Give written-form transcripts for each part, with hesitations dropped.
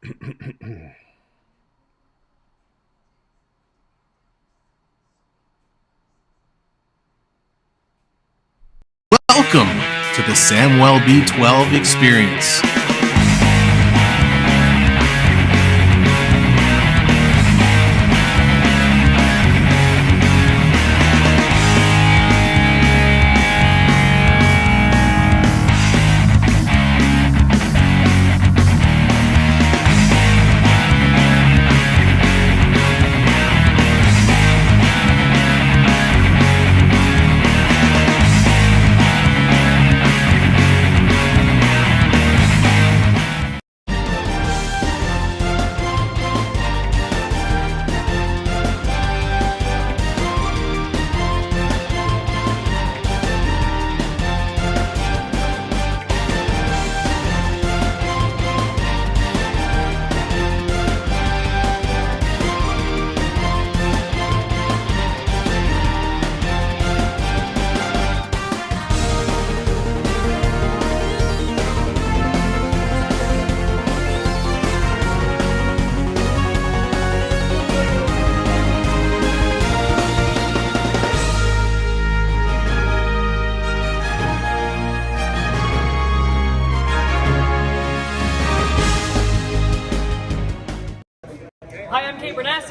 Welcome to the Samuel B12 experience.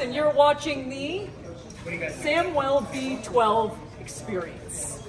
And you're watching the Samuel B12 experience.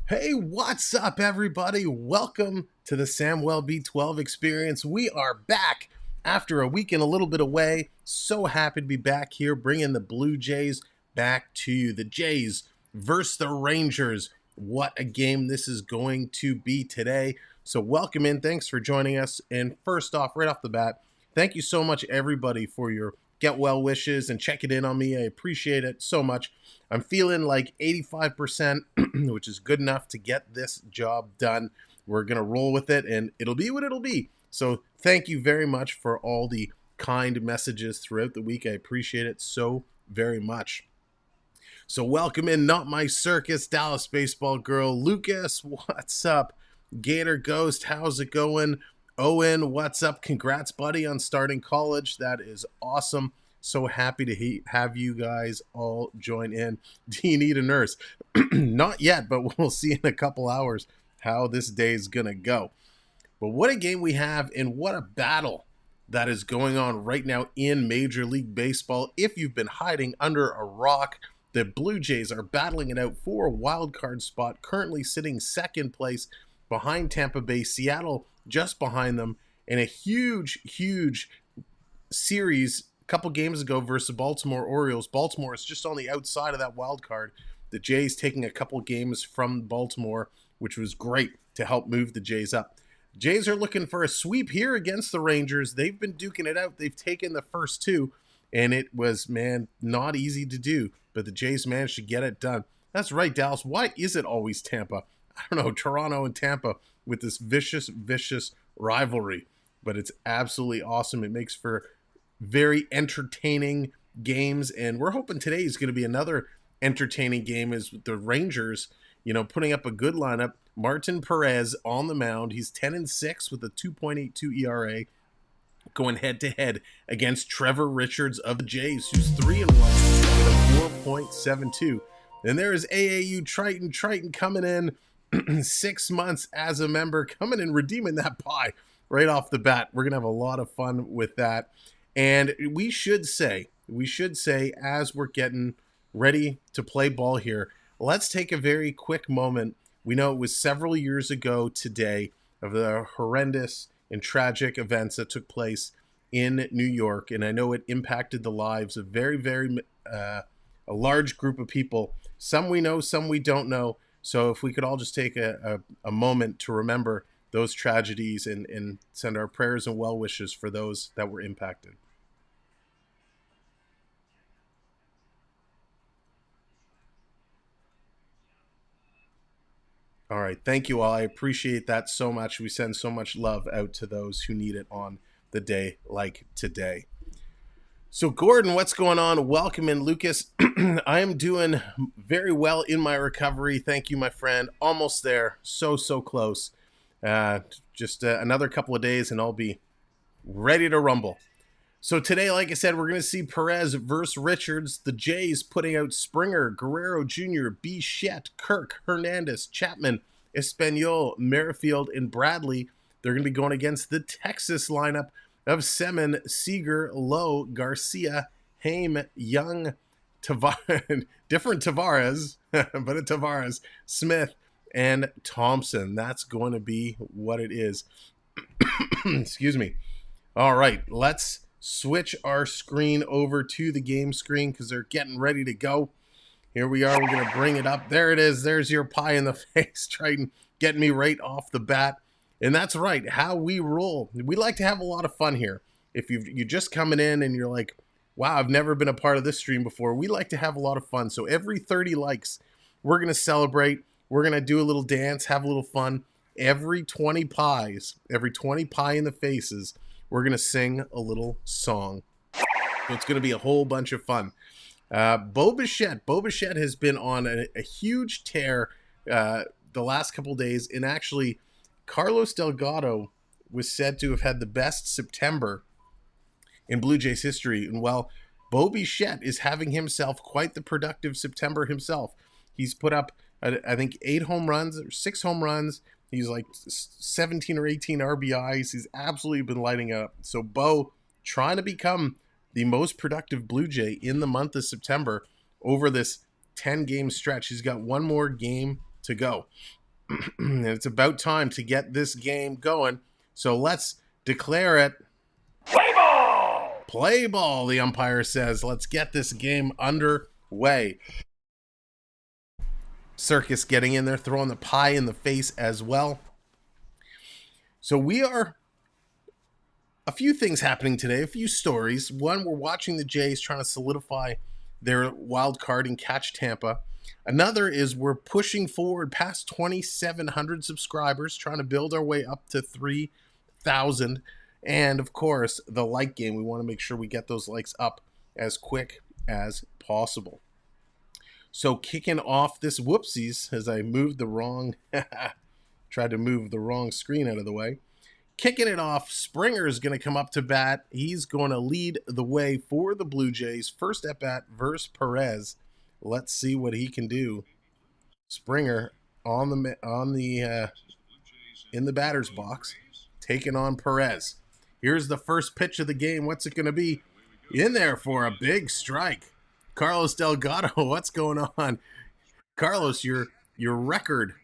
Hey, what's up, everybody? Welcome to the Samuel B12 experience. We are back after a week and a little bit away. So happy to be back here, bringing the Blue Jays back to you. The Jays versus the Rangers. What a game this is going to be today. So welcome in. Thanks for joining us. And first off, right off the bat, thank you so much, everybody, for your get well wishes and checking in on me. I appreciate it so much. I'm feeling like 85%, which is good enough to get this job done. We're going to roll with it, and it'll be what it'll be. So thank you very much for all the kind messages throughout the week. I appreciate it so very much. So welcome in Not My Circus, Dallas baseball girl. Lucas, what's up? Gator Ghost, how's it going? Owen, what's up? Congrats, buddy, on starting college. That is awesome. So happy to have you guys all join in. Do you need a nurse? Not yet, but we'll see in a couple hours how this day is going to go. But what a game we have, and what a battle that is going on right now in Major League Baseball. If you've been hiding under a rock, the Blue Jays are battling it out for a wild card spot, currently sitting second place behind Tampa Bay. Seattle just behind them, in a huge series a couple games ago versus the Baltimore Orioles. Baltimore is just on the outside of that wild card. The Jays taking a couple games from Baltimore, which was great to help move the Jays up. Jays are looking for a sweep here against the Rangers. They've been duking it out. They've taken the first two, and it was, man, not easy to do. But the Jays managed to get it done. That's right, Dallas. Why is it always Tampa? I don't know, Toronto and Tampa with this vicious rivalry. But it's absolutely awesome. It makes for very entertaining games, and we're hoping today is going to be another entertaining game as the Rangers, putting up a good lineup. Martin Perez on the mound. He's 10-6 with a 2.82 ERA, going head-to-head against Trevor Richards of the Jays, who's 3-1 with a 4.72. And there is AAU Triton coming in 6 months as a member, coming and redeeming that pie right off the bat. We're going to have a lot of fun with that. And we should say, as we're getting ready to play ball here, let's take a very quick moment. We know it was several years ago today of the horrendous and tragic events that took place in New York. And I know it impacted the lives of a large group of people. Some we know, some we don't know. So if we could all just take a moment to remember those tragedies and send our prayers and well wishes for those that were impacted. All right. Thank you all. I appreciate that so much. We send so much love out to those who need it on the day like today. So, Gordon, what's going on? Welcome in, Lucas. I am doing very well in my recovery. Thank you, my friend. Almost there. So close. Just another couple of days and I'll be ready to rumble. So today, like I said, we're going to see Perez versus Richards. The Jays putting out Springer, Guerrero Jr., Bichette, Kirk, Hernández, Chapman, Espinal, Merrifield, and Bradley. They're going to be going against the Texas lineup of Semien, Seager, Lowe, García, Heim, Jung, different Taveras, but a Taveras, Smith, and Thompson. That's going to be what it is. Excuse me. All right, let's switch our screen over to the game screen because they're getting ready to go. Here we are. We're going to bring it up. There it is. There's your pie in the face, Triton, getting me right off the bat. And that's right, how we roll. We like to have a lot of fun here. If you're just coming in and you're like, wow, I've never been a part of this stream before, we like to have a lot of fun. So every 30 likes, we're going to celebrate. We're going to do a little dance, have a little fun. Every 20 pies, every 20 pie in the faces, we're going to sing a little song. So it's going to be a whole bunch of fun. Bichette has been on a huge tear the last couple days. And actually, Carlos Delgado was said to have had the best September in Blue Jays history. And well, Bichette is having himself quite the productive September himself. He's put up, I think, 8 home runs or 6 home runs. He's like 17 or 18 RBIs. He's absolutely been lighting up. So Bo trying to become the most productive Blue Jay in the month of September over this 10-game stretch. He's got one more game to go. And it's about time to get this game going. So let's declare it. Play ball! Play ball, the umpire says. Let's get this game underway. Circus getting in there, throwing the pie in the face as well. So we are a few things happening today, a few stories. One, we're watching the Jays trying to solidify their wild card and catch Tampa. Another is we're pushing forward past 2,700 subscribers, trying to build our way up to 3,000. And of course, the like game. We want to make sure we get those likes up as quick as possible. So kicking off this whoopsies as I moved the wrong, tried to move the wrong screen out of the way. Kicking it off, Springer is going to come up to bat. He's going to lead the way for the Blue Jays. First at bat versus Perez. Let's see what he can do. Springer in the batter's box, taking on Perez. Here's the first pitch of the game. What's it going to be? In there for a big strike. Carlos Delgado, what's going on? Carlos, your record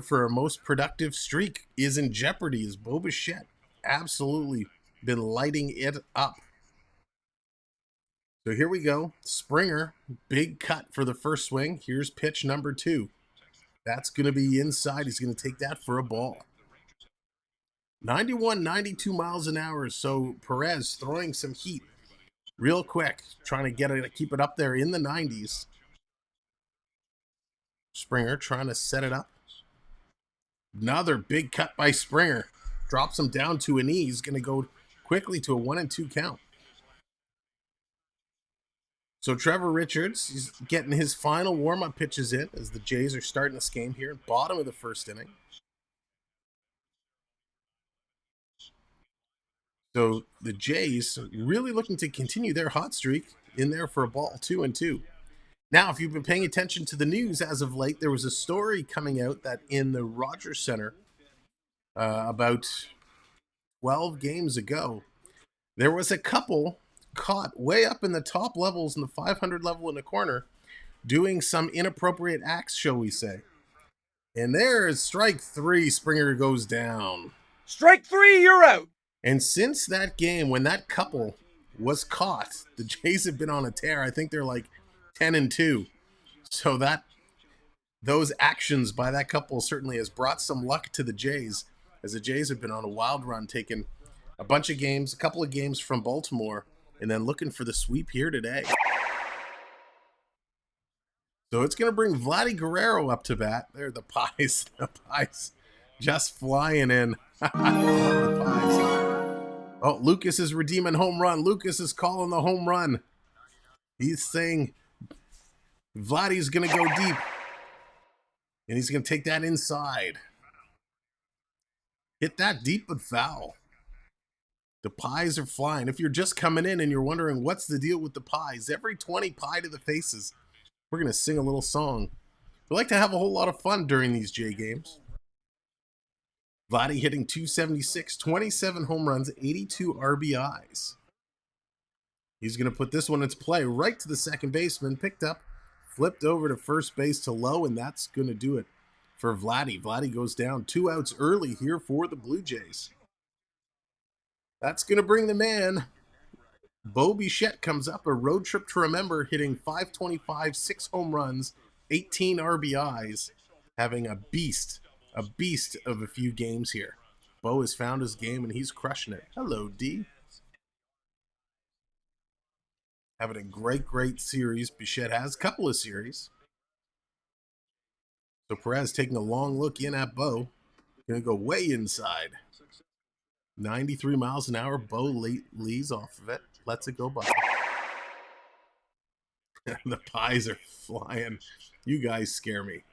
for a most productive streak is in jeopardy. Is Bichette absolutely been lighting it up? So here we go. Springer, big cut for the first swing. Here's pitch number 2. That's going to be inside. He's going to take that for a ball. 91, 92 miles an hour. So Perez throwing some heat real quick, trying to keep it up there in the 90s. Springer trying to set it up. Another big cut by Springer. Drops him down to a knee. He's going to go quickly to a 1-2 count. So Trevor Richards, he's getting his final warm-up pitches in as the Jays are starting this game here, bottom of the first inning. So the Jays really looking to continue their hot streak in there for a ball, 2-2. Now, if you've been paying attention to the news as of late, there was a story coming out that in the Rogers Center about 12 games ago, there was a couple caught way up in the top levels in the 500 level in the corner doing some inappropriate acts, shall we say. And there's strike 3. Springer goes down. Strike 3, you're out. And since that game, when that couple was caught, the Jays have been on a tear. I think they're like 10-2. So those actions by that couple certainly has brought some luck to the Jays, as the Jays have been on a wild run, taking a bunch of games, a couple of games from Baltimore, and then looking for the sweep here today. So it's going to bring Vladdy Guerrero up to bat. There, the Pies. The Pies just flying in. The Pies. Oh, Lucas is redeeming home run. Lucas is calling the home run. He's saying Vladdy's going to go deep. And he's going to take that inside. Hit that deep but foul. The Pies are flying. If you're just coming in and you're wondering what's the deal with the Pies, every 20 pie to the faces, we're going to sing a little song. We like to have a whole lot of fun during these J games. Vladdy hitting 276, 27 home runs, 82 RBIs. He's going to put this one into play right to the second baseman, picked up, flipped over to first base to Lowe, and that's going to do it for Vladdy. Vladdy goes down 2 outs early here for the Blue Jays. That's going to bring the man. Bichette comes up, a road trip to remember, hitting 525, 6 home runs, 18 RBIs, having a beast of a few games here. Bo has found his game, and he's crushing it. Hello, D. Having a great series. Bichette has a couple of series. So Perez taking a long look in at Bo. Going to go way inside. 93 miles an hour. Bo leads off of it. Lets it go by. The Pies are flying. You guys scare me.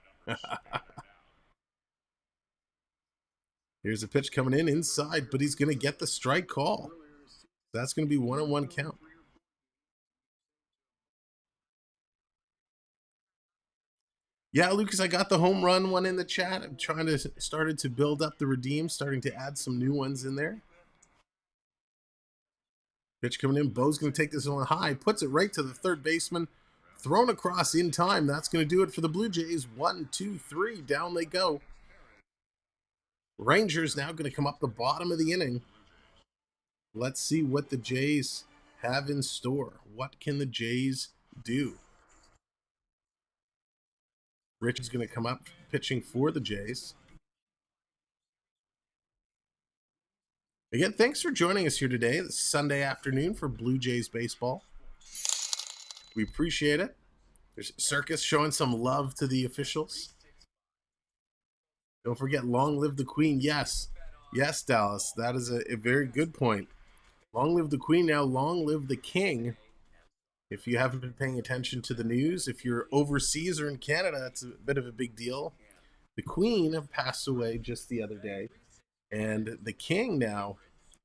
Here's a pitch coming in inside, but he's going to get the strike call. That's going to be 1-1 count. Yeah, Lucas, I got the home run one in the chat. I'm started to build up the redeem, starting to add some new ones in there. Pitch coming in. Bo's going to take this one high, puts it right to the third baseman. Thrown across in time. That's going to do it for the Blue Jays. 1, 2, 3. Down they go. Rangers now going to come up the bottom of the inning. Let's see what the Jays have in store. What can the Jays do? Rich is going to come up pitching for the Jays. Again, thanks for joining us here today, this Sunday afternoon for Blue Jays baseball. We appreciate it. There's Circus showing some love to the officials. Don't forget, long live the Queen. Yes, Dallas, that is a very good point. Long live the Queen. Now long live the King. If you haven't been paying attention to the news, if you're overseas or in Canada, it's a bit of a big deal. The Queen passed away just the other day, and the King now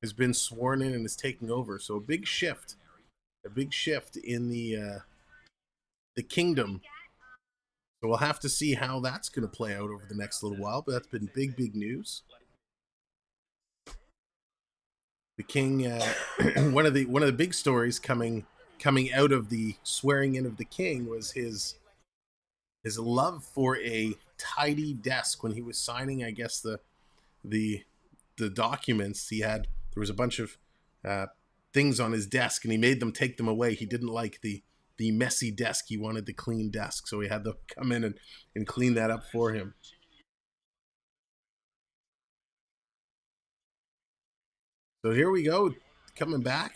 has been sworn in and is taking over. So a big shift in the kingdom. So we'll have to see how that's going to play out over the next little while, but that's been big news. The King, one of the big stories coming out of the swearing in of the King was his love for a tidy desk when he was signing, I guess, the documents. There was a bunch of things on his desk, and he made them take them away. He didn't like the messy desk. He wanted the clean desk, so he had to come in and clean that up for him. So here we go, coming back.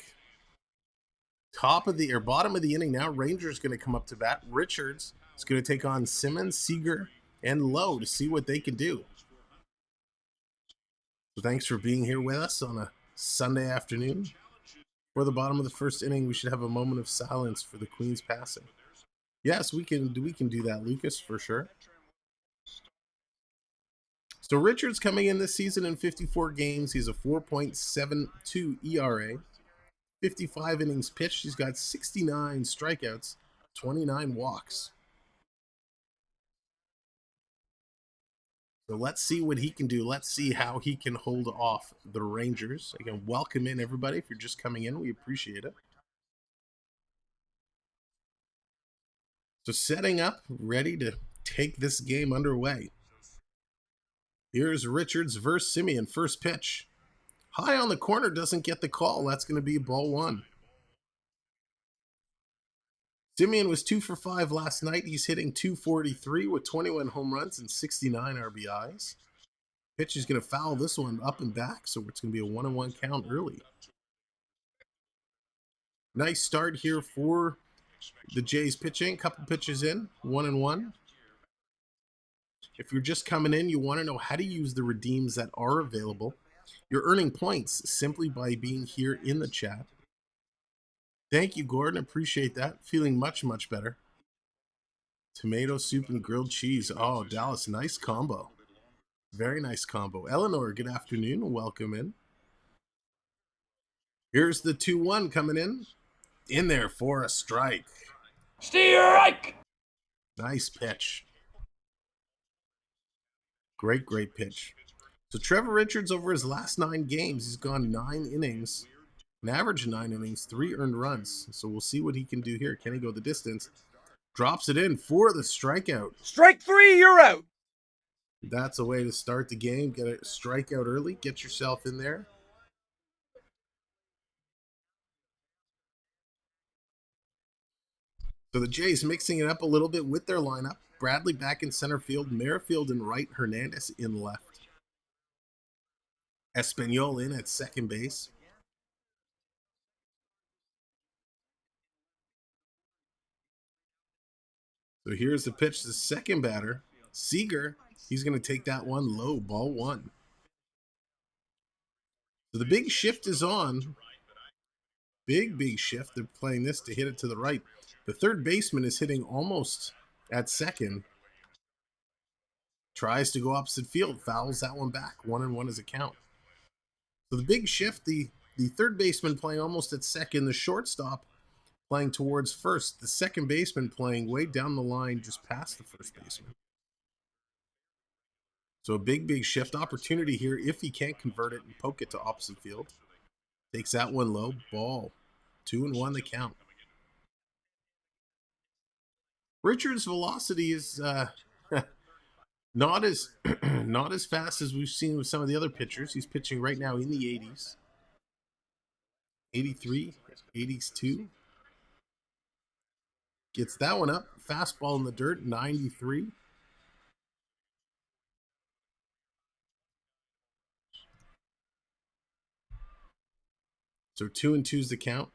Top of the or bottom of the inning now. Rangers going to come up to bat. Richards is going to take on Semien, Seager, and Lowe to see what they can do. So thanks for being here with us on a Sunday afternoon. For the bottom of the first inning, we should have a moment of silence for the Queen's passing. Yes, we can do that, Lucas, for sure. So Richards coming in this season in 54 games. He's a 4.72 ERA. 55 innings pitched. He's got 69 strikeouts, 29 walks. So let's see what he can do. Let's see how he can hold off the Rangers. Again, welcome in, everybody. If you're just coming in, we appreciate it. So setting up, ready to take this game underway. Here's Richards versus Semien. First pitch. High on the corner, doesn't get the call. That's going to be ball one. Semien was 2 for 5 last night. He's hitting .243 with 21 home runs and 69 RBIs. Pitch is going to foul this one up and back, so it's going to be a 1-1 count early. Nice start here for the Jays pitching. Couple pitches in, 1-1. If you're just coming in, you want to know how to use the redeems that are available. You're earning points simply by being here in the chat. Thank you, Gordon. Appreciate that. Feeling much, much better. Tomato soup and grilled cheese. Oh, Dallas, nice combo. Very nice combo. Eleanor, good afternoon. Welcome in. Here's the 2-1 coming in. In there for a strike. Strike! Nice pitch. Great, great pitch. So Trevor Richards, over his last 9 games, he's gone 9 innings. An average of 9 innings, 3 earned runs. So we'll see what he can do here. Can he go the distance? Drops it in for the strikeout. Strike 3, you're out. That's a way to start the game. Get a strikeout early. Get yourself in there. So the Jays mixing it up a little bit with their lineup. Bradley back in center field. Merrifield in right. Hernández in left. Espinal in at second base. So here's the pitch to the second batter. Seager, he's going to take that one low, ball one. So the big shift is on. Big shift. They're playing this to hit it to the right. The third baseman is hitting almost at second. Tries to go opposite field. Fouls that one back. 1-1 is a count. So the big shift, the third baseman playing almost at second. The shortstop playing towards first. The second baseman playing way down the line just past the first baseman. So a big shift opportunity here if he can't convert it and poke it to opposite field. Takes that one low. Ball. 2-1 the count. Richards' velocity is not as fast as we've seen with some of the other pitchers. He's pitching right now in the 80s. 83, 82. Gets that one up. Fastball in the dirt, 93. So 2-2 is the count.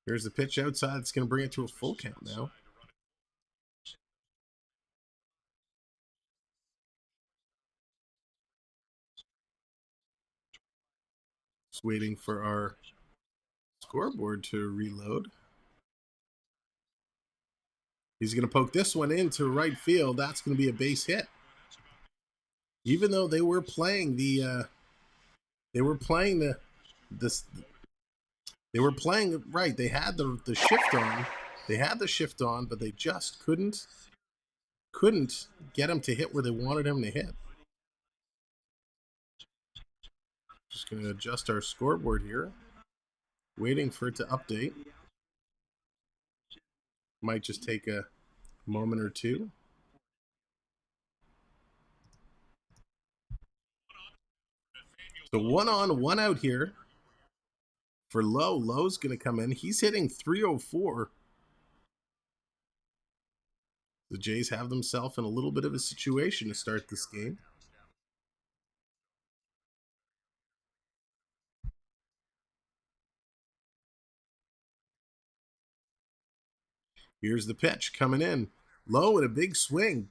Here's the pitch outside. It's going to bring it to a full count now. Just waiting for our scoreboard to reload. He's going to poke this one into right field. That's going to be a base hit. Even though they were playing the right. They had the shift on. They had the shift on, but they just couldn't get him to hit where they wanted him to hit. Just going to adjust our scoreboard here. Waiting for it to update. Might just take a moment or two. So 1 on, 1 out here for Lowe. Lowe's going to come in. He's hitting .304. The Jays have themselves in a little bit of a situation to start this game. Here's the pitch coming in. Lowe with a big swing.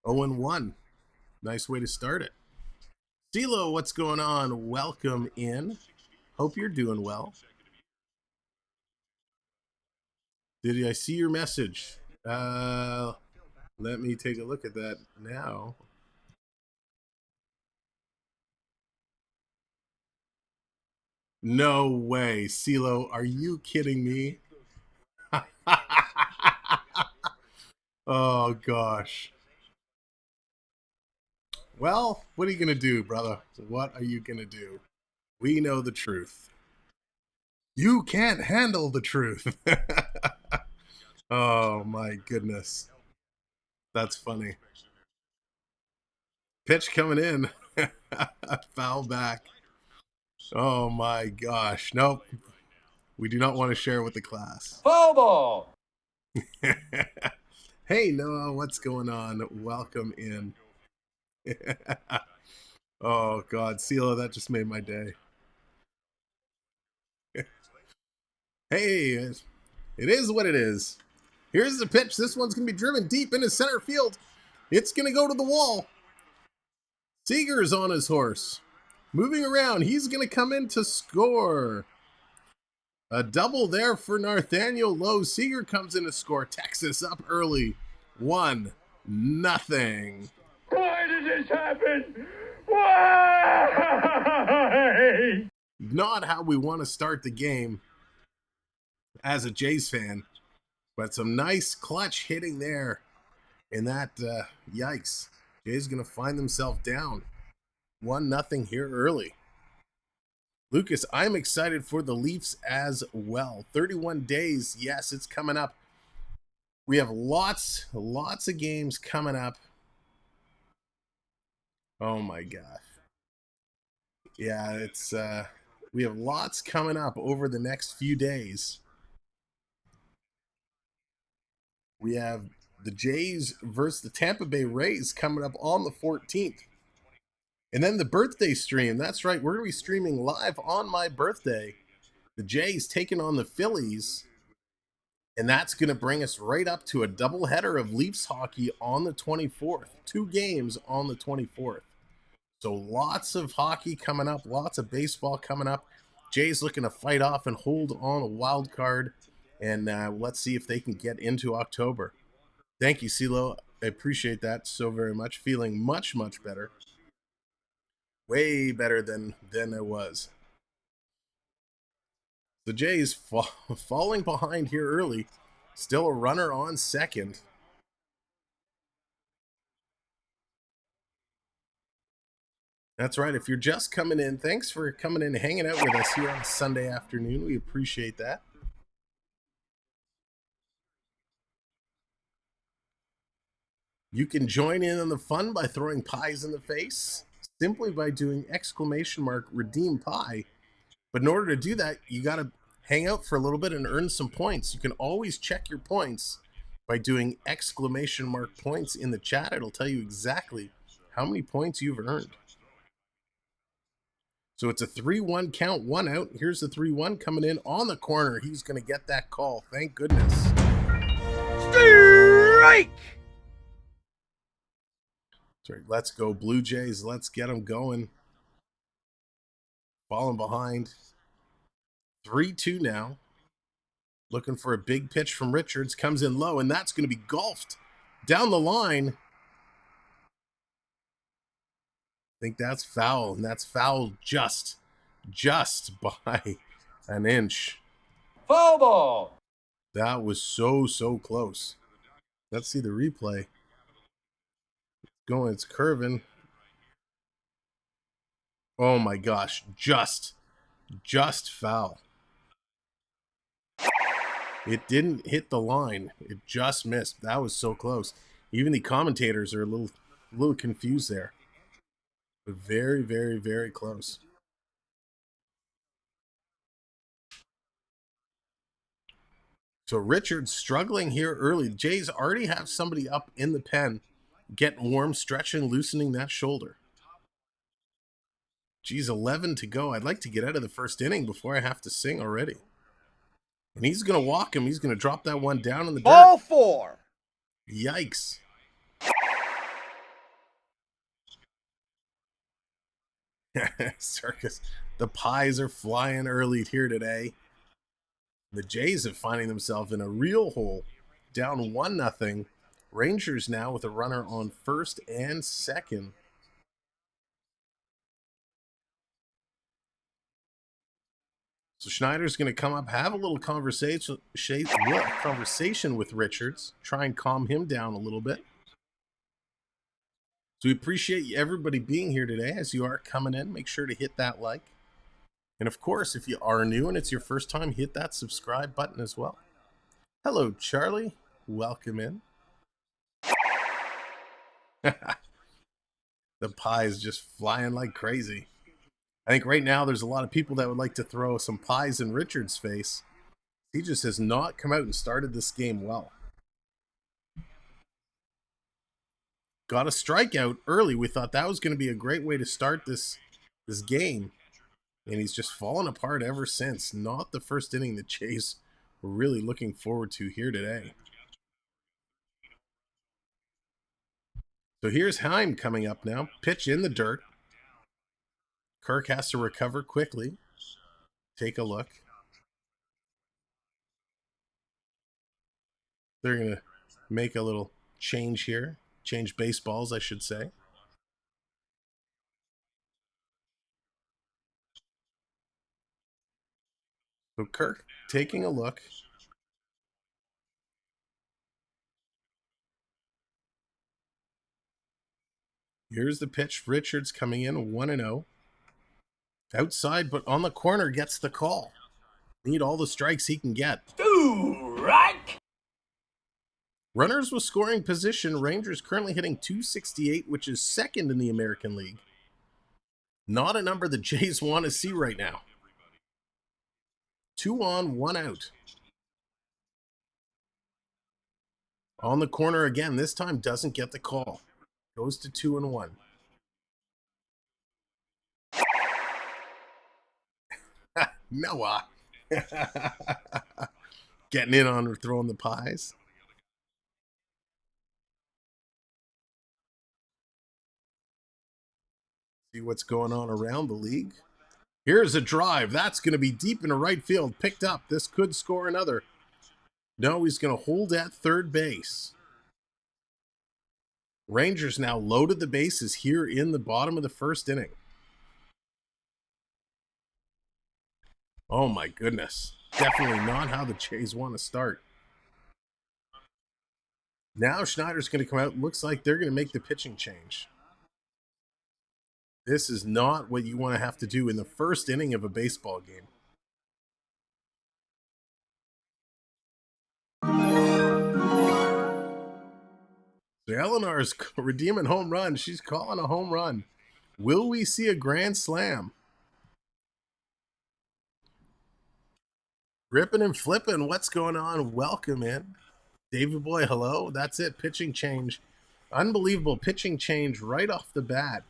0-1. Nice way to start it. CeeLo, what's going on? Welcome in. Hope you're doing well. Did I see your message? Let me take a look at that now. No way. CeeLo, are you kidding me? Oh, gosh. Well, what are you going to do, brother? What are you going to do? We know the truth. You can't handle the truth. Oh, my goodness. That's funny. Pitch coming in. Foul back. Oh, my gosh. Nope. We do not want to share with the class. Foul ball. Hey, Noah, what's going on? Welcome in. Oh, God. CeeLo, that just made my day. Hey, it is what it is. Here's the pitch. This one's going to be driven deep into center field. It's going to go to the wall. Seager is on his horse. Moving around. He's going to come in to score. A double there for Nathaniel Lowe. Seager comes in to score. Texas up early. 1-0. Why did this happen? Why? Not how we want to start the game as a Jays fan, but some nice clutch hitting there. And that, yikes. Jays going to find themselves down 1-0 here early. Lucas, I'm excited for the Leafs as well. 31 days. Yes, it's coming up. We have lots of games coming up. Oh my gosh. Yeah, it's we have lots coming up over the next few days. We have the Jays versus the Tampa Bay Rays coming up on the 14th. And then the birthday stream. That's right. We're going to be streaming live on my birthday. The Jays taking on the Phillies. And that's going to bring us right up to a doubleheader of Leafs hockey on the 24th. 2 games on the 24th. So lots of hockey coming up. Lots of baseball coming up. Jays looking to fight off and hold on a wild card. And let's see if they can get into October. Thank you, CeeLo. I appreciate that so very much. Feeling much better. Way better than I was. The Jays falling behind here early. Still a runner on second. That's right. If you're just coming in, thanks for coming in and hanging out with us here on a Sunday afternoon. We appreciate that. You can join in on the fun by throwing pies in the face, simply by doing !redeem pie. But in order to do that, you got to hang out for a little bit and earn some points. You can always check your points by doing !points in the chat. It'll tell you exactly how many points you've earned. So it's a 3-1 count, 1 out. Here's the 3-1 coming in on the corner. He's going to get that call. Thank goodness. Strike! Sorry, let's go Blue Jays. Let's get them going. Falling behind. 3-2 now. Looking for a big pitch from Richards. Comes in low, and that's going to be golfed down the line. I think that's foul, and that's foul just by an inch. Foul ball. That was so close. Let's see the replay. It's curving. Oh my gosh, just foul. It didn't hit the line. It just missed. That was so close. Even the commentators are a little confused there. But very close. So Richards struggling here early. The Jays already have somebody up in the pen, getting warm, stretching, loosening that shoulder. Geez, 11 to go. I'd like to get out of the first inning before I have to sing already. And he's going to walk him. He's going to drop that one down in the dirt. Ball 4. Yikes. Circus. The pies are flying early here today. The Jays are finding themselves in a real hole. Down 1-0. Rangers now with a runner on first and second. So Schneider's going to come up, have a little conversation with Richards, try and calm him down a little bit. So we appreciate everybody being here today. As you are coming in, make sure to hit that like. And of course, if you are new and it's your first time, hit that subscribe button as well. Hello, Charlie. Welcome in. The pie is just flying like crazy. I think right now there's a lot of people that would like to throw some pies in Richards' face. He just has not come out and started this game well. Got a strikeout early. We thought that was going to be a great way to start this game. And he's just fallen apart ever since. Not the first inning the Jays were really looking forward to here today. So here's Heim coming up now. Pitch in the dirt. Kirk has to recover quickly. Take a look. They're going to make a little change here. Change baseballs, I should say. So Kirk taking a look. Here's the pitch. Richards coming in 1-0. Outside, but on the corner, gets the call. Need all the strikes he can get. Strike. Runners with scoring position. Rangers currently hitting .268, which is second in the American League. Not a number the Jays want to see right now. 2 on, 1 out. On the corner again. This time doesn't get the call. Goes to 2-1. Noah. Getting in on or throwing the pies. See what's going on around the league. Here's a drive. That's going to be deep into right field. Picked up. This could score another. No, he's going to hold at third base. Rangers now loaded the bases here in the bottom of the first inning. Oh my goodness. Definitely not how the Jays want to start. Now Schneider's going to come out. Looks like they're going to make the pitching change. This is not what you want to have to do in the first inning of a baseball game. So Eleanor's redeeming home run. She's calling a home run. Will we see a grand slam? Ripping and flipping. What's going on? Welcome in. David Boy, hello. That's it. Pitching change. Unbelievable pitching change right off the bat.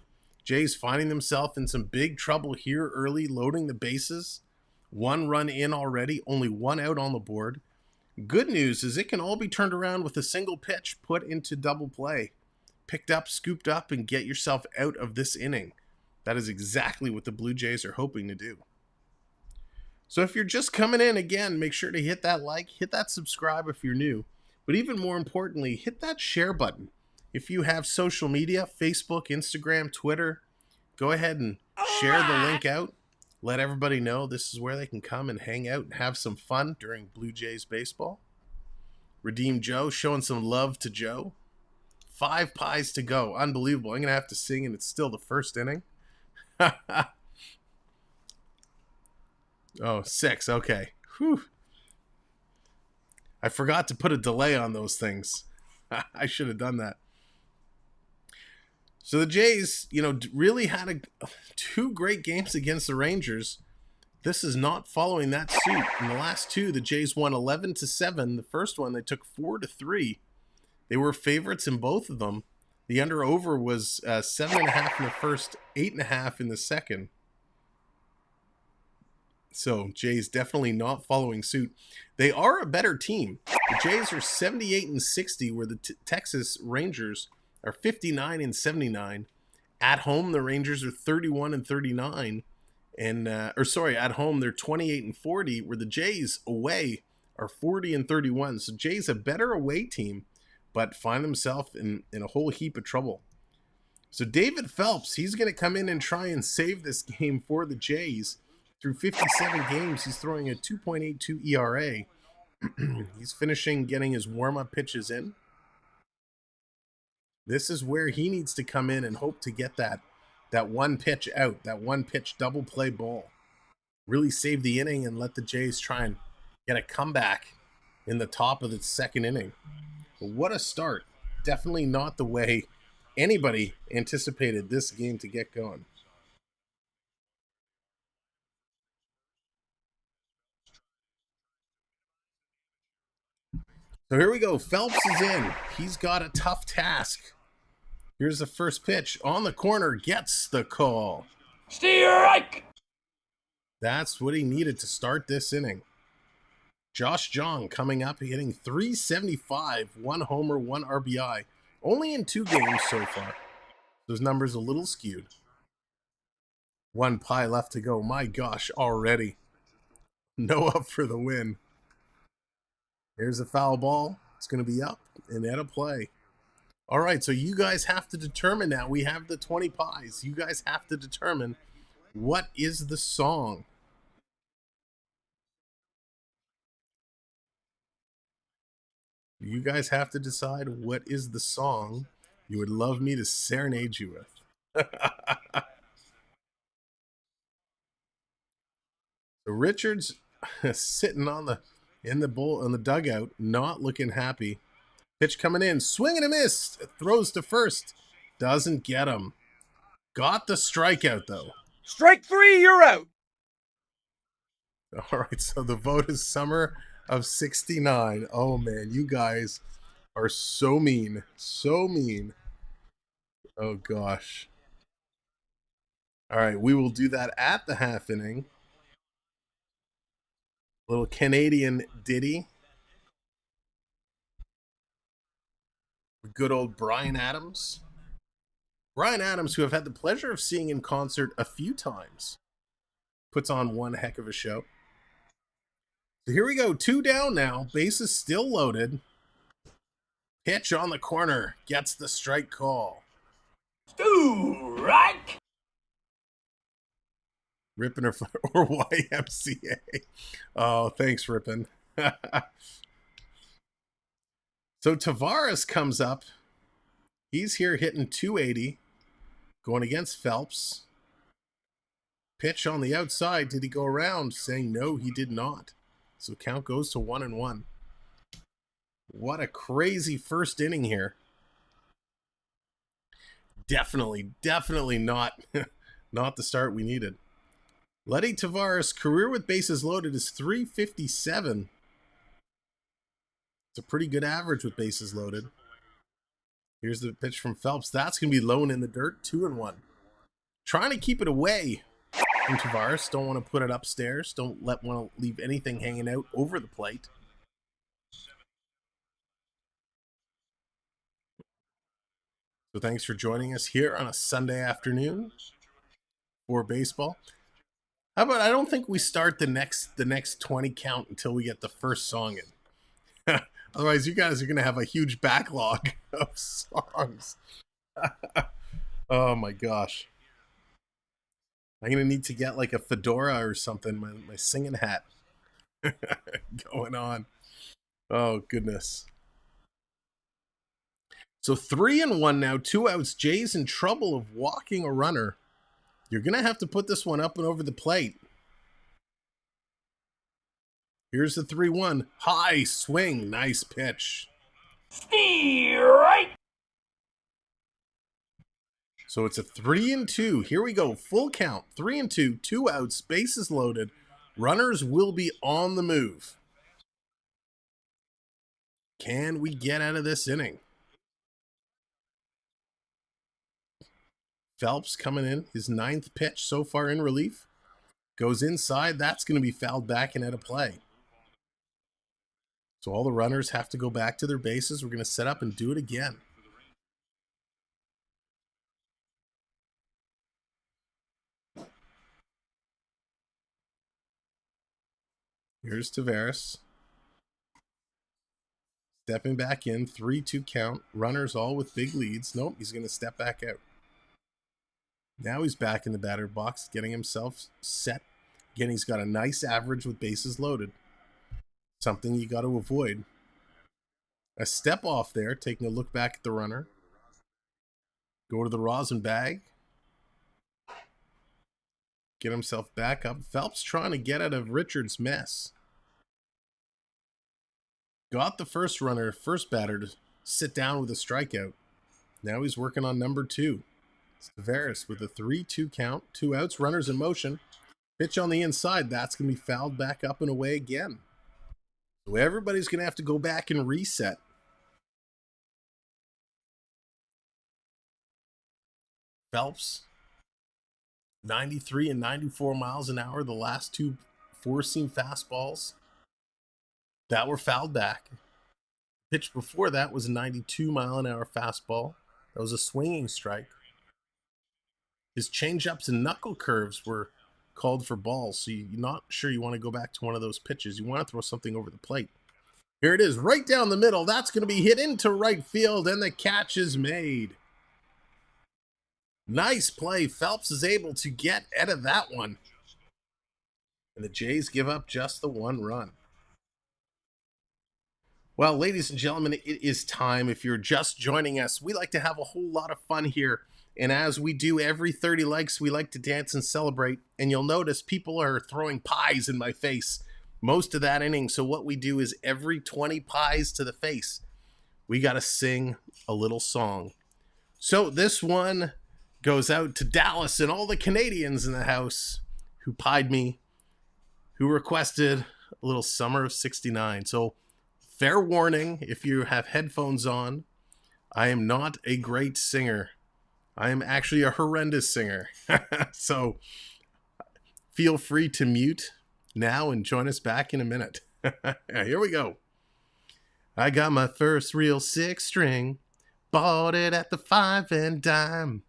Jays finding themselves in some big trouble here early, loading the bases. 1 run in already. Only 1 out on the board. Good news is it can all be turned around with a single pitch put into double play. Picked up, scooped up, and get yourself out of this inning. That is exactly what the Blue Jays are hoping to do. So if you're just coming in, again, make sure to hit that like, hit that subscribe if you're new. But even more importantly, hit that share button. If you have social media, Facebook, Instagram, Twitter, go ahead and share the link out. Let everybody know this is where they can come and hang out and have some fun during Blue Jays baseball. Redeem Joe, showing some love to Joe. 5 pies to go. Unbelievable. I'm going to have to sing, and it's still the first inning. Oh, 6. Okay. Whew. I forgot to put a delay on those things. I should have done that. So the Jays, really had 2 great games against the Rangers. This is not following that suit. In the last 2, the Jays won 11-7. The first one, they took 4-3. They were favorites in both of them. The under-over was 7.5 in the first, 8.5 in the second. So Jays definitely not following suit. They are a better team. The Jays are 78-60, where the Texas Rangers are 59-79. At home, the Rangers are 31-39. At home they're 28-40, where the Jays away are 40-31. So Jays a better away team, but find themselves in a whole heap of trouble. So David Phelps, he's going to come in and try and save this game for the Jays. Through 57 games, he's throwing a 2.82 ERA. He's finishing getting his warm-up pitches in. This is where he needs to come in and hope to get that one pitch out, that one pitch double play ball. Really save the inning and let the Jays try and get a comeback in the top of the second inning. But what a start. Definitely not the way anybody anticipated this game to get going. So here we go. Phelps is in. He's got a tough task. Here's the first pitch. On the corner, gets the call. Strike! That's what he needed to start this inning. Josh Jung coming up, hitting .375, 1 homer, 1 RBI. Only in 2 games so far. Those numbers a little skewed. 1 pie left to go. My gosh, already. Noah for the win. Here's a foul ball. It's going to be up and at a play. All right, so you guys have to determine now. We have the 20 pies. You guys have to determine what is the song. You guys have to decide what is the song you would love me to serenade you with. So Richards sitting in the dugout, not looking happy. Pitch coming in, swing and a miss. Throws to first, doesn't get him. Got the strikeout though. Strike 3, you're out. All right, so the vote is Summer of '69. Oh man, you guys are so mean, so mean. Oh gosh. All right, we will do that at the half inning. Little Canadian ditty. Good old Bryan Adams. Bryan Adams, who I've had the pleasure of seeing in concert a few times, puts on one heck of a show. So here we go, 2 down now. Bases still loaded. Pitch on the corner. Gets the strike call. Strike! Rippin' or YMCA. Oh, thanks, Rippin'. So Taveras comes up. He's here hitting .280. Going against Phelps. Pitch on the outside. Did he go around? Saying no, he did not. So count goes to 1-1. What a crazy first inning here. Definitely not, not the start we needed. Letty Taveras' career with bases loaded is .357. It's a pretty good average with bases loaded. Here's the pitch from Phelps. That's going to be low and in the dirt. 2-1. Trying to keep it away from Taveras. Don't want to put it upstairs. Don't want to leave anything hanging out over the plate. So thanks for joining us here on a Sunday afternoon for baseball. How about I don't think we start the next 20 count until we get the first song in. Otherwise, you guys are going to have a huge backlog of songs. Oh my gosh. I'm going to need to get like a fedora or something, my singing hat going on. Oh goodness. So 3-1 now, 2 outs. Jay's in trouble of walking a runner. You're going to have to put this one up and over the plate. Here's the 3-1. High swing. Nice pitch. Strike! So it's a 3-2. Here we go. Full count. 3-2. 2 outs. Bases loaded. Runners will be on the move. Can we get out of this inning? Phelps coming in. His 9th pitch so far in relief. Goes inside. That's going to be fouled back and out of play. So all the runners have to go back to their bases. We're going to set up and do it again. Here's Taveras. Stepping back in, 3-2 count. Runners all with big leads. Nope, he's going to step back out. Now he's back in the batter box, getting himself set. Again, he's got a nice average with bases loaded. Something you got to avoid. A step off there, taking a look back at the runner. Go to the rosin bag. Get himself back up. Phelps trying to get out of Richard's mess. Got the first batter to sit down with a strikeout. Now he's working on number 2. Taveras with a 3-2 count. 2 outs, runners in motion. Pitch on the inside. That's going to be fouled back up and away again. So everybody's going to have to go back and reset. Phelps, 93 and 94 miles an hour. The last 2 four-seam fastballs that were fouled back. Pitch before that was a 92-mile-an-hour fastball. That was a swinging strike. His changeups and knuckle curves were called for balls, so you're not sure you want to go back to one of those pitches. You want to throw something over the plate. Here it is, right down the middle. That's going to be hit into right field, and the catch is made. Nice play. Phelps is able to get out of that one. And the Jays give up just the 1 run. Well, ladies and gentlemen, it is time. If you're just joining us, we like to have a whole lot of fun here. And as we do every 30 likes, we like to dance and celebrate. And you'll notice people are throwing pies in my face most of that inning. So what we do is every 20 pies to the face, we got to sing a little song. So this one goes out to Dallas and all the Canadians in the house who pied me, who requested a little Summer of 69. So fair warning, if you have headphones on, I am not a great singer. I am actually a horrendous singer. So feel free to mute now and join us back in a minute. Here we go. I got my first real 6-string, bought it at the 5 and dime,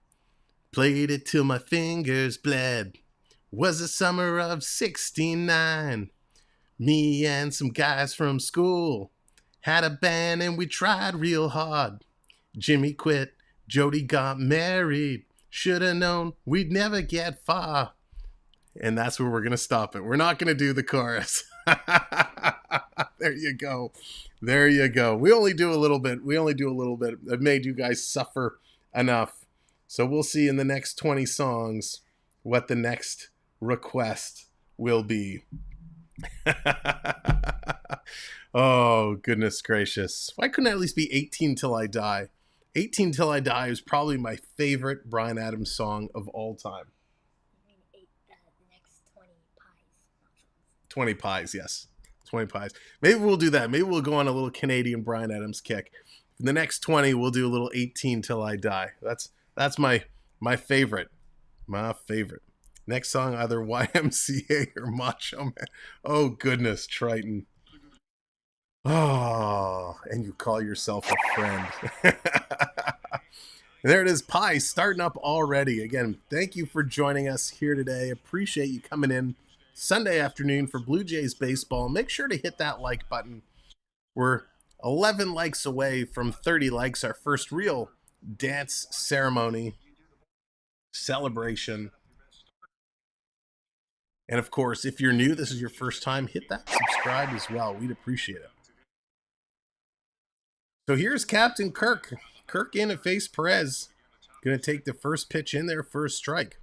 played it till my fingers bled. Was the summer of 69. Me and some guys from school had a band and we tried real hard. Jimmy quit, Jody got married. Shoulda known we'd never get far. And that's where we're going to stop it. We're not going to do the chorus. There you go. There you go. We only do a little bit. I've made you guys suffer enough. So we'll see in the next 20 songs what the next request will be. Oh, goodness gracious. Why couldn't it at least be 18 Till I Die? 18 Till I Die is probably my favorite Bryan Adams song of all time. The next 20 pies. 20 pies, yes. 20 pies. Maybe we'll do that. Maybe we'll go on a little Canadian Bryan Adams kick. In the next 20, we'll do a little 18 Till I Die. That's my favorite. My favorite. Next song, either YMCA or Macho Man. Oh, goodness, Triton. Oh, and you call yourself a friend. There it is, Pie, starting up already. Again, thank you for joining us here today. Appreciate you coming in Sunday afternoon for Blue Jays baseball. Make sure to hit that like button. We're 11 likes away from 30 likes, our first real dance ceremony, celebration. And of course, if you're new, this is your first time, hit that subscribe as well. We'd appreciate it. So here's Captain Kirk. Kirk in to face Perez. Going to take the first pitch in there for a strike.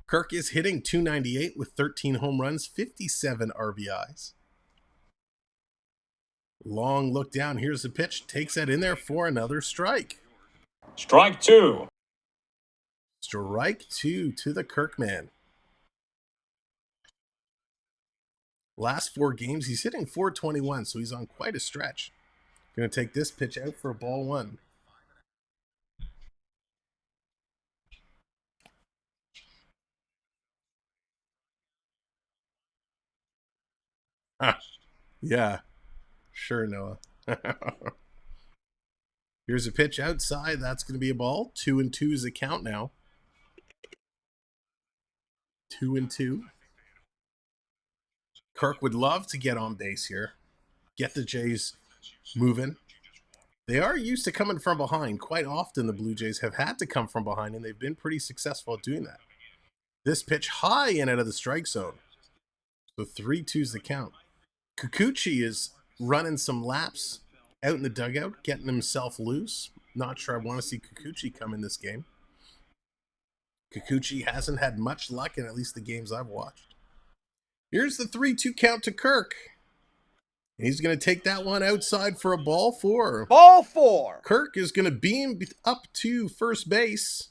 Kirk is hitting .298 with 13 home runs, 57 RBIs. Long look down. Here's the pitch. Takes that in there for another strike. Strike 2. Strike 2 to the Kirkman. Last 4 games, he's hitting .421, so he's on quite a stretch. Going to take this pitch out for a ball 1. Yeah, sure, Noah. Here's a pitch outside. That's going to be a ball. 2-2 is the count now. 2-2. Kirk would love to get on base here. Get the Jays moving. They are used to coming from behind. Quite often the Blue Jays have had to come from behind, and they've been pretty successful at doing that. This pitch high and out of the strike zone. So 3-2 is the count. Kikuchi is running some laps out in the dugout, getting himself loose. Not sure I want to see Kikuchi come in this game. Kikuchi hasn't had much luck in at least the games I've watched. Here's the 3-2 count to Kirk. He's going to take that one outside for a ball four. Ball four. Kirk is going to beam up to first base,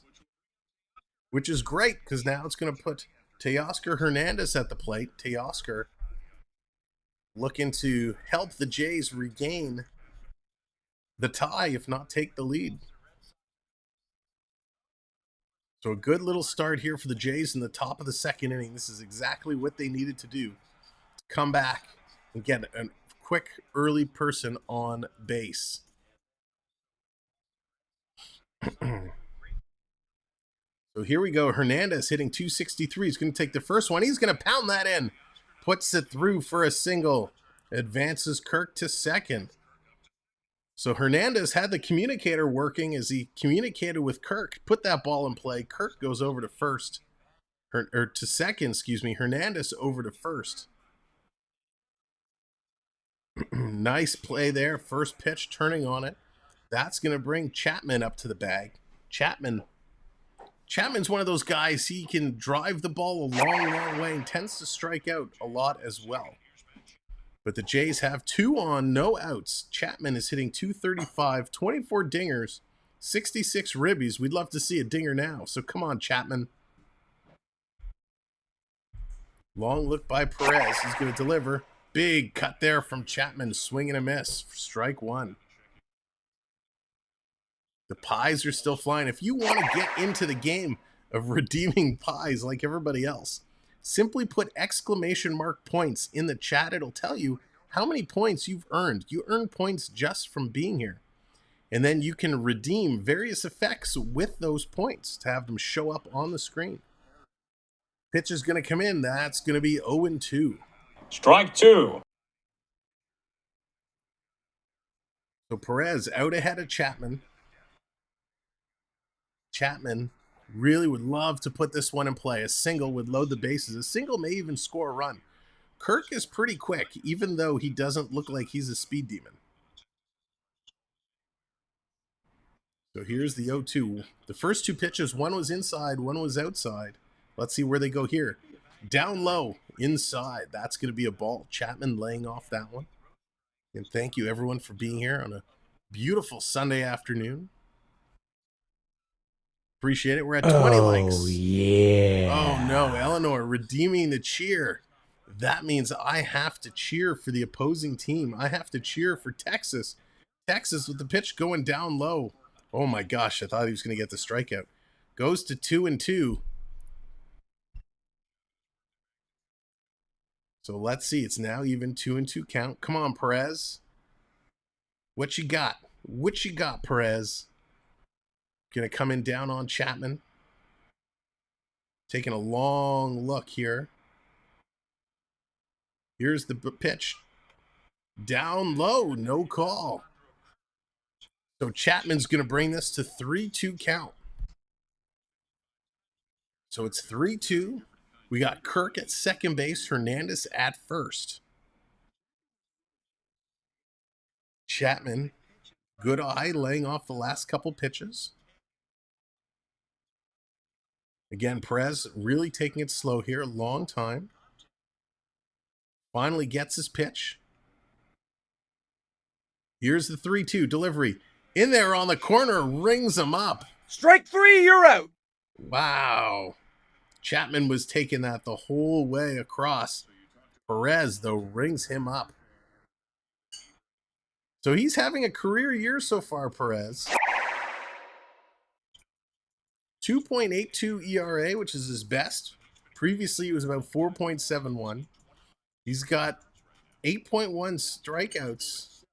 which is great because now it's going to put Teoscar Hernandez at the plate. Teoscar looking to help the Jays regain the tie, if not take the lead. So a good little start here for the Jays in the top of the second inning. This is exactly what they needed to do. Come back and get a quick early person on base. So here we go. Hernández hitting 263. He's going to take the first one. He's going to pound that in. Puts it through for a single. Advances Kirk to second. So Hernández had the communicator working as he communicated with Kirk. Put that ball in play. Kirk goes over to first. Or to second, excuse me. Hernández over to first. Nice play there. First pitch turning on it. That's going to bring Chapman up to the bag. Chapman's one of those guys, he can drive the ball a long, long way and tends to strike out a lot as well. But the Jays have 2 on, no outs. Chapman is hitting 235, 24 dingers, 66 ribbies. We'd love to see a dinger now, so come on, Chapman. Long look by Perez. He's going to deliver. Big cut there from Chapman, swing and a miss. Strike one. The pies are still flying. If you want to get into the game of redeeming pies like everybody else, simply put exclamation mark points in the chat. It'll tell you how many points you've earned. You earn points just from being here. And then you can redeem various effects with those points to have them show up on the screen. Pitch is going to come in. That's going to be 0-2. Strike two. So Perez out ahead of Chapman. Chapman really would love to put this one in play. A single would load the bases. A single may even score a run. Kirk is pretty quick, even though he doesn't look like he's a speed demon. So here's the 0-2. The first 2 pitches, one was inside, one was outside. Let's see where they go here. Down low, inside. That's going to be a ball. Chapman laying off that one. And thank you, everyone, for being here on a beautiful Sunday afternoon. Appreciate it. We're at 20 likes. Oh, yeah. Oh, no. Eleanor redeeming the cheer. That means I have to cheer for the opposing team. I have to cheer for Texas. Texas with the pitch going down low. Oh, my gosh. I thought he was going to get the strikeout. Goes to 2-2. So let's see. It's now even 2-2 count. Come on, Perez. What you got? What you got, Perez? Going to come in down on Chapman. Taking a long look here. Here's the pitch. Down low, no call. So Chapman's going to bring this to 3-2 count. So it's 3-2. We got Kirk at second base, Hernández at first. Chapman, good eye, laying off the last couple pitches. Again, Perez really taking it slow here, a long time. Finally gets his pitch. Here's the 3-2 delivery. In there on the corner, rings him up. Strike 3, you're out. Wow. Chapman was taking that the whole way across. Perez, though, rings him up. So he's having a career year so far, Perez. 2.82 ERA, which is his best. Previously, it was about 4.71. He's got 8.1 strikeouts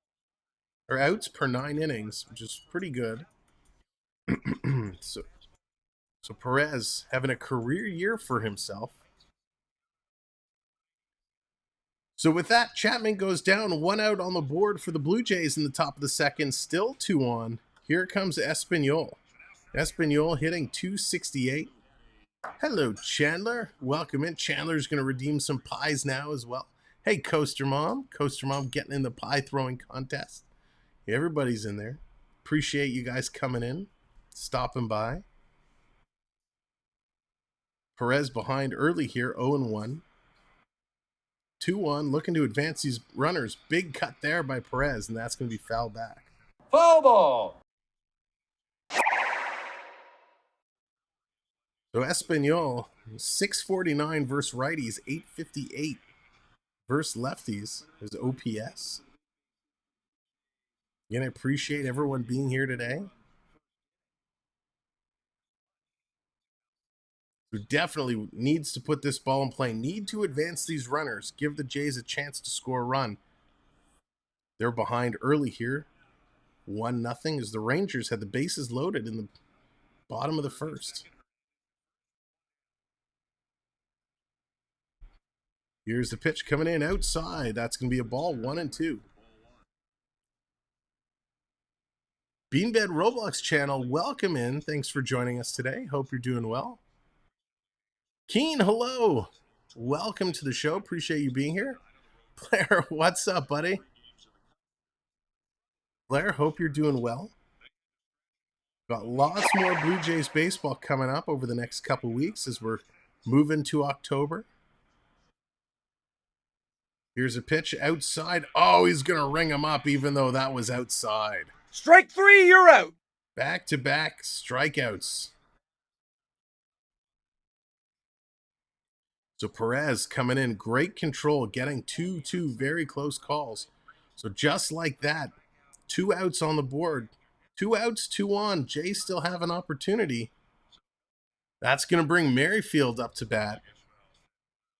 or outs per 9 innings, which is pretty good. so Perez having a career year for himself. So with that, Chapman goes down, 1 out on the board for the Blue Jays in the top of the second, still 2 on. Here comes Espinal. Espinal hitting .268. Hello, Chandler. Welcome in. Chandler's going to redeem some pies now as well. Hey, Coaster Mom. Coaster Mom getting in the pie throwing contest. Everybody's in there. Appreciate you guys coming in, stopping by. Perez behind early here, 0-1. 2-1, looking to advance these runners. Big cut there by Perez, and that's going to be foul back. Foul ball. So Espinal, 649 versus righties, 858 versus lefties, his OPS. Again, I appreciate everyone being here today. Who definitely needs to put this ball in play. Need to advance these runners. Give the Jays a chance to score a run. They're behind early here. 1-0 as the Rangers had the bases loaded in the bottom of the first. Here's the pitch coming in outside. That's going to be a ball, 1-2. Beanbed Roblox channel, welcome in. Thanks for joining us today. Hope you're doing well. Keen, hello. Welcome to the show. Appreciate you being here. Blair, what's up, buddy? Blair, hope you're doing well. Got lots more Blue Jays baseball coming up over the next couple weeks as we're moving to October. Here's a pitch outside. Oh, he's going to ring him up even though that was outside. Strike 3, you're out. Back-to-back strikeouts. So Perez coming in, great control, getting 2-2 very close calls. So just like that, 2 outs on the board. 2 outs, 2 on. Jays still have an opportunity. That's going to bring Merrifield up to bat.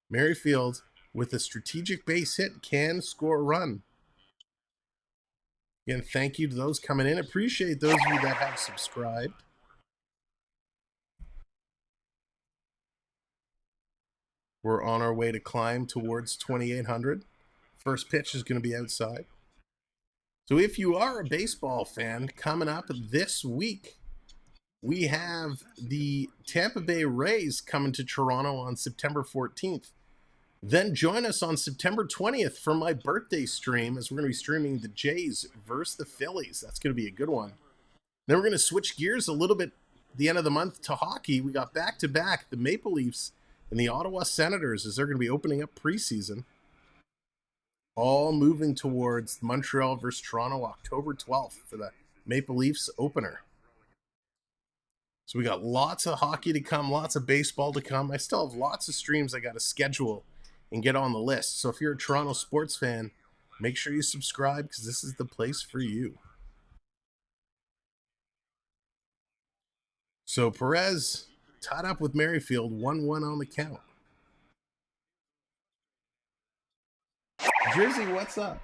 Merrifield, with a strategic base hit, can score a run. Again, thank you to those coming in. Appreciate those of you that have subscribed. We're on our way to climb towards 2,800. First pitch is going to be outside. So if you are a baseball fan, coming up this week, we have the Tampa Bay Rays coming to Toronto on September 14th. Then join us on September 20th for my birthday stream, as we're going to be streaming the Jays versus the Phillies. That's going to be a good one. Then we're going to switch gears a little bit at the end of the month to hockey. We got back-to-back the Maple Leafs and the Ottawa Senators, as they're going to be opening up preseason. All moving towards Montreal versus Toronto, October 12th for the Maple Leafs opener. So we got lots of hockey to come, lots of baseball to come. I still have lots of streams I got to schedule and get on the list. So if you're a Toronto sports fan, make sure you subscribe, because this is the place for you. So Perez tied up with Merrifield, 1-1 on the count. Jersey, what's up?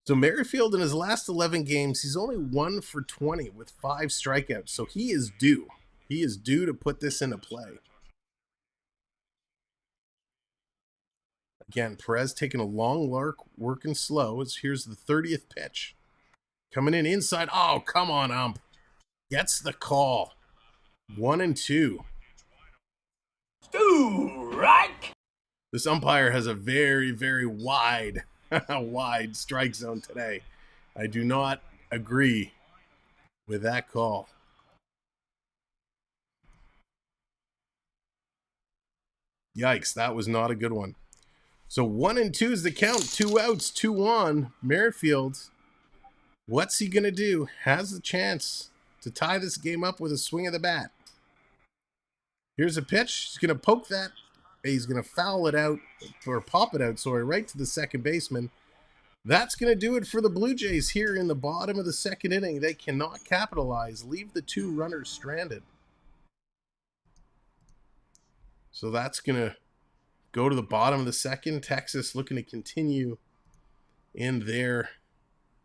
So Merrifield, in his last 11 games, he's only 1 for 20 with 5 strikeouts. So he is due. He is due to put this into play. Again, Perez taking a long lark, working slow. Here's the 30th pitch. Coming in inside. Oh, come on, ump. Gets the call. 1-2. Strike. This umpire has a very, very wide strike zone today. I do not agree with that call. Yikes, that was not a good one. So 1-2 is the count. 2 outs, 2 on. Merrifield, what's he going to do? Has the chance to tie this game up with a swing of the bat. Here's a pitch. He's going to poke that. He's going to foul it out, or pop it out, sorry, right to the second baseman. That's going to do it for the Blue Jays here in the bottom of the second inning. They cannot capitalize. Leave the 2 runners stranded. So that's going to go to the bottom of the second. Texas looking to continue in their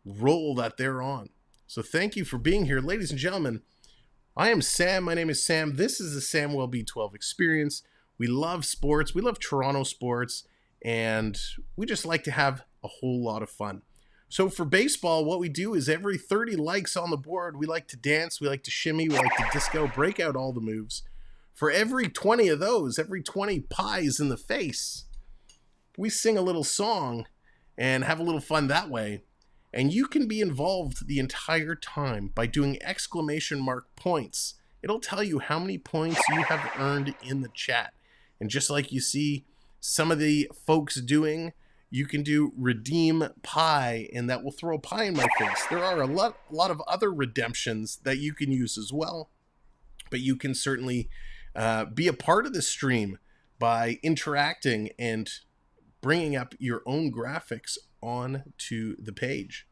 role that they're on. So thank you for being here, ladies and gentlemen. I am Sam. My name is Sam. This is the Samwell B12 Experience. We love sports. We love Toronto sports. And we just like to have a whole lot of fun. So for baseball, what we do is every 30 likes on the board, we like to dance, we like to shimmy, we like to disco, break out all the moves. For every 20 of those, every 20 pies in the face, we sing a little song and have a little fun that way. And you can be involved the entire time by doing exclamation mark points. It'll tell you how many points you have earned in the chat. And just like you see some of the folks doing, you can do redeem pie, and that will throw a pie in my face. There are a lot of other redemptions that you can use as well. But you can certainly be a part of the stream by interacting and bringing up your own graphics onto the page.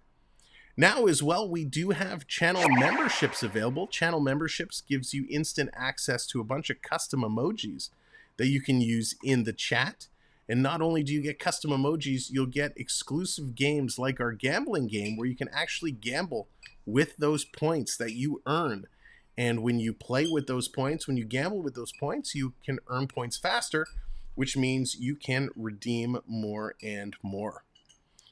Now as well, we do have channel memberships available. Channel memberships gives you instant access to a bunch of custom emojis that you can use in the chat. And not only do you get custom emojis, you'll get exclusive games like our gambling game where you can actually gamble with those points that you earn. And when you play with those points, when you gamble with those points, you can earn points faster, which means you can redeem more and more.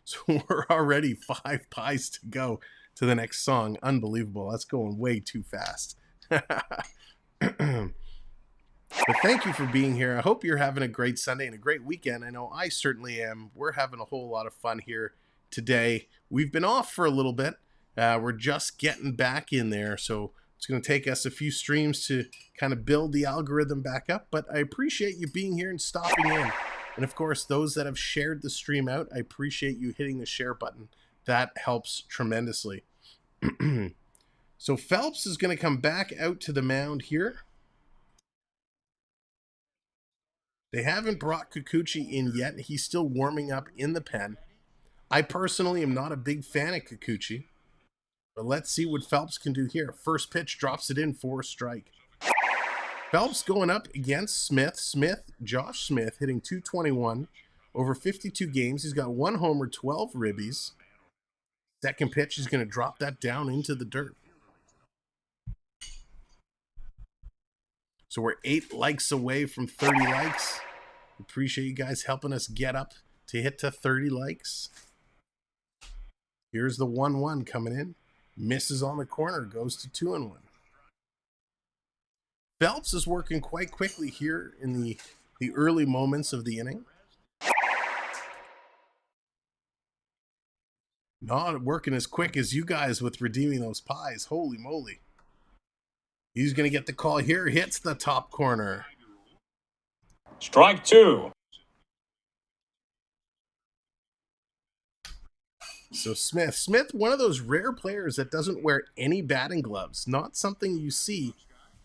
So we're already 5 pies to go to the next song. Unbelievable. That's going way too fast. But thank you for being here. I hope you're having a great Sunday and a great weekend. I know I certainly am. We're having a whole lot of fun here today. We've been off for a little bit. We're just getting back in there. So it's going to take us a few streams to kind of build the algorithm back up. But I appreciate you being here and stopping in. And of course, those that have shared the stream out, I appreciate you hitting the share button. That helps tremendously. So Phelps is going to come back out to the mound here. They haven't brought Kikuchi in yet. He's still warming up in the pen. I personally am not a big fan of Kikuchi. But let's see what Phelps can do here. First pitch, drops it in for a strike. Phelps going up against Smith. Josh Smith hitting .221 over 52 games. He's got 1 homer, 12 ribbies. Second pitch, he's going to drop that down into the dirt. So we're 8 likes away from 30 likes. Appreciate you guys helping us get up to hit to 30 likes. Here's the 1-1 coming in. Misses on the corner, goes to 2-1. Phelps is working quite quickly here in the early moments of the inning. Not working as quick as you guys with redeeming those pies. Holy moly. He's going to get the call here. Hits the top corner. Strike 2. So Smith, one of those rare players that doesn't wear any batting gloves. Not something you see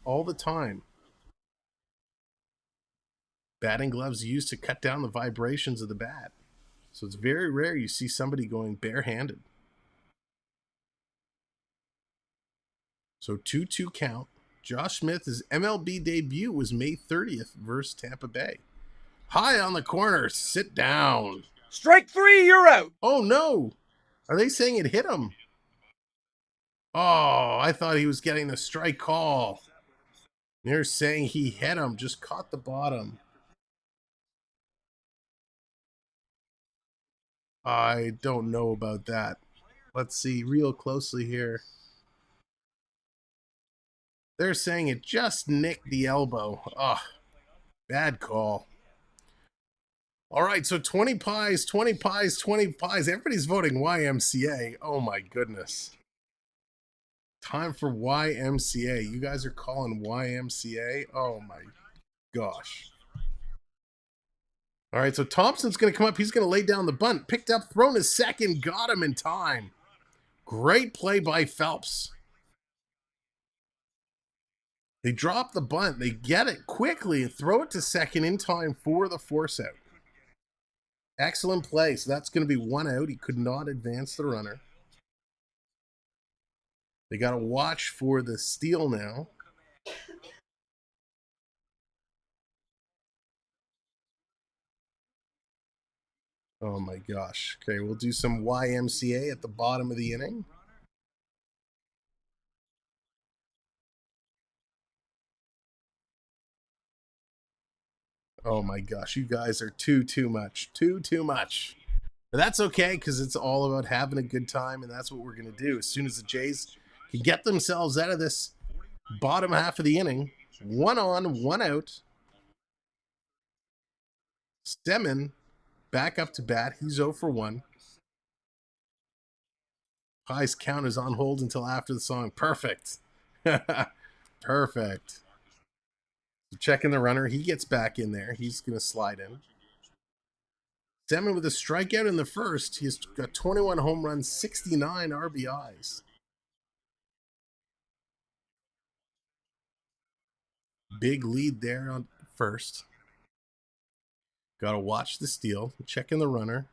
all the time. Batting gloves used to cut down the vibrations of the bat. So it's very rare you see somebody going barehanded. So 2-2 count. Josh Smith's MLB debut was May 30th versus Tampa Bay. High on the corner. Sit down. Strike 3, you're out. Oh, no. Are they saying it hit him? Oh, I thought he was getting the strike call. They're saying he hit him, just caught the bottom. I don't know about that. Let's see real closely here. They're saying it just nicked the elbow. Oh, bad call. All right, so 20 pies, 20 pies, 20 pies. Everybody's voting YMCA. Oh, my goodness. Time for YMCA. You guys are calling YMCA? Oh, my gosh. All right, so Thompson's going to come up. He's going to lay down the bunt. Picked up, thrown to second. Got him in time. Great play by Phelps. They drop the bunt. They get it quickly and throw it to second in time for the force out. Excellent play. So that's going to be 1 out. He could not advance the runner. They got to watch for the steal now. Oh my gosh. Okay, we'll do some YMCA at the bottom of the inning. Oh my gosh, you guys are too much. Too much. But that's okay, because it's all about having a good time, and that's what we're going to do. As soon as the Jays can get themselves out of this bottom half of the inning, 1 on, 1 out. Semien back up to bat. He's 0 for 1. High's count is on hold until after the song. Perfect. Perfect. So checking the runner. He gets back in there. He's going to slide in. Semien with a strikeout in the first. He's got 21 home runs, 69 RBIs. Big lead there on first. Got to watch the steal. Checking the runner.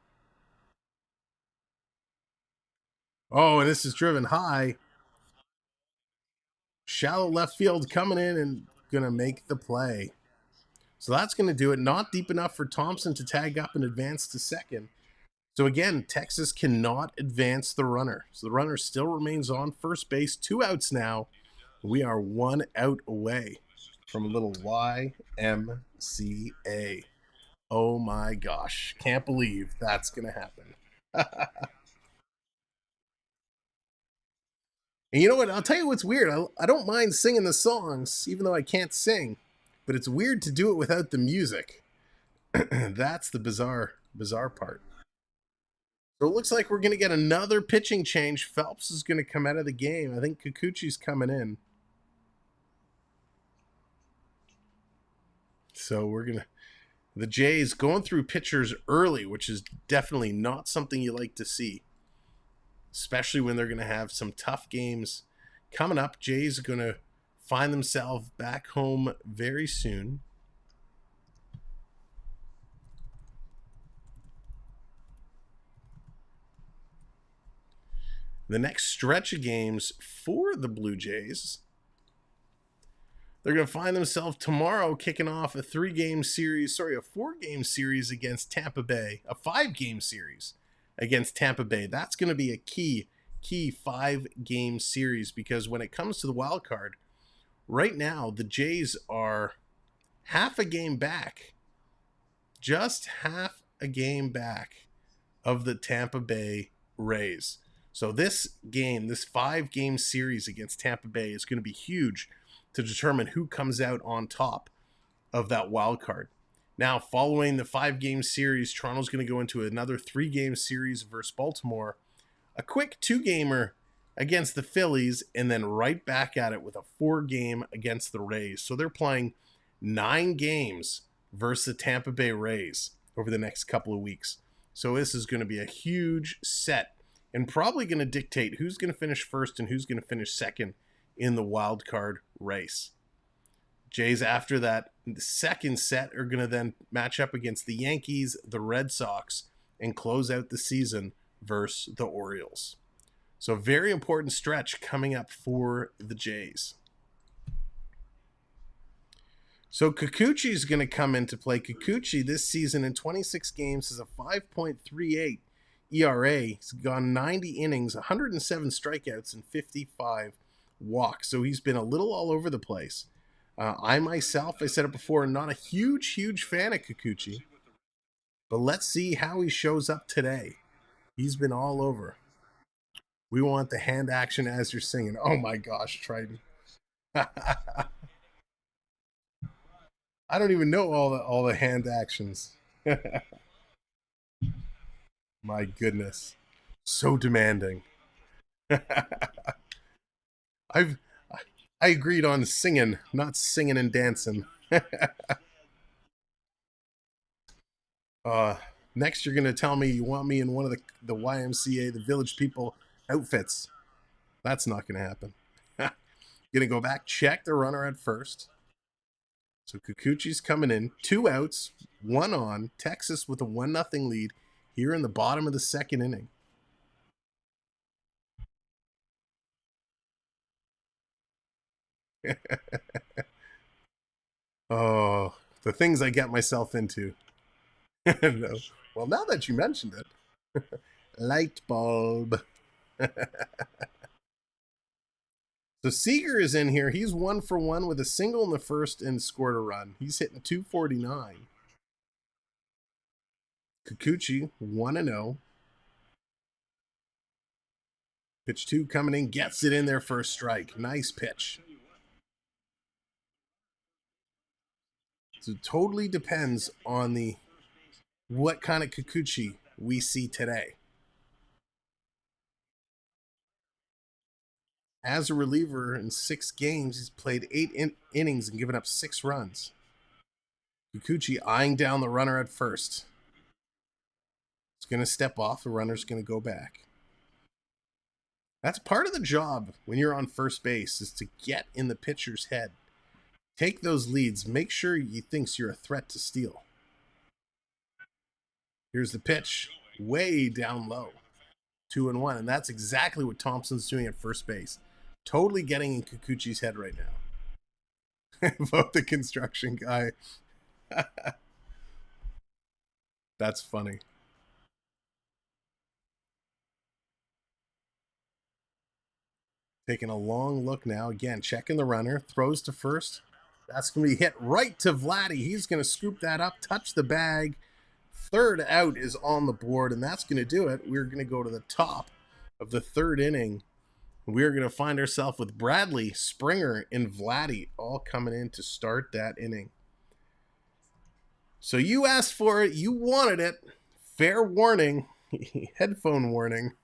Oh, and this is driven high. Shallow left field coming in and going to make the play. So that's going to do it. Not deep enough for Thompson to tag up and advance to second. So again, Texas cannot advance the runner. So the runner still remains on first base. 2 outs now. We are 1 out away from a little YMCA. Oh my gosh. Can't believe that's going to happen. And you know what? I'll tell you what's weird. I don't mind singing the songs, even though I can't sing. But it's weird to do it without the music. That's the bizarre part. So it looks like we're going to get another pitching change. Phelps is going to come out of the game. I think Kikuchi's coming in. So we're going to... The Jays going through pitchers early, which is definitely not something you like to see. Especially when they're going to have some tough games coming up. Jays are going to find themselves back home very soon. The next stretch of games for the Blue Jays, they're going to find themselves tomorrow kicking off a 4-game series against Tampa Bay, a 5-game series against Tampa Bay. That's going to be a key 5-game series, because when it comes to the wild card, right now the Jays are half a game back, just half a game back of the Tampa Bay Rays. So this game, this 5-game series against Tampa Bay is going to be huge to determine who comes out on top of that wild card. Now, following the 5-game series, Toronto's going to go into another 3-game series versus Baltimore, a quick 2-gamer against the Phillies, and then right back at it with a 4-game against the Rays. So they're playing 9 games versus the Tampa Bay Rays over the next couple of weeks. So this is going to be a huge set, and probably going to dictate who's going to finish first and who's going to finish second in the wild card race. Jays, after that, the second set, are going to then match up against the Yankees, the Red Sox, and close out the season versus the Orioles. So very important stretch coming up for the Jays. So Kikuchi is going to come into play. Kikuchi this season in 26 games has a 5.38 ERA. He's gone 90 innings, 107 strikeouts, and 55 walks. So he's been a little all over the place. I said it before, not a huge fan of Kikuchi. But let's see how he shows up today. He's been all over. We want the hand action as you're singing. Oh my gosh, Triton. I don't even know all the hand actions. My goodness. So demanding. I agreed on singing, not singing and dancing. Next, you're going to tell me you want me in one of the YMCA, the Village People outfits. That's not going to happen. Going to go back, check the runner at first. So Kikuchi's coming in. 2 outs, 1 on. Texas with a 1-0 lead here in the bottom of the second inning. Oh, the things I get myself into. No. Well, now that you mentioned it. Light bulb. So Seager is in here. He's 1 for 1 with a single in the first and scored a run. He's hitting 249. Kikuchi, 1-0. Pitch 2 coming in, gets it in there for a strike. Nice pitch. So it totally depends on what kind of Kikuchi we see today. As a reliever in 6 games, he's played 8 innings and given up 6 runs. Kikuchi eyeing down the runner at first. It's going to step off. The runner's going to go back. That's part of the job when you're on first base, is to get in the pitcher's head. Take those leads. Make sure he thinks you're a threat to steal. Here's the pitch. Way down low. 2-1. And that's exactly what Thompson's doing at first base. Totally getting in Kikuchi's head right now. Vote the construction guy. That's funny. Taking a long look now. Again, checking the runner. Throws to first. That's going to be hit right to Vladdy. He's going to scoop that up, touch the bag. Third out is on the board, and that's going to do it. We're going to go to the top of the 3rd inning. We're going to find ourselves with Bradley, Springer, and Vladdy all coming in to start that inning. So you asked for it. You wanted it. Fair warning. Headphone warning.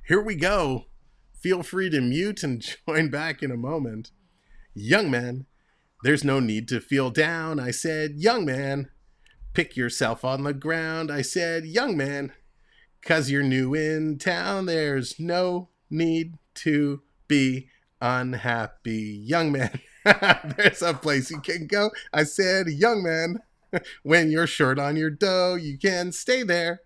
Here we go. Feel free to mute and join back in a moment. Young man, there's no need to feel down. I said, young man, pick yourself on the ground. I said, young man, 'cause you're new in town. There's no need to be unhappy. Young man, there's a place you can go. I said, young man, when you're short on your dough, you can stay there.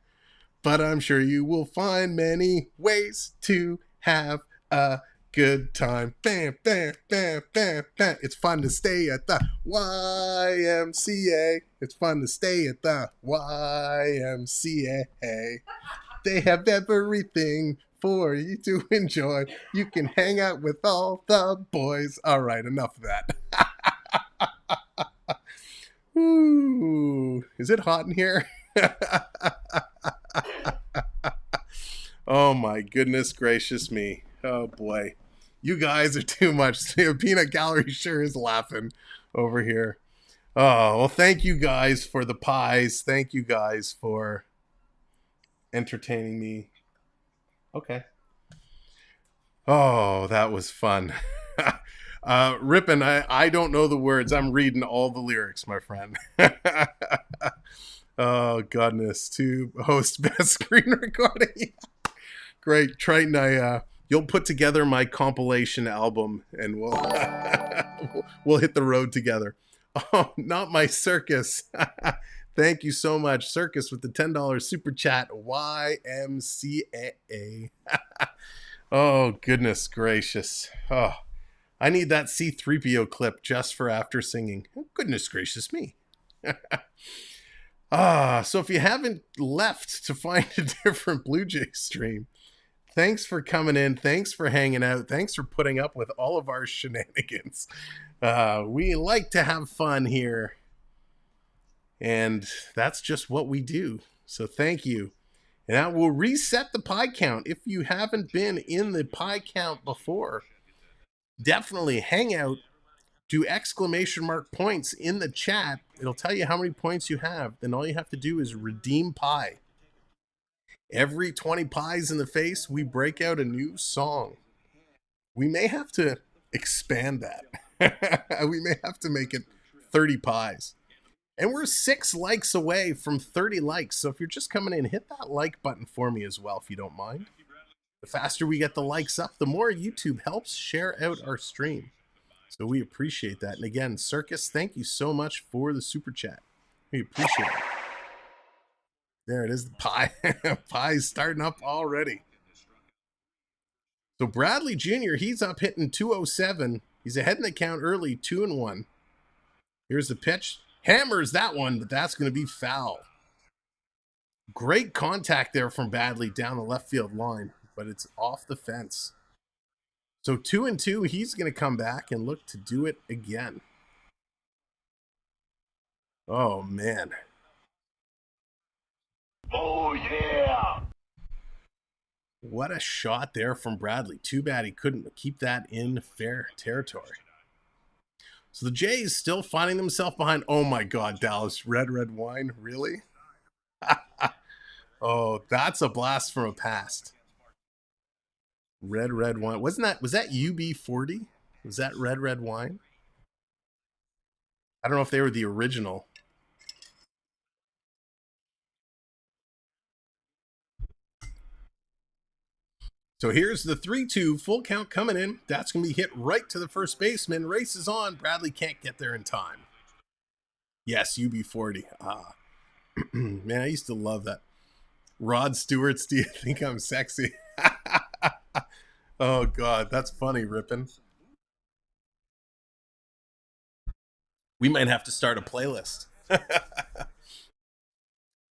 But I'm sure you will find many ways to have a good time. Bam, bam, bam, bam, bam. It's fun to stay at the YMCA. It's fun to stay at the YMCA. They have everything for you to enjoy. You can hang out with all the boys. All right, enough of that. Ooh, is it hot in here? Oh my goodness gracious me. Oh boy. You guys are too much. Peanut Gallery sure is laughing over here. Oh, well, thank you guys for the pies. Thank you guys for entertaining me. Okay. Oh, that was fun. Rippin', I don't know the words. I'm reading all the lyrics, my friend. Oh, goodness. To host best screen recording. Great. Triton, you'll put together my compilation album and we'll hit the road together. Oh, not my circus. Thank you so much. Circus with the $10 super chat. YMCA. Oh, goodness gracious. Oh, I need that C-3PO clip just for after singing. Oh, goodness gracious me. So if you haven't left to find a different Blue Jay stream, thanks for coming in. Thanks for hanging out. Thanks for putting up with all of our shenanigans. We like to have fun here. And that's just what we do. So thank you. And I will reset the pie count. If you haven't been in the pie count before, definitely hang out. Do exclamation mark points in the chat. It'll tell you how many points you have. Then all you have to do is redeem pie. Every 20 pies in the face, we break out a new song. We may have to expand that. We may have to make it 30 pies. And we're 6 likes away from 30 likes. So if you're just coming in, hit that like button for me as well, if you don't mind. The faster we get the likes up, the more YouTube helps share out our stream. So we appreciate that. And again, Circus, thank you so much for the super chat. We appreciate it. There it is, the pie. Pie's starting up already. So Bradley Jr., he's up hitting 207. He's ahead in the count early, 2-1. Here's the pitch. Hammers that one, but that's going to be foul. Great contact there from Badley down the left field line, but it's off the fence. So 2-2, he's going to come back and look to do it again. Oh, man. Oh, yeah! What a shot there from Bradley. Too bad he couldn't keep that in fair territory. So the Jays still finding themselves behind. Oh, my God, Dallas. Red wine? Really? Oh, that's a blast from a past. Red wine. Was that UB40? Was that red wine? I don't know if they were the original. So here's the 3-2 full count coming in. That's going to be hit right to the first baseman. Races on. Bradley can't get there in time. Yes, UB40. Man, I used to love that. Rod Stewart's Do You Think I'm Sexy? Oh, God, that's funny, Rippin'. We might have to start a playlist.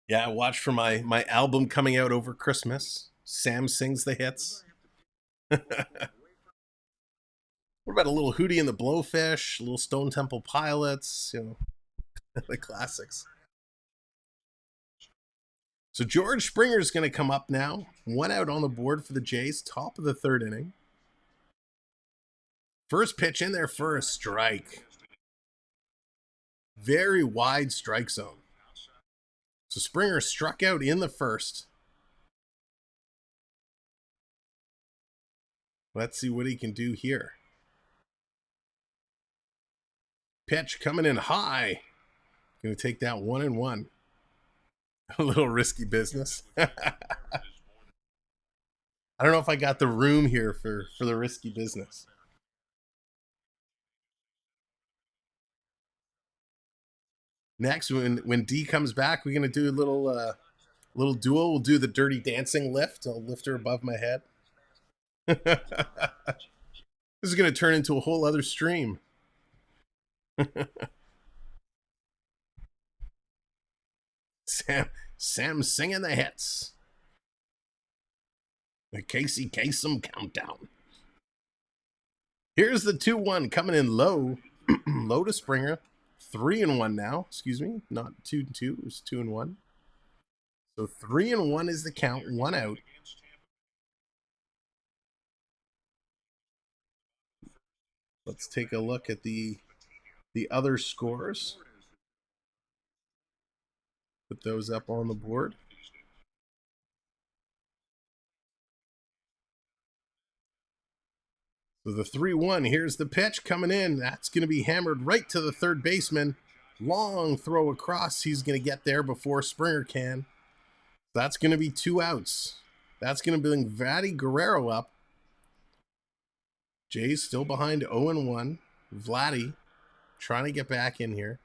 Yeah, I watched for my album coming out over Christmas. Sam sings the hits. What about a little Hootie and the Blowfish, a little Stone Temple Pilots, the classics. So George Springer's going to come up now. 1 out on the board for the Jays, top of the 3rd inning. First pitch in there for a strike. Very wide strike zone. So Springer struck out in the first. Let's see what he can do here. Pitch coming in high. Going to take that 1-1. A little risky business. I don't know if I got the room here for the risky business. Next, when D comes back, we're going to do a little duel. We'll do the Dirty Dancing lift. I'll lift her above my head. This is going to turn into a whole other stream. Sam singing the hits. The Casey Kasem countdown. Here's the 2-1 coming in low. Low to Springer. 3-1 now. Excuse me. Not 2-2. It was 2-1. So 3-1 is the count. 1 out. Let's take a look at the other scores. Put those up on the board. So the 3-1, here's the pitch coming in. That's going to be hammered right to the third baseman. Long throw across. He's going to get there before Springer can. That's going to be 2 outs. That's going to bring Vladdy Guerrero up. Jay's still behind 0-1. Vladdy trying to get back in here.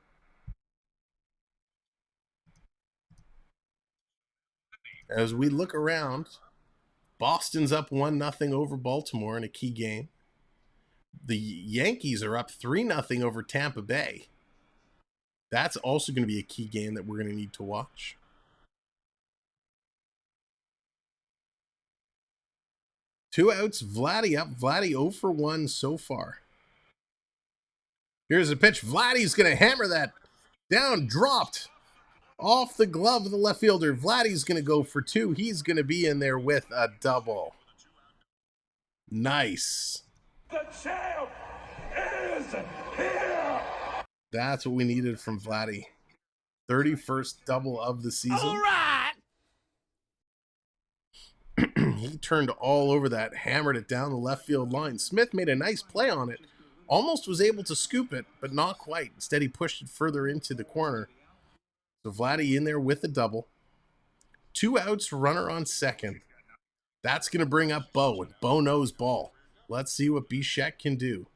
As we look around, Boston's up 1-0 over Baltimore in a key game. The Yankees are up 3-0 over Tampa Bay. That's also going to be a key game that we're going to need to watch. Two outs, Vladdy up. Vladdy 0 for 1 so far. Here's a pitch. Vladdy's going to hammer that down, dropped off the glove of the left fielder. Vladdy's going to go for 2. He's going to be in there with a double. Nice. The champ is here! That's what we needed from Vladdy. 31st double of the season. All right. He turned all over that, hammered it down the left field line. Smith made a nice play on it. Almost was able to scoop it, but not quite. Instead, he pushed it further into the corner. So Vladdy in there with a double. 2 outs, runner on second. That's going to bring up Bo, and Bo knows ball. Let's see what Bichette can do.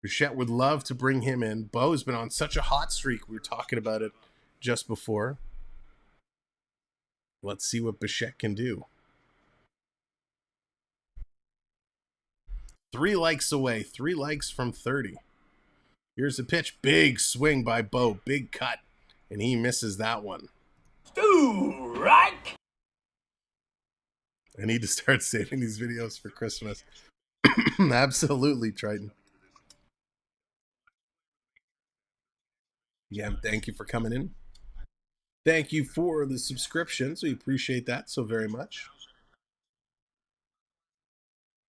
Bichette would love to bring him in. Bo's been on such a hot streak. We were talking about it just before. Let's see what Bichette can do. 3 likes away. 3 likes from 30. Here's the pitch. Big swing by Bo. Big cut. and he misses that one. Strike! I need to start saving these videos for Christmas. Absolutely, Triton. Yeah, thank you for coming in. Thank you for the subscriptions. We appreciate that so very much.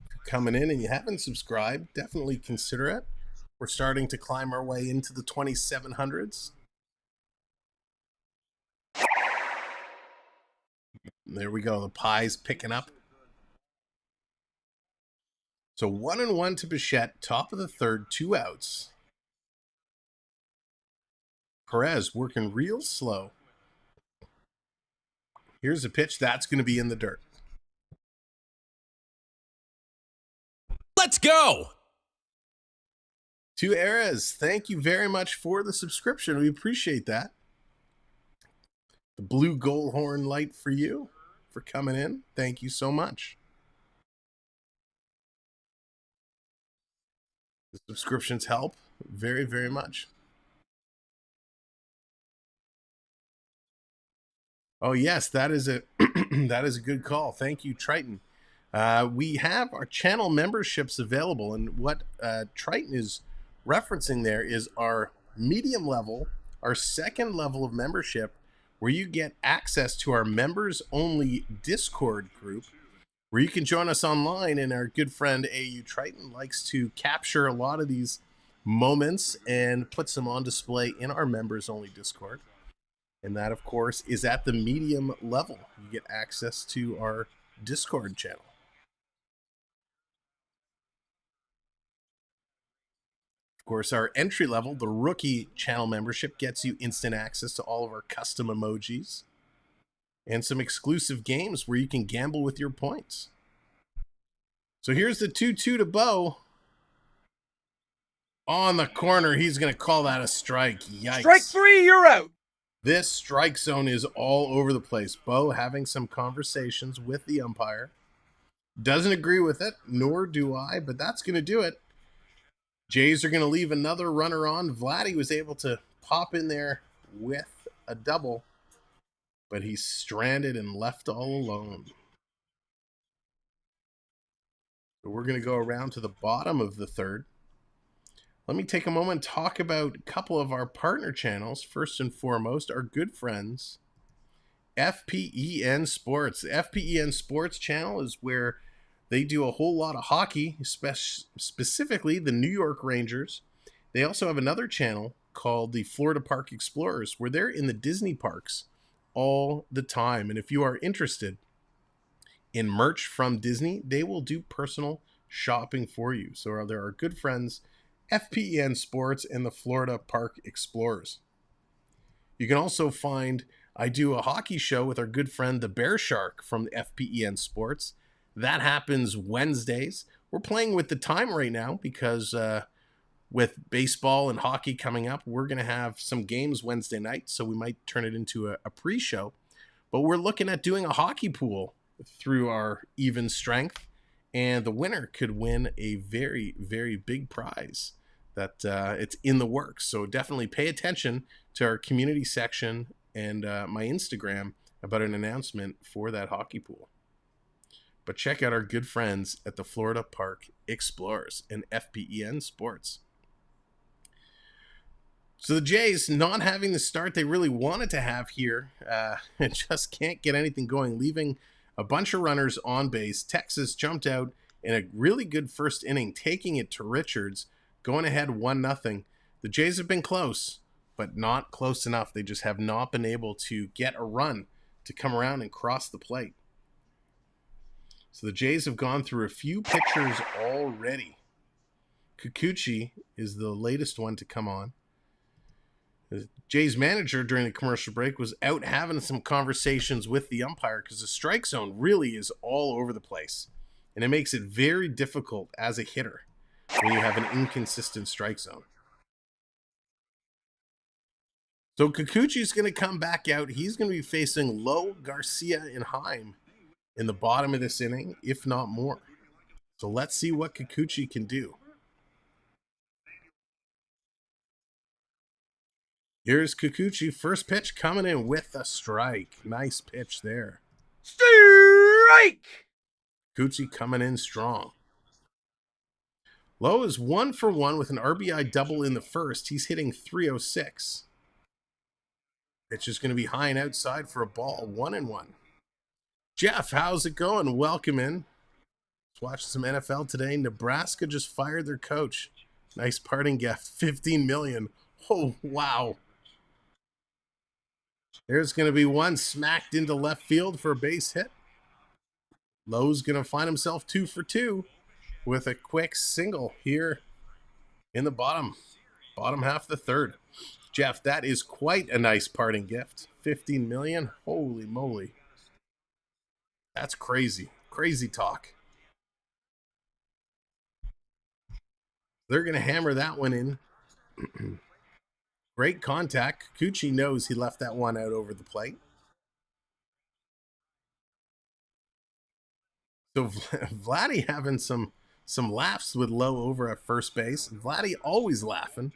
If you're coming in and you haven't subscribed, definitely consider it. We're starting to climb our way into the 2700s. There we go. The pie's picking up. So 1-1 to Bichette, top of the third, 2 outs. Perez working real slow. Here's a pitch that's going to be in the dirt. Let's go! To Erez, thank you very much for the subscription. We appreciate that. The blue goal horn light for you for coming in. Thank you so much. The subscriptions help very, very much. Oh yes, that is a that is a good call. Thank you, Triton. We have our channel memberships available, and what Triton is referencing there is our medium level, our second level of membership, where you get access to our members only Discord group, where you can join us online. And our good friend AU Triton likes to capture a lot of these moments and puts them on display in our members only Discord. And that, of course, is at the medium level. You get access to our Discord channel. Of course, our entry level, the rookie channel membership, gets you instant access to all of our custom emojis and some exclusive games where you can gamble with your points. So here's the 2-2 to Bo. On the corner, he's going to call that a strike. Yikes. Strike 3, you're out. This strike zone is all over the place. Bo having some conversations with the umpire. Doesn't agree with it, nor do I, but that's going to do it. Jays are going to leave another runner on. Vladdy was able to pop in there with a double, but he's stranded and left all alone. So we're going to go around to the bottom of the third. Let me take a moment and talk about a couple of our partner channels. First and foremost, our good friends, FPEN Sports. The FPEN Sports channel is where they do a whole lot of hockey, specifically the New York Rangers. They also have another channel called the Florida Park Explorers, where they're in the Disney parks all the time. And if you are interested in merch from Disney, they will do personal shopping for you. So there are good friends, FPEN Sports and the Florida Park Explorers. You can also find, I do a hockey show with our good friend, the Bear Shark from FPEN Sports. That happens Wednesdays. We're playing with the time right now because with baseball and hockey coming up, we're going to have some games Wednesday night, so we might turn it into a pre-show. But we're looking at doing a hockey pool through our even strength, and the winner could win a very, very big prize that it's in the works. So definitely pay attention to our community section and my Instagram about an announcement for that hockey pool. But check out our good friends at the Florida Park Explorers and FPEN Sports. So the Jays, not having the start they really wanted to have here, just can't get anything going, leaving a bunch of runners on base. Texas jumped out in a really good first inning, taking it to Richards, going ahead 1-0. The Jays have been close, but not close enough. They just have not been able to get a run to come around and cross the plate. So the Jays have gone through a few pitchers already. Kikuchi is the latest one to come on. The Jays manager during the commercial break was out having some conversations with the umpire because the strike zone really is all over the place. And it makes it very difficult as a hitter when you have an inconsistent strike zone. So Kikuchi is going to come back out. He's going to be facing Lowe, García, and Heim in the bottom of this inning, if not more. So let's see what Kikuchi can do. Here's Kikuchi, first pitch coming in with a strike. Nice pitch there. Strike! Kikuchi coming in strong. Lowe is 1 for 1 with an RBI double in the first. He's hitting .306. Pitch is going to be high and outside for a ball. 1-1. Jeff, how's it going? Welcome in. Let's watch some NFL today. Nebraska just fired their coach. Nice parting gift. $15 million. Oh, wow. There's going to be one smacked into left field for a base hit. Lowe's going to find himself 2 for 2 with a quick single here in the bottom half of the third. Jeff, that is quite a nice parting gift. $15 million. Holy moly. That's crazy. Crazy talk. They're going to hammer that one in. Great contact. Kikuchi knows he left that one out over the plate. So Vladdy having some laughs with Lowe over at first base. Vladdy always laughing.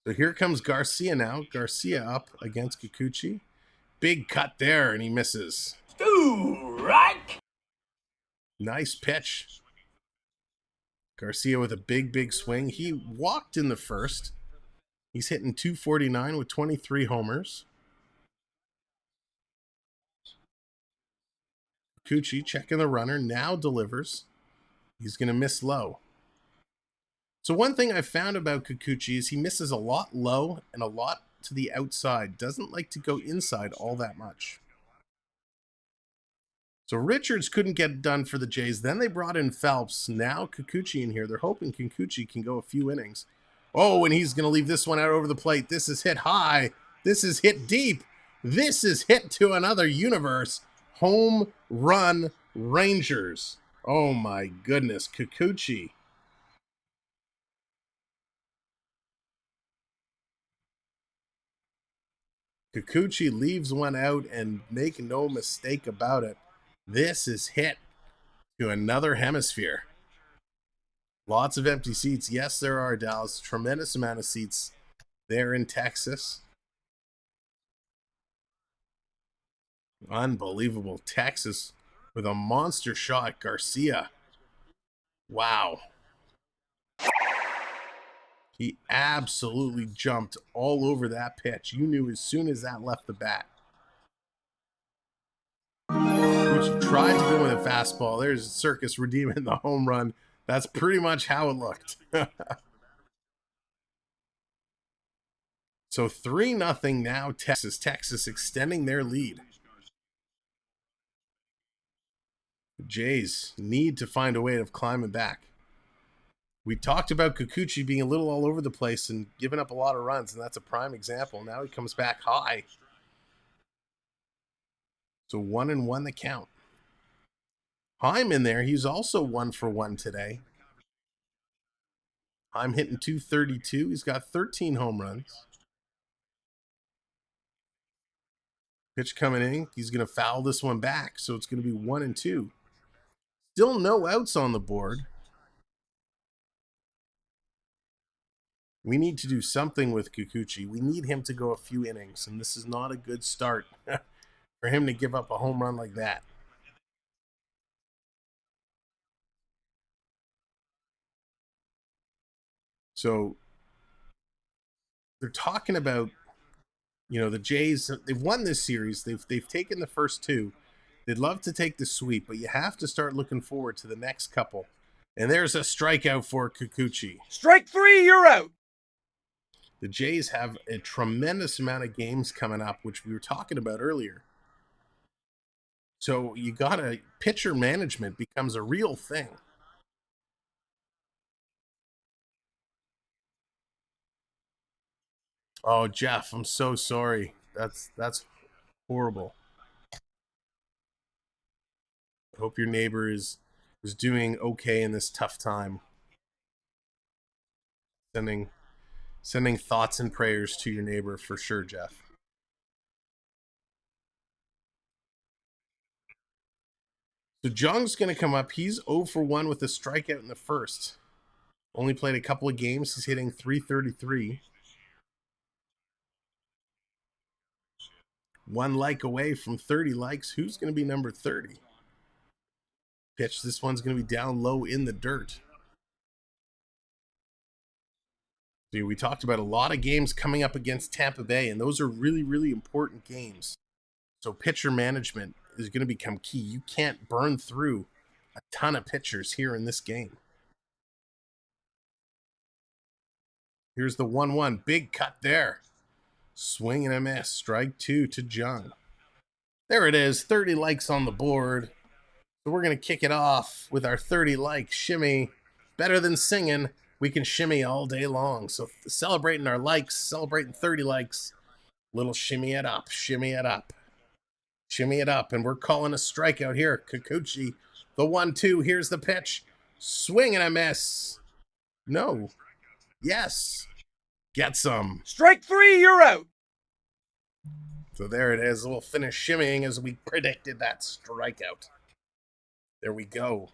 So here comes García now. García up against Kikuchi. Big cut there, and he misses. Strike! Nice pitch. García with a big swing. He walked in the first. He's hitting .249 with 23 homers. Kikuchi checking the runner, now delivers. He's going to miss Lowe. So one thing I found about Kikuchi is he misses a lot low and a lot to the outside. Doesn't like to go inside all that much. So Richards couldn't get it done for the Jays. Then they brought in Phelps. Now Kikuchi in here. They're hoping Kikuchi can go a few innings. Oh, and he's going to leave this one out over the plate. This is hit high. This is hit deep. This is hit to another universe. Home run Rangers. Oh my goodness. Kikuchi. Kikuchi leaves one out, and make no mistake about it, this is hit to another hemisphere. Lots of empty seats. Yes, there are, Dallas. Tremendous amount of seats there in Texas. Unbelievable. Texas with a monster shot. García. Wow. He absolutely jumped all over that pitch. You knew as soon as that left the bat. Which tried to go with a fastball. There's Circus redeeming the home run. That's pretty much how it looked. So 3-0 now Texas. Texas extending their lead. The Jays need to find a way of climbing back. We talked about Kikuchi being a little all over the place and giving up a lot of runs, and that's a prime example. Now he comes back high. So 1-1 the count. Heim in there. He's also 1 for 1 today. Heim hitting .232. He's got 13 home runs. Pitch coming in. He's going to foul this one back, so it's going to be 1-2. Still no outs on the board. We need to do something with Kikuchi. We need him to go a few innings, and this is not a good start for him to give up a home run like that. So they're talking about, the Jays. They've won this series. They've taken the first two. They'd love to take the sweep, but you have to start looking forward to the next couple. And there's a strikeout for Kikuchi. Strike 3, you're out. The Jays have a tremendous amount of games coming up, which we were talking about earlier. So pitcher management becomes a real thing. Oh, Jeff, I'm so sorry. That's horrible. I hope your neighbor is doing okay in this tough time. Sending thoughts and prayers to your neighbor for sure, Jeff. So Jung's going to come up. He's 0 for 1 with a strikeout in the first. Only played a couple of games. He's hitting .333. 1 like away from 30 likes. Who's going to be number 30? Pitch. This one's going to be down low in the dirt. See, we talked about a lot of games coming up against Tampa Bay, and those are really, really important games. So pitcher management is going to become key. You can't burn through a ton of pitchers here in this game. Here's the 1-1. Big cut there. Swing and a miss. Strike 2 to Jung. There it is. 30 likes on the board. So we're going to kick it off with our 30 like shimmy. Better than singing. We can shimmy all day long. So celebrating our likes, celebrating 30 likes. Little shimmy it up, shimmy it up. Shimmy it up. And we're calling a strikeout here. Kikuchi, the 1-2. Here's the pitch. Swing and a miss. No. Yes. Get some. Strike 3, you're out. So there it is. We'll finish shimmying as we predicted that strikeout. There we go.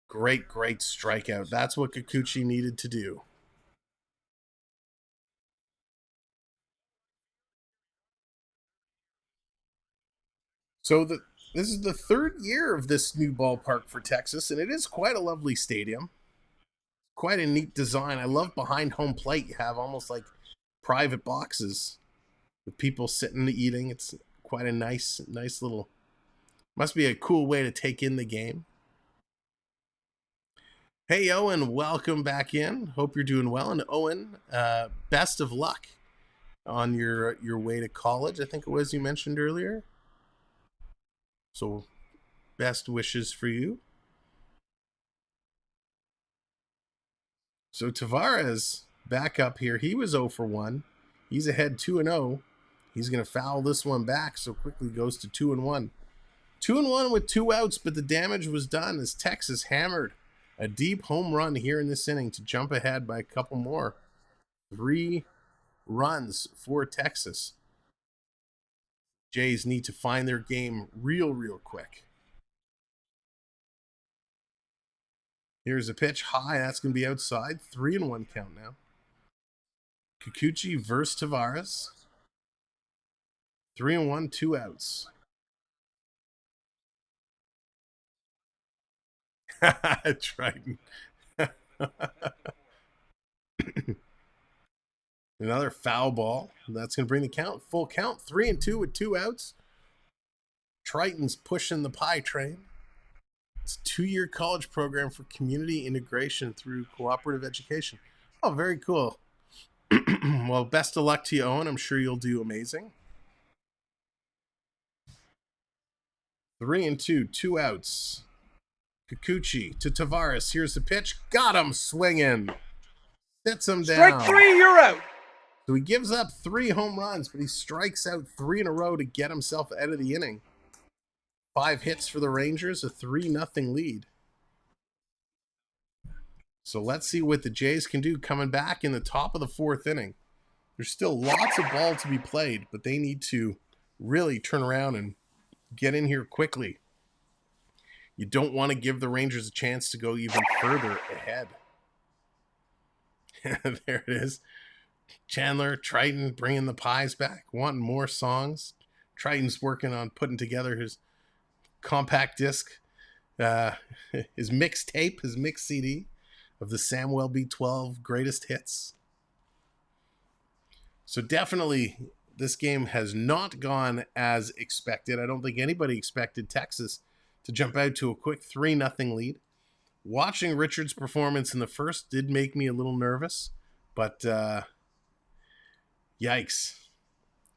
Great, great strikeout. That's what Kikuchi needed to do. So this is the 3rd year of this new ballpark for Texas, and it is quite a lovely stadium. Quite a neat design. I love behind home plate. You have almost like private boxes with people sitting and eating. It's quite a nice little, must be a cool way to take in the game. Hey, Owen, welcome back in. Hope you're doing well. And Owen, best of luck on your way to college, I think it was you mentioned earlier. So best wishes for you. So Taveras back up here. He was 0 for 1. He's ahead 2-0. He's going to foul this one back, so quickly goes to 2-1. 2-1 with 2 outs, but the damage was done as Texas hammered a deep home run here in this inning to jump ahead by a couple more. 3 runs for Texas. Jays need to find their game real quick. Here's a pitch high. That's going to be outside. 3-1 count now. Kikuchi versus Taveras. 3-1, 2 outs. Triton. Another foul ball. That's going to bring the count. Full count. 3-2 with 2 outs. Triton's pushing the pie train. It's a 2-year college program for community integration through cooperative education. Oh, very cool. Well, best of luck to you, Owen. I'm sure you'll do amazing. 3-2, 2 outs. Kikuchi to Taveras. Here's the pitch. Got him swinging. Sits him down. Strike 3, you're out. So he gives up 3 home runs, but he strikes out 3 in a row to get himself out of the inning. 5 hits for the Rangers, a 3-0 lead. So let's see what the Jays can do coming back in the top of the 4th inning. There's still lots of ball to be played, but they need to really turn around and get in here quickly. You don't want to give the Rangers a chance to go even further ahead. There it is. Chandler, Triton bringing the pies back, wanting more songs. Triton's working on putting together his compact disc, his mixtape, his mix CD of the MLB 12 greatest hits. So definitely this game has not gone as expected. I don't think anybody expected Texas to jump out to a quick 3-0 lead. Watching Richards' performance in the first did make me a little nervous, but yikes.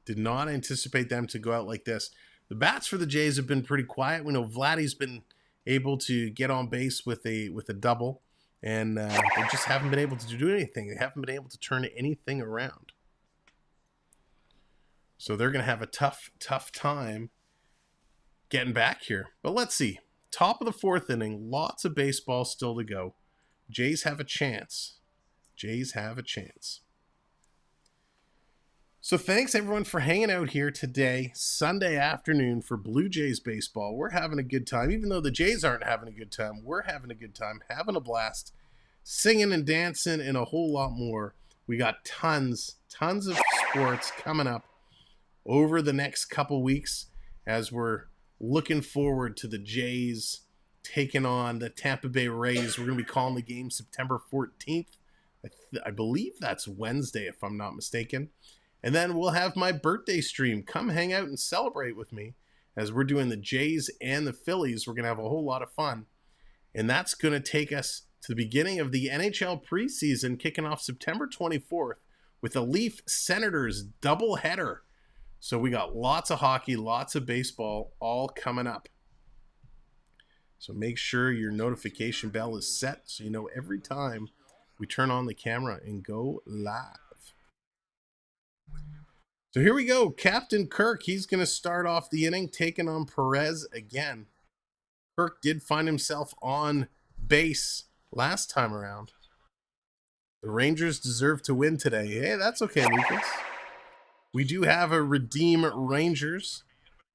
Did not anticipate them to go out like this. The bats for the Jays have been pretty quiet. We know Vladdy's been able to get on base with a double, and they just haven't been able to do anything. They haven't been able to turn anything around. So they're going to have a tough time getting back here. But let's see. Top of the 4th inning, lots of baseball still to go. Jays have a chance. Jays have a chance. So thanks everyone for hanging out here today, Sunday afternoon for Blue Jays baseball. We're having a good time. Even though the Jays aren't having a good time, we're having a good time, having a blast, singing and dancing and a whole lot more. We got tons of sports coming up over the next couple weeks as we're looking forward to the Jays taking on the Tampa Bay Rays. We're going to be calling the game September 14th. I believe that's Wednesday, if I'm not mistaken. And then we'll have my birthday stream. Come hang out and celebrate with me as we're doing the Jays and the Phillies. We're going to have a whole lot of fun. And that's going to take us to the beginning of the NHL preseason, kicking off September 24th with a Leaf Senators doubleheader. So we got lots of hockey, lots of baseball all coming up. So make sure your notification bell is set so you know every time we turn on the camera and go live. So here we go. Captain Kirk, he's going to start off the inning taking on Perez again. Kirk did find himself on base last time around. The Rangers deserve to win today. Hey, that's okay, Lucas. We do have a Redeem Rangers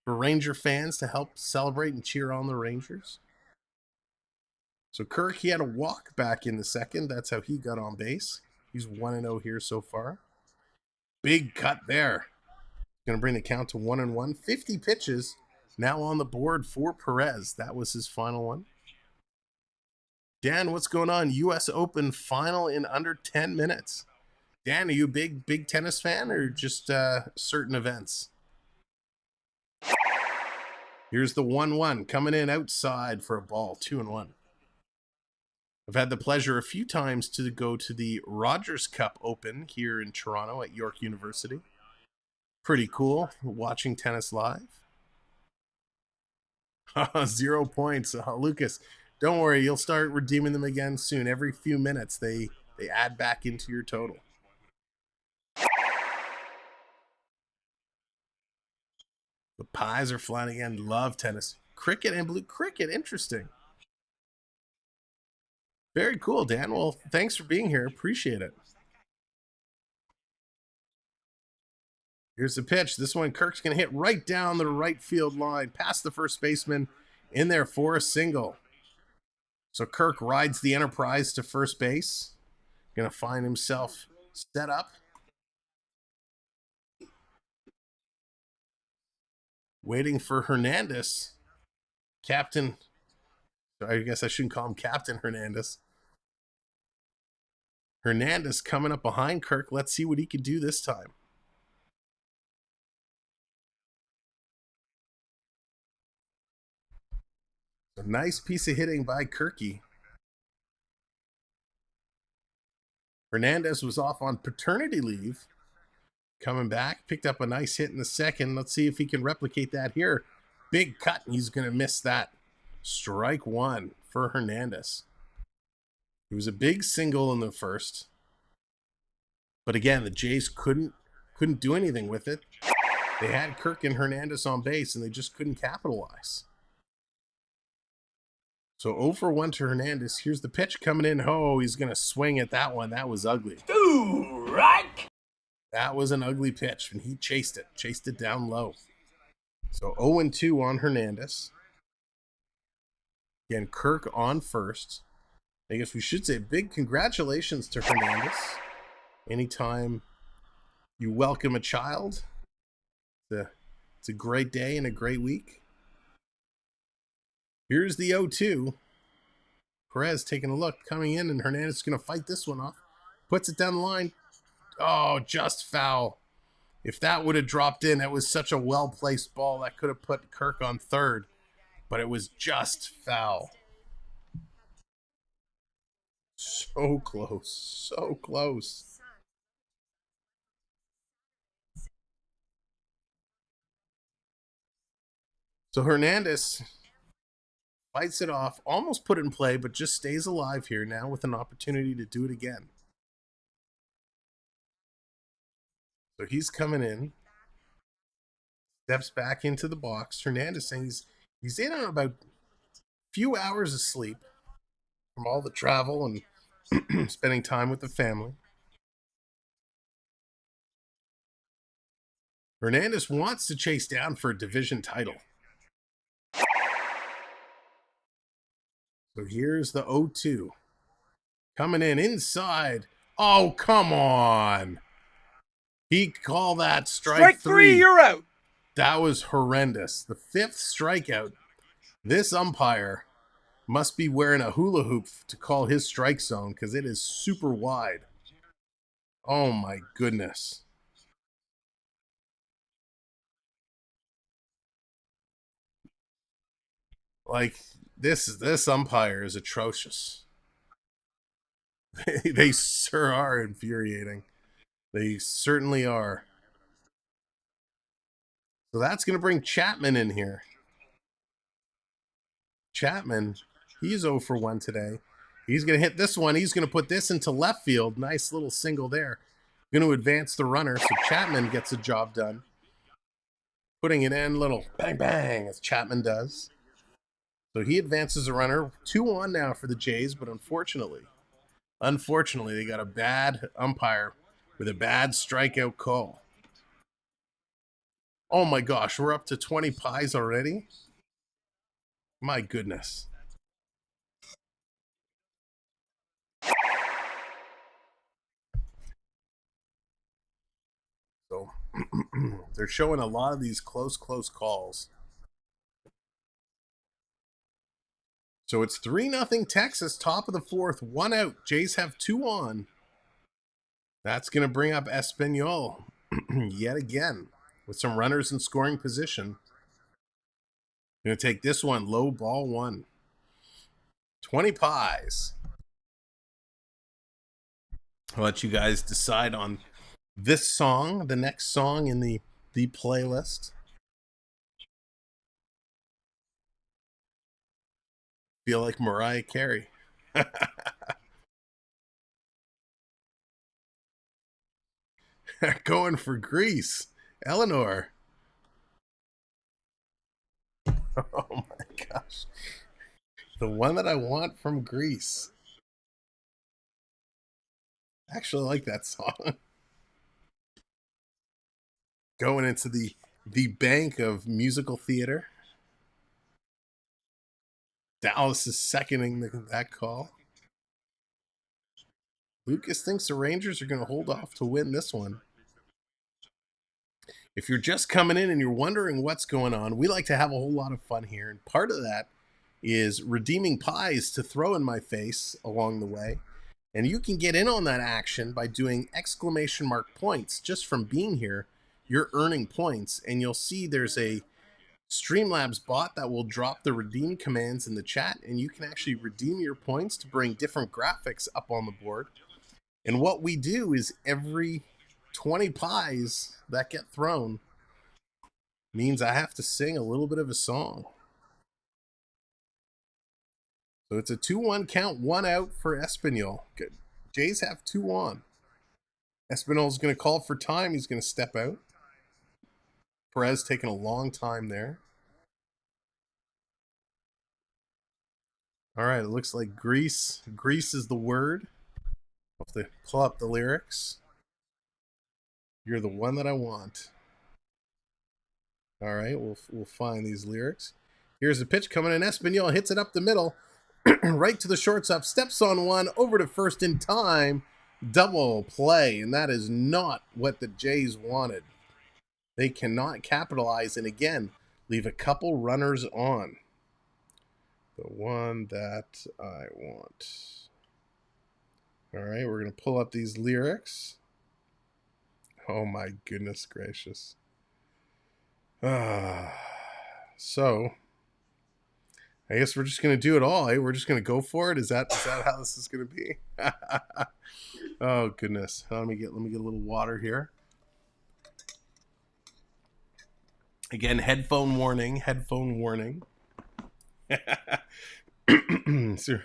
for Ranger fans to help celebrate and cheer on the Rangers. So Kirk, he had a walk back in the second. That's how he got on base. He's 1-0 here so far. Big cut there. Going to bring the count to 1-1. 50 pitches now on the board for Perez. That was his final one. Dan, what's going on? U.S. Open final in under 10 minutes. Dan, are you a big tennis fan or just certain events? Here's the 1-1 coming in outside for a ball, 2-1. I've had the pleasure a few times to go to the Rogers Cup Open here in Toronto at York University. Pretty cool watching tennis live. 0 points. Lucas, don't worry. You'll start redeeming them again soon. Every few minutes, they add back into your total. The pies are flying again. Love tennis. Cricket and blue cricket. Interesting. Very cool, Dan. Well, thanks for being here. Appreciate it. Here's the pitch. This one, Kirk's going to hit right down the right field line, past the first baseman, in there for a single. So Kirk rides the Enterprise to first base. Going to find himself set up. Waiting for Hernández. Captain. I guess I shouldn't call him Captain Hernández. Hernández coming up behind Kirk. Let's see what he can do this time. A nice piece of hitting by Kirky. Hernández was off on paternity leave. Coming back, picked up a nice hit in the second. Let's see if he can replicate that here. Big cut, and he's going to miss that. Strike one for Hernández. It was a big single in the first. But again, the Jays couldn't do anything with it. They had Kirk and Hernández on base, and they just couldn't capitalize. So 0-for-1 to Hernández. Here's the pitch coming in. Oh, he's going to swing at that one. That was ugly. Strike! That was an ugly pitch, and he chased it down low. So 0-2 on Hernández. Again, Kirk on first. I guess we should say big congratulations to Hernández. Anytime you welcome a child, it's a great day and a great week. Here's the 0-2. Perez taking a look, coming in, and Hernández is going to fight this one off. Puts it down the line. Oh, just foul. If that would have dropped in, it was such a well-placed ball that could have put Kirk on third. But it was just foul. So close. So close. So Hernández fights it off, almost put it in play, but just stays alive here now with an opportunity to do it again. So he's coming in, steps back into the box. Hernández saying he's in on about a few hours of sleep from all the travel and spending time with the family. Hernández wants to chase down for a division title. So here's the 0-2. Coming in inside. Oh, come on. He called that strike three. You're out. That was horrendous. The 5th strikeout. This umpire must be wearing a hula hoop to call his strike zone because it is super wide. Oh, my goodness. Like, this umpire is atrocious. They sure are infuriating. They certainly are. So that's going to bring Chapman in here. Chapman, he's 0 for 1 today. He's going to hit this one. He's going to put this into left field. Nice little single there. Going to advance the runner, so Chapman gets the job done. Putting it in, little bang, bang, as Chapman does. So he advances the runner. 2-1 now for the Jays, but unfortunately, they got a bad umpire with a bad strikeout call. Oh my gosh, we're up to 20 pies already? My goodness. So they're showing a lot of these close calls. So it's 3-0 Texas, top of the 4th, 1 out. Jays have 2 on. That's going to bring up Espinal yet again with some runners in scoring position. Going to take this one, low ball 1. 20 pies. I'll let you guys decide on this song, the next song in the playlist. Feel like Mariah Carey. Going for Grease. Eleanor. Oh my gosh. The one that I want from Grease. I actually like that song. Going into the bank of musical theater. Dallas is seconding that call. Lucas thinks the Rangers are going to hold off to win this one. If you're just coming in and you're wondering what's going on, we like to have a whole lot of fun here. And part of that is redeeming pies to throw in my face along the way. And you can get in on that action by doing exclamation mark points. Just from being here, you're earning points. And you'll see there's a Streamlabs bot that will drop the redeem commands in the chat. And you can actually redeem your points to bring different graphics up on the board. And what we do is every 20 pies that get thrown means I have to sing a little bit of a song. So it's a 2-1 count, 1 out for Espinal. Good. Jays have 2 on. Espinal's going to call for time. He's going to step out. Perez taking a long time there. All right, it looks like Grease. Grease is the word. I'll have to pull up the lyrics. You're the one that I want. All right, we'll find these lyrics. Here's the pitch coming in. Espinal hits it up the middle, right to the shortstop. Steps on one, over to first in time. Double play, and that is not what the Jays wanted. They cannot capitalize, and again, leave a couple runners on. The one that I want. All right, we're going to pull up these lyrics. Oh my goodness gracious. So, I guess we're just going to do it all. Eh? We're just going to go for it. Is that how this is going to be? Oh goodness. Let me get a little water here. Again, headphone warning.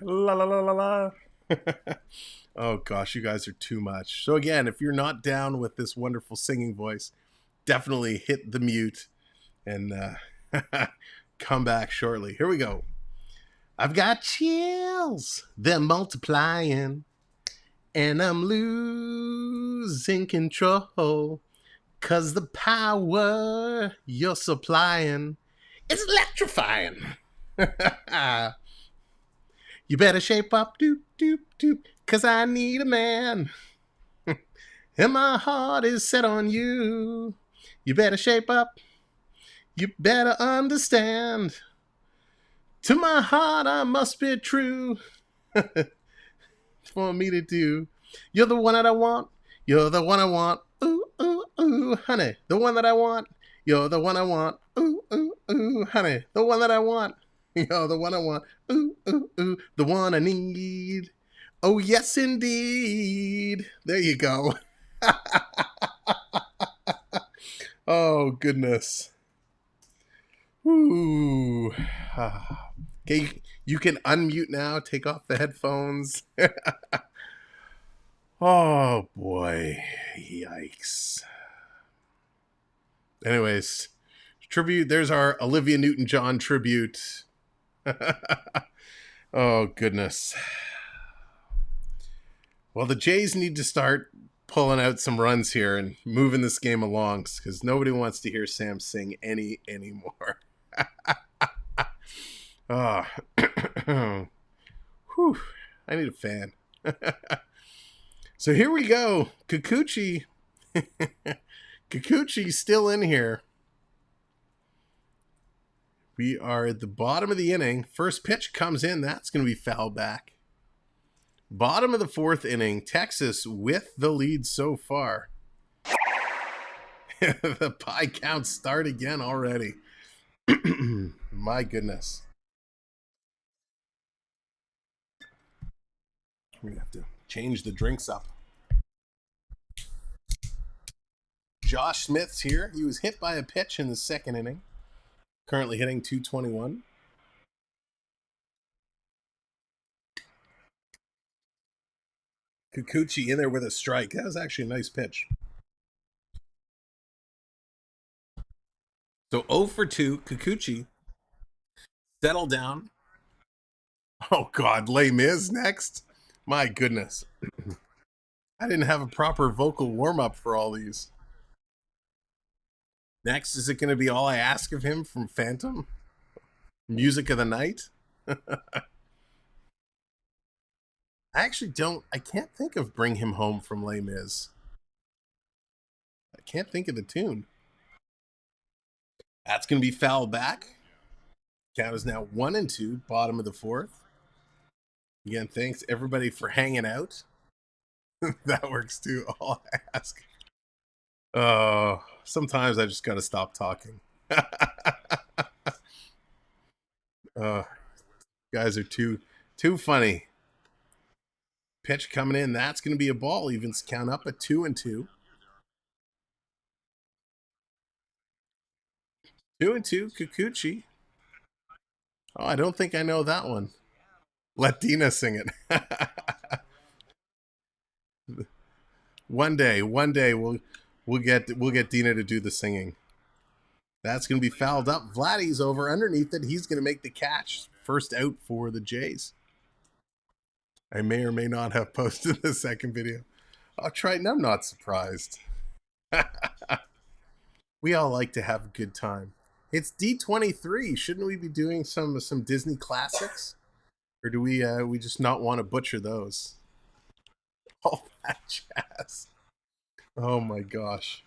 La la la la la. Oh gosh, you guys are too much. So again, if you're not down with this wonderful singing voice, definitely hit the mute and come back shortly. Here we go. I've got chills, they're multiplying, and I'm losing control. 'Cause the power you're supplying is electrifying. You better shape up, doop, doop, doop, 'cause I need a man. And my heart is set on you. You better shape up. You better understand. To my heart I must be true. For me to do. You're the one that I want. You're the one I want. Ooh, ooh, ooh, honey. The one that I want. You're the one I want. Ooh, ooh, ooh, honey. The one that I want. You're the one I want. Ooh, ooh, ooh. The one I need. Oh, yes, indeed. There you go. Oh, goodness. Ooh. Okay, you can unmute now. Take off the headphones. Oh, boy. Yikes. Anyways, tribute. There's our Olivia Newton-John tribute. Oh, goodness. Well, the Jays need to start pulling out some runs here and moving this game along because nobody wants to hear Sam sing anymore. Oh. Whew. I need a fan. So here we go. Kikuchi. Kikuchi's still in here. We are at the bottom of the inning. First pitch comes in. That's going to be foul back. Bottom of the fourth inning. Texas with the lead so far. The pie counts start again already. My goodness. We're going to have to change the drinks up. Josh Smith's here. He was hit by a pitch in the second inning. Currently hitting .221. Kikuchi in there with a strike. That was actually a nice pitch. So 0 for 2. Kikuchi. Settle down. Oh, God. Les Mis next. My goodness. I didn't have a proper vocal warm-up for all these. Next, is it going to be All I Ask of Him from Phantom? Music of the Night? I can't think of Bring Him Home from Les Mis. I can't think of the tune. That's going to be foul back. Count is now 1-2, bottom of the fourth. Again, thanks everybody for hanging out. That works too. All I ask. Sometimes I just got to stop talking. Guys are too funny. Pitch coming in. That's going to be a ball. Evens count up at 2-2. 2-2. Kikuchi. Oh, I don't think I know that one. Let Dina sing it. One day we'll get Dina to do the singing. That's going to be fouled up. Vladdy's over underneath it. He's going to make the catch. First out for the Jays. I may or may not have posted the second video. Oh, Triton, I'm not surprised. We all like to have a good time. It's D23. Shouldn't we be doing some Disney classics? Or do we just not want to butcher those? All that jazz. Oh my gosh.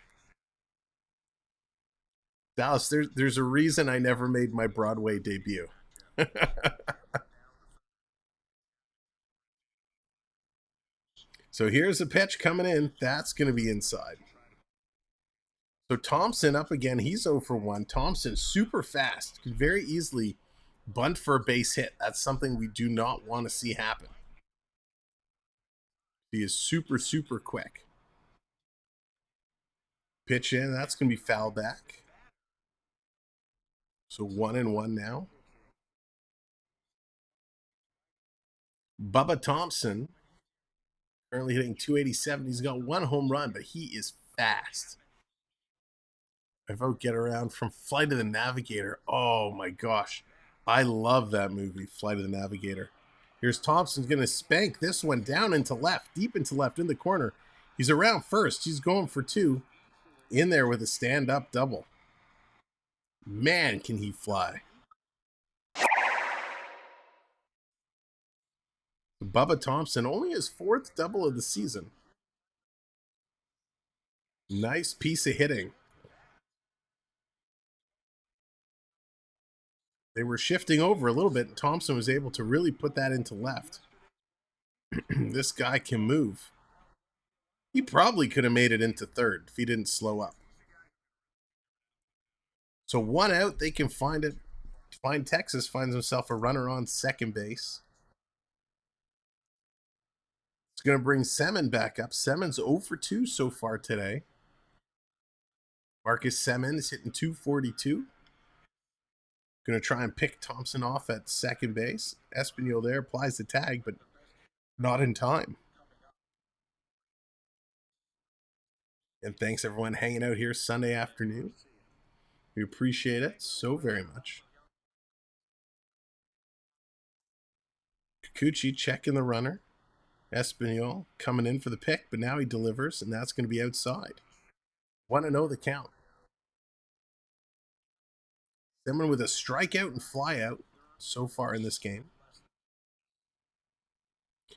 Dallas, there's a reason I never made my Broadway debut. So here's a pitch coming in. That's going to be inside. So Thompson up again. He's 0 for 1. Thompson super fast. Could very easily bunt for a base hit. That's something we do not want to see happen. He is super, super quick. Pitch in. That's going to be foul back. So 1-1 now. Bubba Thompson. Currently hitting .287. He's got one home run, but he is fast. I vote Get Around from Flight of the Navigator. Oh my gosh. I love that movie, Flight of the Navigator. Here's Thompson's going to spank this one down into left, deep into left in the corner. He's around first. He's going for 2. in there with a stand-up double. Man, can he fly. Bubba Thompson, only his 4th double of the season. Nice piece of hitting. They were shifting over a little bit, and Thompson was able to really put that into left. This guy can move. He probably could have made it into 3rd if he didn't slow up. So 1 out, they can find it. Texas finds himself a runner on second base. It's going to bring Semien back up. Semien's 0 for 2 so far today. Marcus Semien is hitting .242. Going to try and pick Thompson off at second base. Espinal there applies the tag, but not in time. And thanks everyone hanging out here Sunday afternoon. We appreciate it so very much. Kikuchi checking the runner. Espinal coming in for the pick, but now he delivers, and that's going to be outside. 1-0 the count. Semien with a strikeout and flyout so far in this game.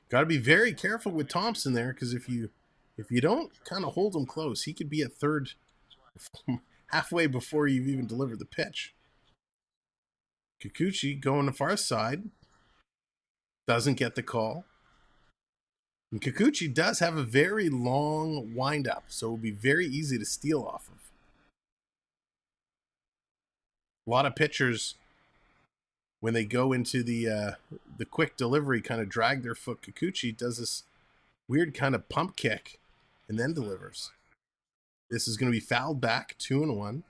Got to be very careful with Thompson there, because if you don't kind of hold him close, he could be at 3rd halfway before you've even delivered the pitch. Kikuchi going the far side. Doesn't get the call. And Kikuchi does have a very long windup, so it will be very easy to steal off of. A lot of pitchers, when they go into the quick delivery, kind of drag their foot. Kikuchi does this weird kind of pump kick and then delivers. This is going to be fouled back, 2-1.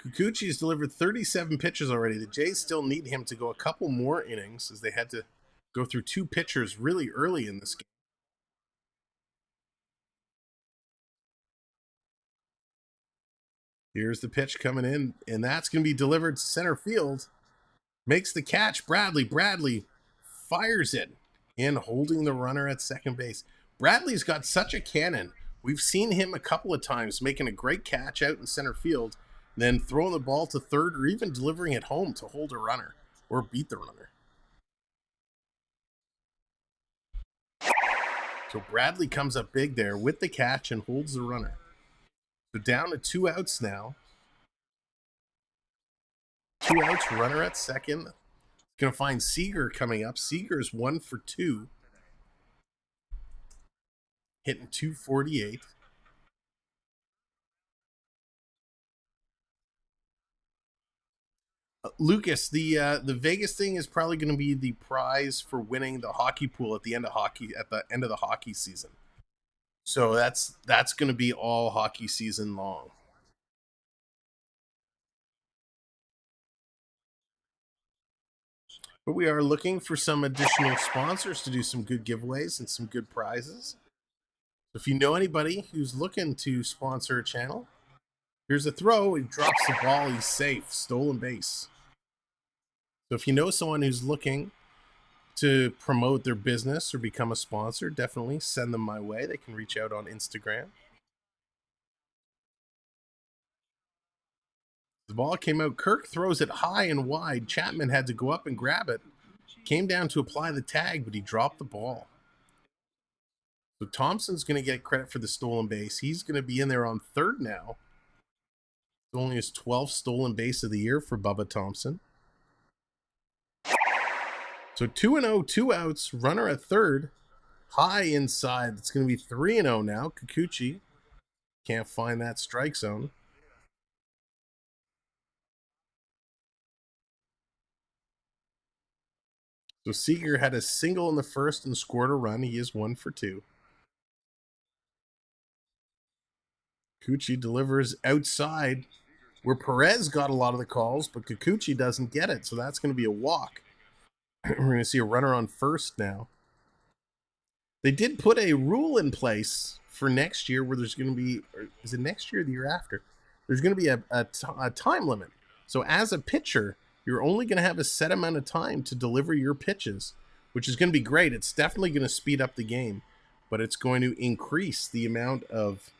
Kikuchi has delivered 37 pitches already. The Jays still need him to go a couple more innings, as they had to go through 2 pitchers really early in this game. Here's the pitch coming in, and that's going to be delivered to center field. Makes the catch. Bradley fires it in, holding the runner at second base. Bradley's got such a cannon. We've seen him a couple of times making a great catch out in center field, then throwing the ball to 3rd or even delivering it home to hold a runner or beat the runner. So Bradley comes up big there with the catch and holds the runner. So down to 2 outs now. 2 outs, runner at second. Going to find Seager coming up. Seager's 1 for 2. Hitting .248. Lucas, the Vegas thing is probably going to be the prize for winning the hockey pool at the end of the hockey season. So that's going to be all hockey season long. But we are looking for some additional sponsors to do some good giveaways and some good prizes. So if you know anybody who's looking to sponsor a channel, here's a throw. He drops the ball. He's safe. Stolen base. So if you know someone who's looking to promote their business or become a sponsor, definitely send them my way. They can reach out on Instagram. The ball came out. Kirk throws it high and wide. Chapman had to go up and grab it. Came down to apply the tag, but he dropped the ball. So Thompson's going to get credit for the stolen base. He's going to be in there on 3rd now. It's only his 12th stolen base of the year for Bubba Thompson. So 2-0, 2 outs, runner at 3rd. High inside. It's going to be 3-0 now. Kikuchi can't find that strike zone. So Seager had a single in the 1st and scored a run. He is 1 for 2. Kikuchi delivers outside, where Perez got a lot of the calls, but Kikuchi doesn't get it. So that's going to be a walk. We're going to see a runner on 1st now. They did put a rule in place for next year where there's going to be, or is it next year or the year after? There's going to be a time limit. So as a pitcher, you're only going to have a set amount of time to deliver your pitches, which is going to be great. It's definitely going to speed up the game, but it's going to increase the amount of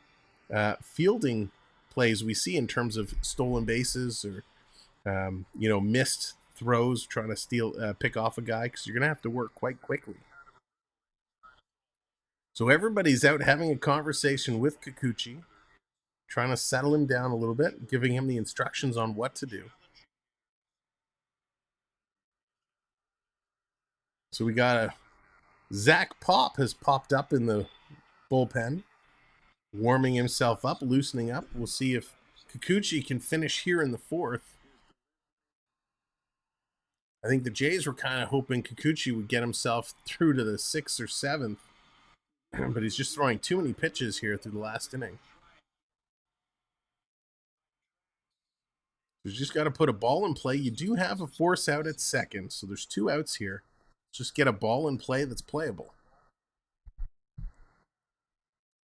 fielding plays we see in terms of stolen bases or missed throws trying to pick off a guy, because you're going to have to work quite quickly. So everybody's out having a conversation with Kikuchi, trying to settle him down a little bit, giving him the instructions on what to do. So we got Zach Pop has popped up in the bullpen, warming himself up, loosening up. We'll see if Kikuchi can finish here in the fourth. I think the Jays were kind of hoping Kikuchi would get himself through to the 6th or 7th, but he's just throwing too many pitches here through the last inning. You just got to put a ball in play. You do have a force out at second, so there's 2 outs here. Just get a ball in play that's playable.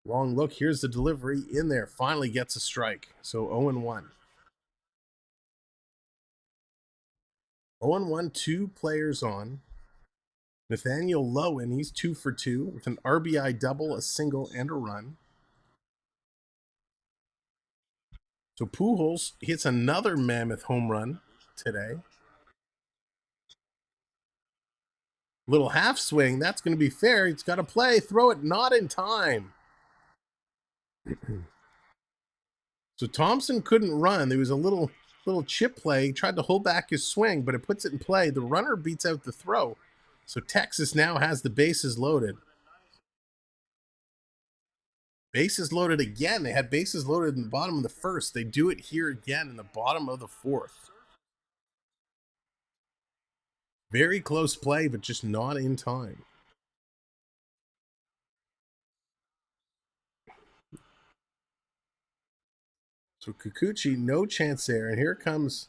Long look. Here's the delivery in there. Finally gets a strike. So 0-1. 0-1, 2 players on. Nathaniel Lowe, and he's 2 for 2 with an RBI double, a single, and a run. So Pujols hits another mammoth home run today. Little half swing. That's going to be fair. He's got to play. Throw it not in time. So Thompson couldn't run. There was a little chip play. He tried to hold back his swing, but it puts it in play. The runner beats out the throw. So Texas now has the bases loaded. Bases loaded again. They had bases loaded in the bottom of the first. They do it here again in the bottom of the fourth. Very close play, but just not in time. So Kikuchi, no chance there. And here comes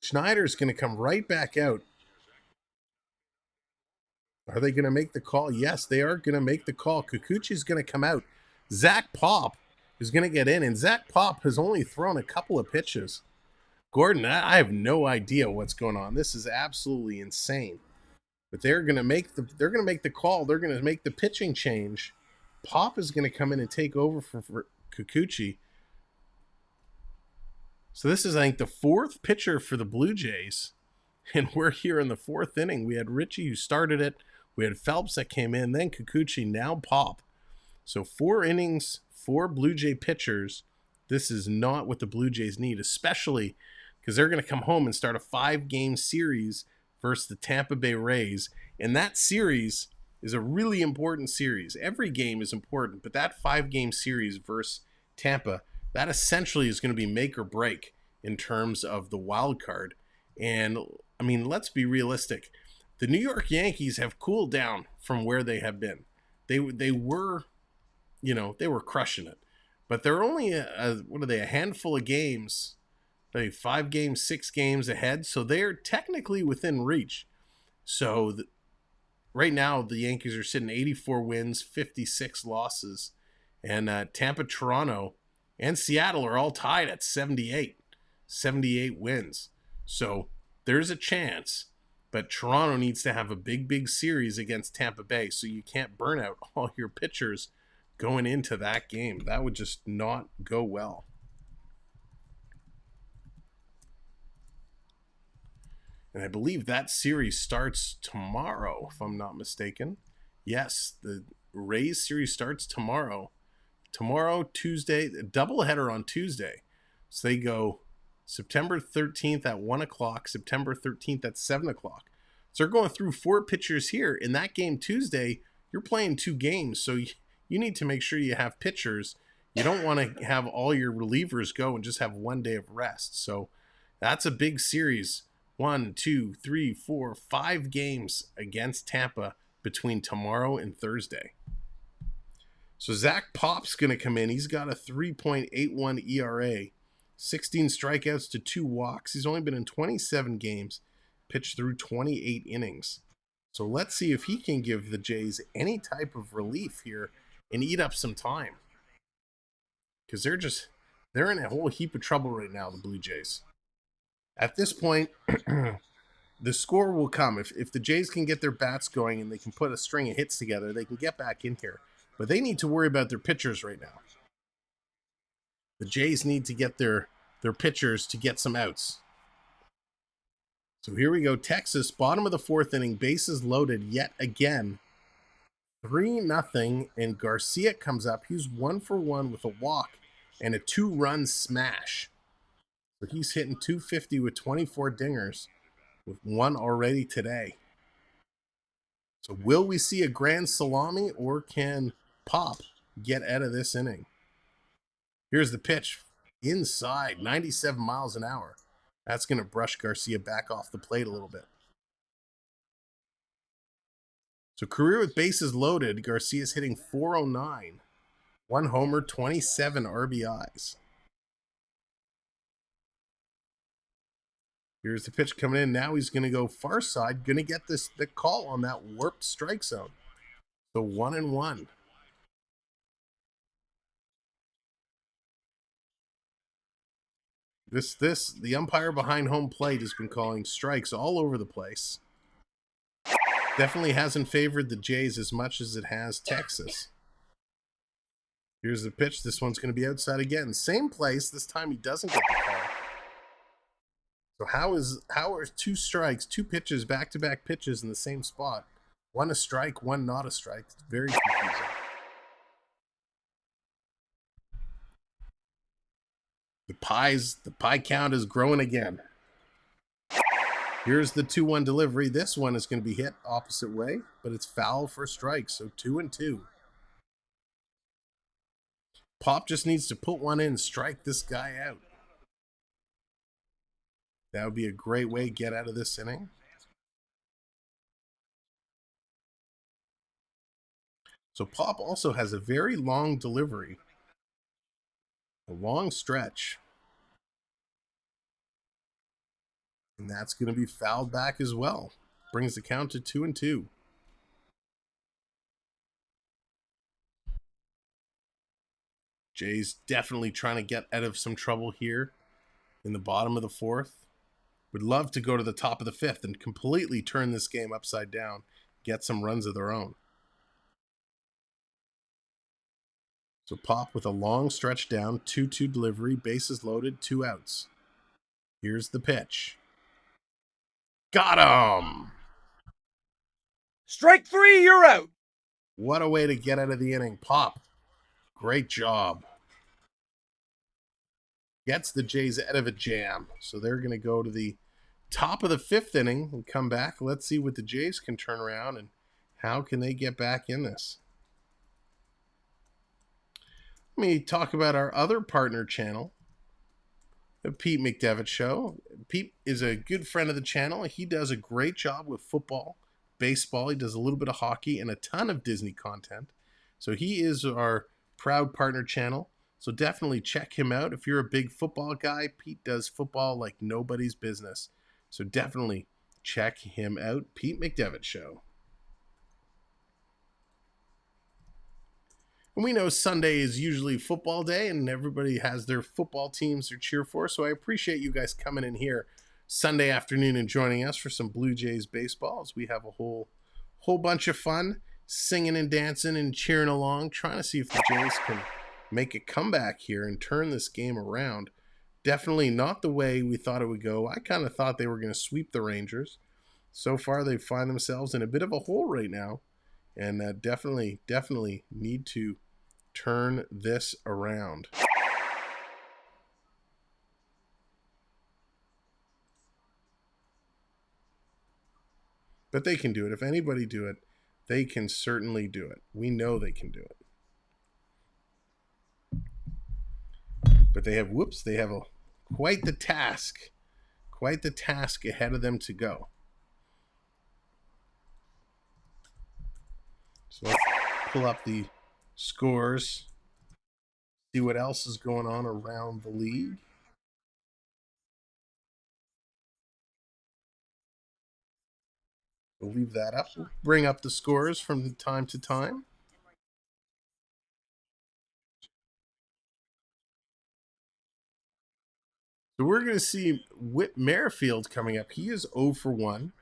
Schneider's going to come right back out. Are they going to make the call? Yes, they are going to make the call. Kikuchi's going to come out. Zach Pop is going to get in, and Zach Pop has only thrown a couple of pitches. Gordon, I have no idea what's going on. This is absolutely insane. But they're going to make the call. They're going to make the pitching change. Pop is going to come in and take over for Kikuchi. So this is, I think, the 4th pitcher for the Blue Jays, and we're here in the 4th inning. We had Richie who started it. We had Phelps that came in, then Kikuchi, now Pop. So 4 innings, 4 Blue Jay pitchers. This is not what the Blue Jays need, especially because they're going to come home and start a 5-game series versus the Tampa Bay Rays. And that series is a really important series. Every game is important, but that 5-game series versus Tampa, that essentially is going to be make or break in terms of the wild card. And, I mean, let's be realistic. The New York Yankees have cooled down from where they have been. They were, they were crushing it. But they're only, a handful of games, 5 games, 6 games ahead. So they're technically within reach. So right now, the Yankees are sitting 84 wins, 56 losses. And Tampa, Toronto, and Seattle are all tied at 78 wins. So there's a chance. But Toronto needs to have a big series against Tampa Bay, so you can't burn out all your pitchers going into that game. That would just not go well. And I believe that series starts tomorrow, if I'm not mistaken. Yes, the Rays series starts tomorrow. Tomorrow, Tuesday, a doubleheader on Tuesday. So they go September 13th at 1 o'clock, September 13th at 7 o'clock. So they're going through 4 pitchers here. In that game Tuesday, you're playing 2 games, so you need to make sure you have pitchers. You don't want to have all your relievers go and just have 1 day of rest. So that's a big series. 1, 2, 3, 4, 5 games against Tampa between tomorrow and Thursday. So Zach Pop's going to come in. He's got a 3.81 ERA, 16 strikeouts to 2 walks. He's only been in 27 games, pitched through 28 innings. So let's see if he can give the Jays any type of relief here and eat up some time. Because they're in a whole heap of trouble right now, the Blue Jays. At this point, the score will come. If the Jays can get their bats going and they can put a string of hits together, they can get back in here. But they need to worry about their pitchers right now. The Jays need to get their pitchers to get some outs. So here we go. Texas, bottom of the fourth inning, bases loaded yet again. 3-0, and García comes up. He's 1 for 1 with a walk and a 2-run smash. So he's hitting .250 with 24 dingers, with 1 already today. So will we see a grand salami, or can Pop get out of this inning? Here's the pitch. Inside, 97 miles an hour. That's going to brush García back off the plate a little bit. So career with bases loaded, Garcia's hitting .409. 1 homer, 27 RBIs. Here's the pitch coming in. Now he's going to go far side. Going to get the call on that warped strike zone. So 1-1. The umpire behind home plate has been calling strikes all over the place. Definitely hasn't favored the Jays as much as it has Texas. Here's the pitch. This one's going to be outside again. Same place. This time he doesn't get the call. So how are 2 strikes, 2 pitches, back-to-back pitches in the same spot? 1 a strike, 1 not a strike. It's very confusing. The pie count is growing again. Here's the 2-1 delivery. This one is going to be hit opposite way, but it's foul for a strike, so 2-2. Pop just needs to put one in, strike this guy out. That would be a great way to get out of this inning. So Pop also has a very long delivery. A long stretch. And that's going to be fouled back as well. Brings the count to 2-2. Jays definitely trying to get out of some trouble here in the bottom of the fourth. Would love to go to the top of the fifth and completely turn this game upside down. Get some runs of their own. So Pop with a long stretch down, 2-2 delivery, bases loaded, 2 outs. Here's the pitch. Got him! Strike 3, you're out. What a way to get out of the inning. Pop, great job. Gets the Jays out of a jam. So they're going to go to the top of the 5th inning and come back. Let's see what the Jays can turn around and how can they get back in this. Let me talk about our other partner channel, the Pete McDevitt Show. Pete is a good friend of the channel. He does a great job with football, baseball. He does a little bit of hockey and a ton of Disney content. So he is our proud partner channel. So definitely check him out. If you're a big football guy, Pete does football like nobody's business. So definitely check him out. Pete McDevitt Show. And we know Sunday is usually football day and everybody has their football teams to cheer for. So I appreciate you guys coming in here Sunday afternoon and joining us for some Blue Jays baseball as we have a whole bunch of fun singing and dancing and cheering along, trying to see if the Jays can make a comeback here and turn this game around. Definitely not the way we thought it would go. I kind of thought they were going to sweep the Rangers. So far, they find themselves in a bit of a hole right now and definitely need to turn this around. But they can do it. If anybody do it, they can certainly do it. We know they can do it. But they have, quite the task ahead of them to go. So let's pull up the scores, see what else is going on around the league. We'll leave that up. We'll bring up the scores from time to time. So we're going to see Whit Merrifield coming up. He is 0 for 1.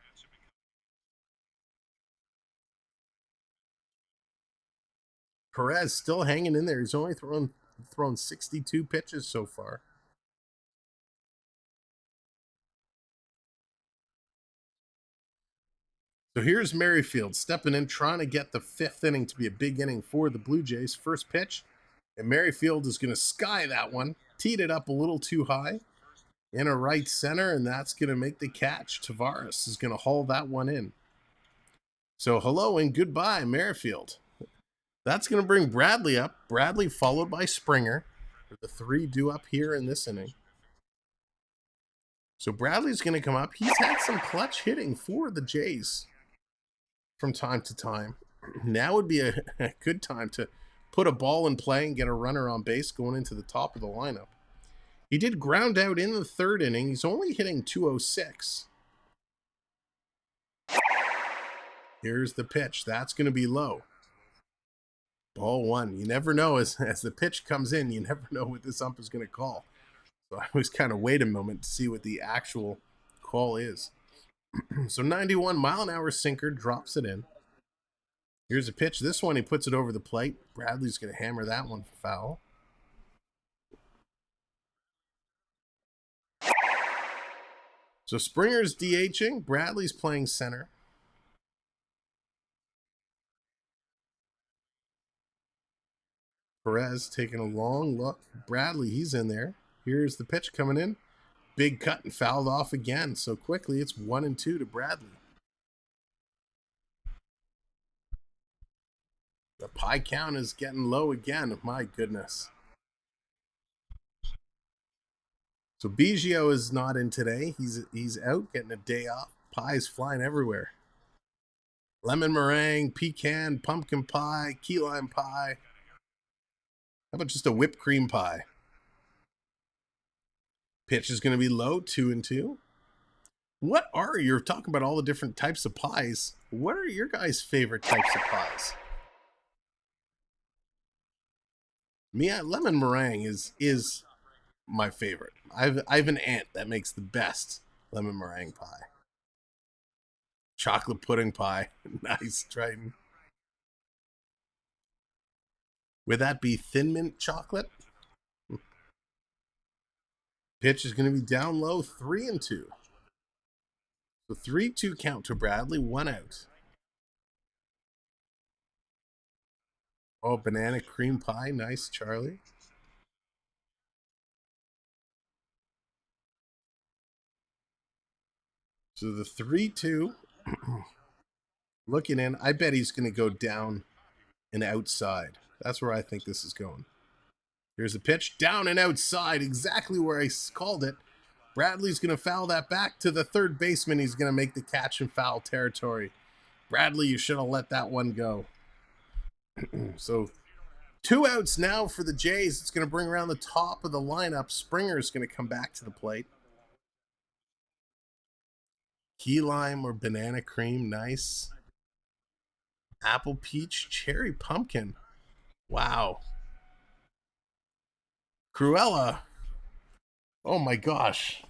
Perez still hanging in there. He's only thrown 62 pitches so far. So here's Merrifield stepping in, trying to get the 5th inning to be a big inning for the Blue Jays. First pitch, and Merrifield is going to sky that one. Teed it up a little too high in a right center, and that's going to make the catch. Taveras is going to haul that one in. So hello and goodbye, Merrifield. That's going to bring Bradley up. Bradley followed by Springer. The 3 due up here in this inning. So Bradley's going to come up. He's had some clutch hitting for the Jays from time to time. Now would be a good time to put a ball in play and get a runner on base going into the top of the lineup. He did ground out in the 3rd inning. He's only hitting 206. Here's the pitch. That's going to be low. Ball 1. You never know as the pitch comes in. You never know what this ump is going to call. So I always kind of wait a moment to see what the actual call is. So 91 mile an hour sinker, drops it in. Here's a pitch. This one, he puts it over the plate. Bradley's going to hammer that one foul. So Springer's DHing. Bradley's playing center. Perez taking a long look. Bradley, he's in there. Here's the pitch coming in. Big cut and fouled off again. So quickly, it's 1-2 to Bradley. The pie count is getting low again. My goodness. So Bichette is not in today. He's out getting a day off. Pies flying everywhere. Lemon meringue, pecan, pumpkin pie, key lime pie. How about just a whipped cream pie? Pitch is going to be low, 2-2. You're talking about all the different types of pies. What are your guys' favorite types of pies? Me, lemon meringue is my favorite. I have an aunt that makes the best lemon meringue pie. Chocolate pudding pie. Nice, Triton. Would that be Thin Mint chocolate? Pitch is going to be down low, 3-2. So 3-2 count to Bradley, 1 out. Oh, banana cream pie. Nice, Charlie. So the 3-2. Looking in, I bet he's going to go down and outside. That's where I think this is going. Here's the pitch, down and outside, exactly where I called it. Bradley's going to foul that back to the 3rd baseman. He's going to make the catch in foul territory. Bradley, you should have let that one go. So 2 outs now for the Jays. It's going to bring around the top of the lineup. Springer's going to come back to the plate. Key lime or banana cream, nice. Apple peach, cherry pumpkin. Wow. Cruella. Oh my gosh.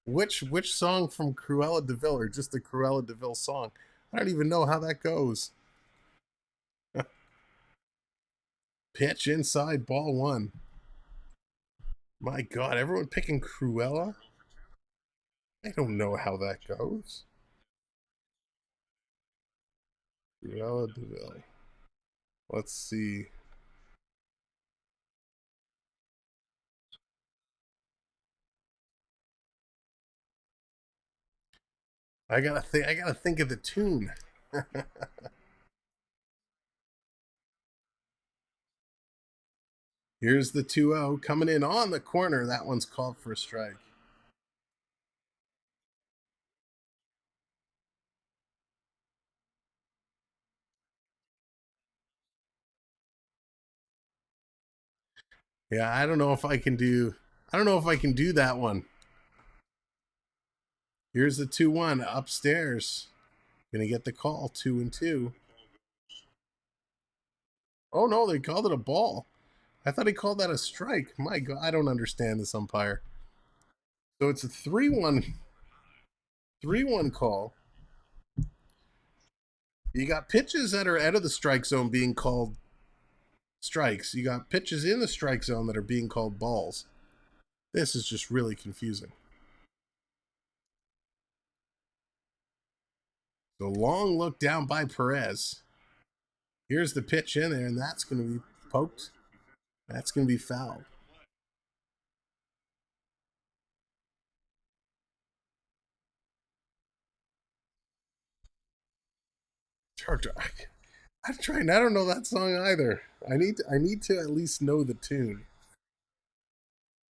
Which song from Cruella de Vil, or just the Cruella de Vil song? I don't even know how that goes. Pitch inside, ball 1. My God, everyone picking Cruella? I don't know how that goes. Cruella de Vil. Let's see. I gotta think of the tune. Here's the 2-0 coming in on the corner. That one's called for a strike. Yeah, I don't know if I can do that one. Here's the 2-1 upstairs. Gonna get the call, 2-2. Oh no, they called it a ball. I thought he called that a strike. My God, I don't understand this umpire. So it's a 3-1 call. You got pitches that are out of the strike zone being called strikes. You got pitches in the strike zone that are being called balls. This is just really confusing. The long look down by Perez. Here's the pitch in there, and that's going to be poked. That's going to be fouled. I'm trying. I don't know that song either. I need to at least know the tune.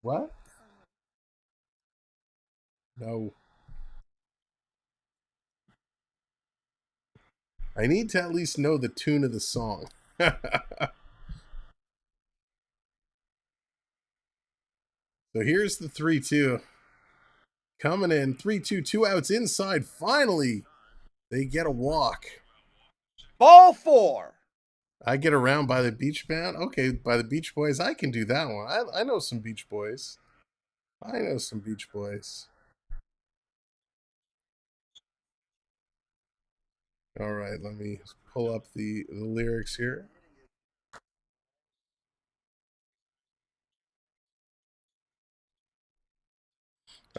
What? No. I need to at least know the tune of the song. So here's the 3-2. Coming in. 3-2, 2 outs inside. Finally, they get a walk. Ball 4. I get around by the Beach Band. Okay, by the Beach Boys. I can do that one. I know some Beach Boys. I know some Beach Boys. All right, let me pull up the lyrics here.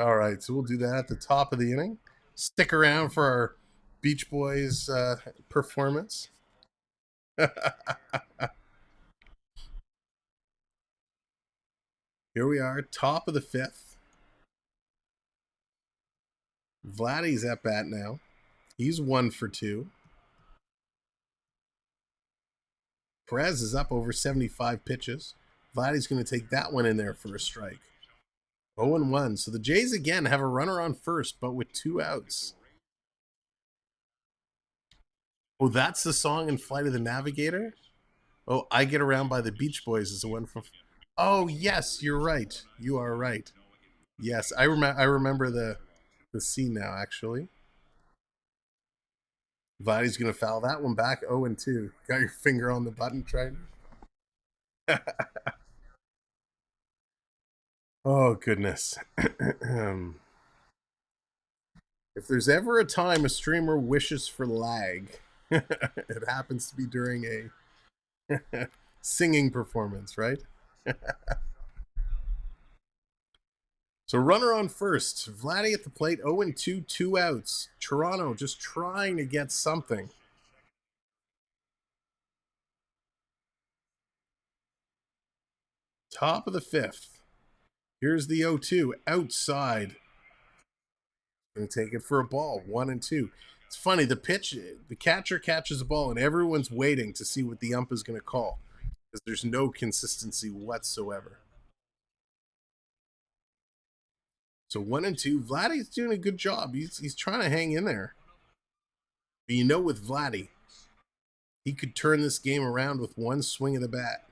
All right, so we'll do that at the top of the inning. Stick around for our Beach Boys performance. Here we are, top of the 5th. Vladdy's at bat now. He's 1 for 2. Perez is up over 75 pitches. Vladdy's going to take that one in there for a strike. 0-1. So the Jays again have a runner on first, but with 2 outs. Oh, that's the song in Flight of the Navigator? Oh, I Get Around by the Beach Boys is the one from... Oh, yes, you're right. You are right. Yes, I remember the scene now, actually. Vladdy's going to foul that one back. 0-2. Got your finger on the button, trying. Oh, goodness. If there's ever a time a streamer wishes for lag, it happens to be during a singing performance, right? So runner on first. Vladdy at the plate, 0-2, 2 outs. Toronto just trying to get something. Top of the 5th. Here's the 0-2 outside. Going to take it for a ball, 1-2. It's funny, the catcher catches the ball, and everyone's waiting to see what the ump is going to call because there's no consistency whatsoever. So 1-2. Vladdy's doing a good job. He's trying to hang in there. But you know, with Vladdy, he could turn this game around with one swing of the bat.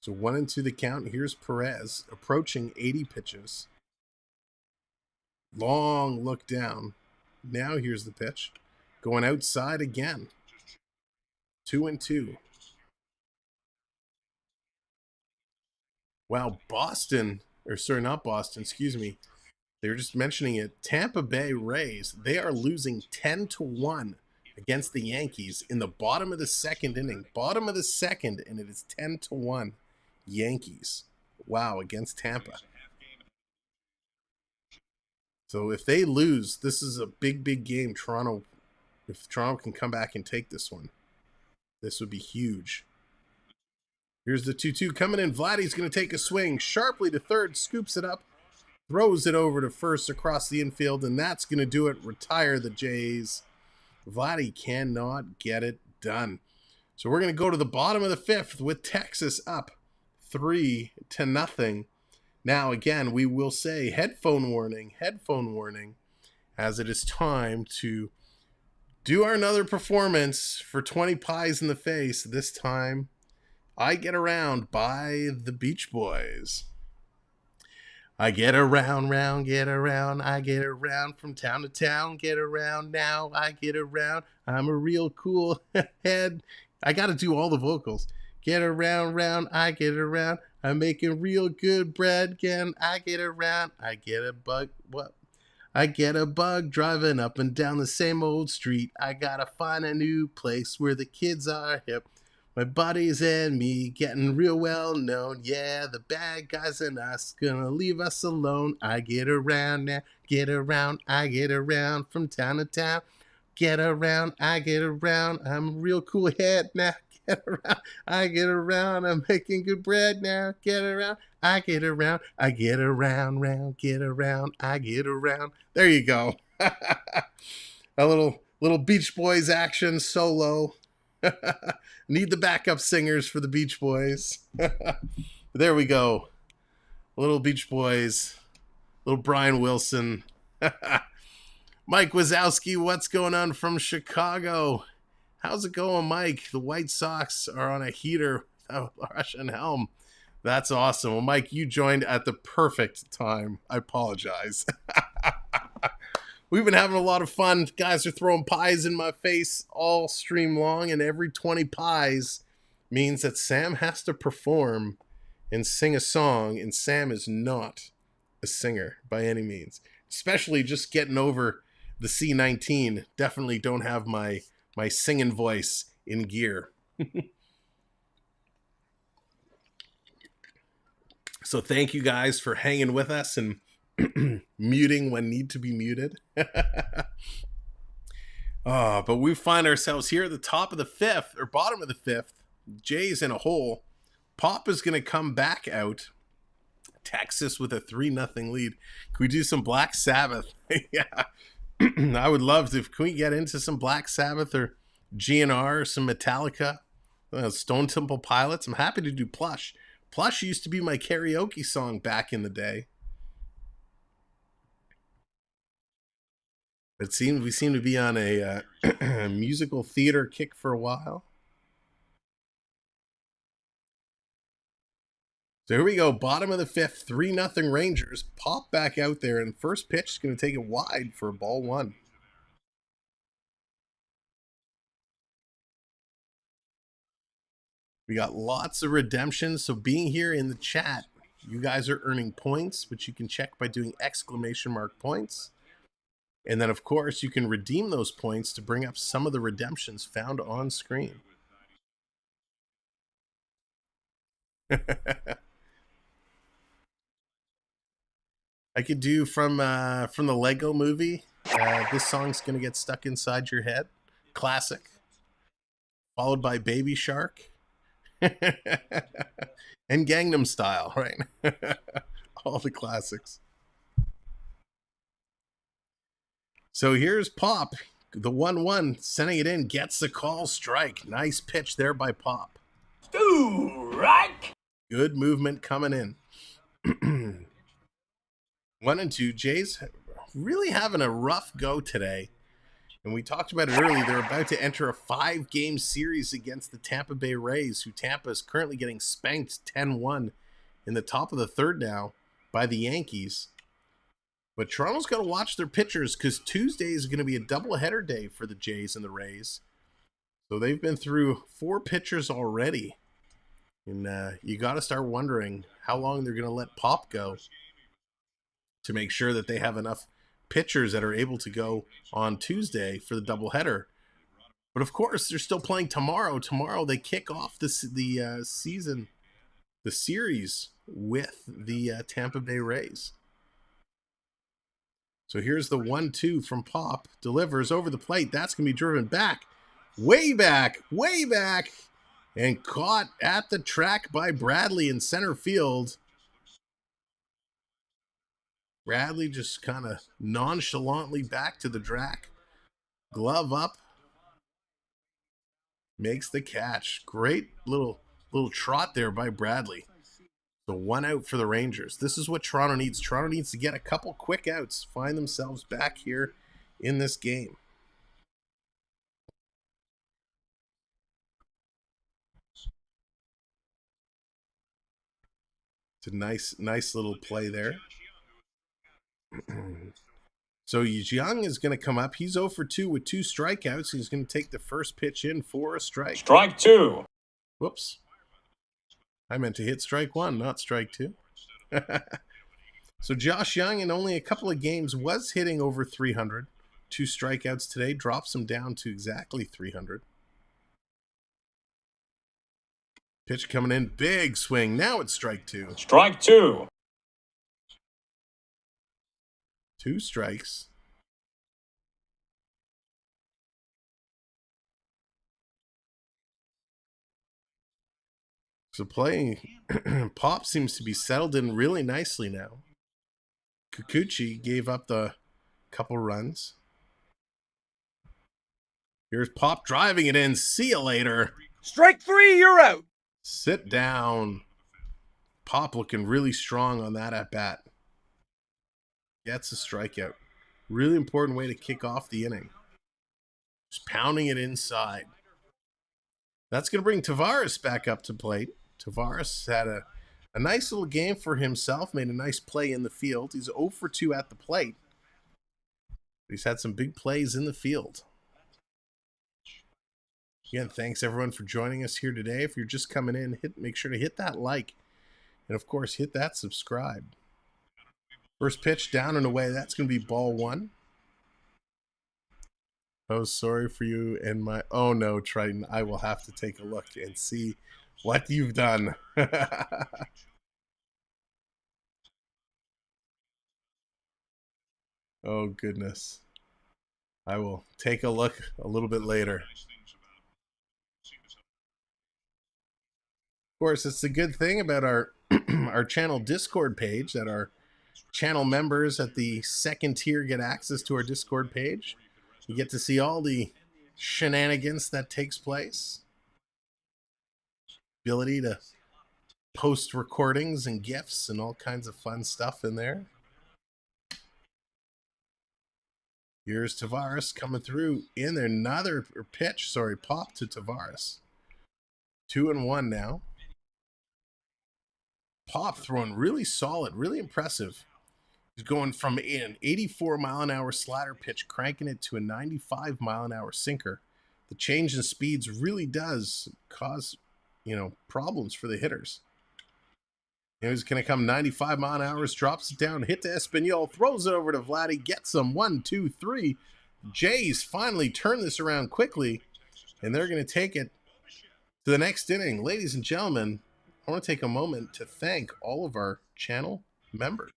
So 1-2 the count. Here's Perez approaching 80 pitches. Long look down. Now here's the pitch. Going outside again. 2-2. Wow, Boston, or sorry, not Boston, excuse me. They were just mentioning it. Tampa Bay Rays, they are losing 10-1 against the Yankees in the bottom of the 2nd inning. Bottom of the 2nd, and it is 10-1 Yankees. Wow, against Tampa. So if they lose, this is a big, big game. If Toronto can come back and take this one, this would be huge. Here's the 2-2 coming in. Vladdy's going to take a swing sharply to third, scoops it up, throws it over to first across the infield, and that's going to do it. Retire the Jays. Vladdy cannot get it done. So we're going to go to the bottom of the 5th with Texas up 3-0. Now, again, we will say headphone warning, as it is time to do our another performance for 20 pies in the face. This time, I Get Around by the Beach Boys. I get around, get around, I get around from town to town, get around now, I get around, I'm a real cool head. I got to do all the vocals. Get around, I get around, I'm making real good bread again. I get around, I get a bug. What? I get a bug driving up and down the same old street. I gotta find a new place where the kids are hip. My buddies and me getting real well known. Yeah, the bad guys and us gonna leave us alone. I get around now, get around, I get around from town to town. Get around, I get around. I'm a real cool head now. Get around, I get around. I'm making good bread now. Get around, I get around. I get around, round, get around, I get around. There you go. A little Beach Boys action solo. Need the backup singers for the Beach Boys. There we go. Little Beach Boys. Little Brian Wilson. Mike Wazowski, what's going on from Chicago? How's it going, Mike? The White Sox are on a heater without Russian Helm. That's awesome. Well, Mike, you joined at the perfect time. I apologize. We've been having a lot of fun. Guys are throwing pies in my face all stream long, and every 20 pies means that Sam has to perform and sing a song, and Sam is not a singer by any means. Especially just getting over the C19. Definitely don't have my singing voice in gear. So thank you guys for hanging with us and muting when need to be muted. But we find ourselves here at the top of the fifth, or bottom of the fifth. Jays in a hole. Pop is going to come back out. Texas with a 3-0 lead. Can we do some Black Sabbath? Yeah. I would love to. Can we get into some Black Sabbath or GNR or some Metallica? Stone Temple Pilots? I'm happy to do Plush. Plush used to be my karaoke song back in the day. It seems we seem to be on a musical theater kick for a while. So here we go, bottom of the fifth, 3-0 Rangers. Pop back out there, and first pitch is going to take it wide for ball one. We got lots of redemption, so being here in the chat, you guys are earning points, which you can check by doing !! points. And then, of course, you can redeem those points to bring up some of the redemptions found on screen. I could do from the Lego movie. This song's gonna get stuck inside your head. Classic. Followed by Baby Shark. And Gangnam Style, right? All the classics. So here's Pop. The 1-1, sending it in, gets the call, strike. Nice pitch there by Pop. Strike. Good movement coming in. 1-2. Jays really having a rough go today. And we talked about it earlier. They're about to enter a 5-game series against the Tampa Bay Rays, who Tampa is currently getting spanked 10-1 in the top of the third now by the Yankees. But Toronto's got to watch their pitchers because Tuesday is going to be a doubleheader day for the Jays and the Rays. So they've been through 4 pitchers already. And you got to start wondering how long they're going to let Pop go to make sure that they have enough pitchers that are able to go on Tuesday for the doubleheader. But of course, they're still playing tomorrow. Tomorrow they kick off the series with the Tampa Bay Rays. So here's the 1-2 from Pop. Delivers over the plate. That's going to be driven back. Way back. And caught at the track by Bradley in center field. Bradley just kind of nonchalantly back to the track. Glove up. Makes the catch. Great little trot there by Bradley. So 1 out for the Rangers. This is what Toronto needs. Toronto needs to get a couple quick outs. Find themselves back here in this game. It's a nice little play there. So Jung is going to come up. He's 0 for 2 with 2 strikeouts. He's going to take the first pitch in for a strike. Strike 2. Whoops. I meant to hit strike one, not strike two. So Josh Jung in only a couple of games was hitting over 300. 2 strikeouts today, drops him down to exactly 300. Pitch coming in, big swing. Now it's strike two. Strike two. 2 strikes. So playing, Pop seems to be settled in really nicely now. Kikuchi gave up the couple runs. Here's Pop driving it in. See you later. Strike three, you're out. Sit down. Pop looking really strong on that at bat. Gets a strikeout. Really important way to kick off the inning. Just pounding it inside. That's going to bring Taveras back up to plate. Taveras had a nice little game for himself. Made a nice play in the field. He's 0 for 2 at the plate. He's had some big plays in the field. Again, thanks everyone for joining us here today. If you're just coming in, make sure to hit that like. And of course, hit that subscribe. First pitch down and away. That's going to be ball 1. Oh, sorry for you and my... Oh no, Triton. I will have to take a look and see what you've done. Oh, goodness. I will take a look a little bit later. Of course, it's the good thing about our our channel Discord page that our channel members at the second tier get access to our Discord page. You get to see all the shenanigans that takes place. Ability to post recordings and GIFs and all kinds of fun stuff in there. Here's Taveras coming through in there. Another pitch, pop to Taveras. 2-1 now. Pop throwing really solid, really impressive. He's going from an 84-mile-an-hour slider pitch, cranking it to a 95-mile-an-hour sinker. The change in speeds really does cause, problems for the hitters. He's going to come 95-mile-an-hour, drops it down, hit to Espinal, throws it over to Vladdy, gets him 1, 2, 3. Jays finally turn this around quickly, and they're going to take it to the next inning. Ladies and gentlemen, I want to take a moment to thank all of our channel members.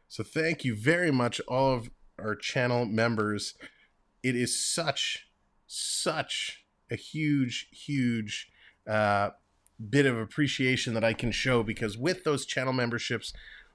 So thank you very much, all of our channel members. It is such a huge bit of appreciation that I can show, because with those channel memberships,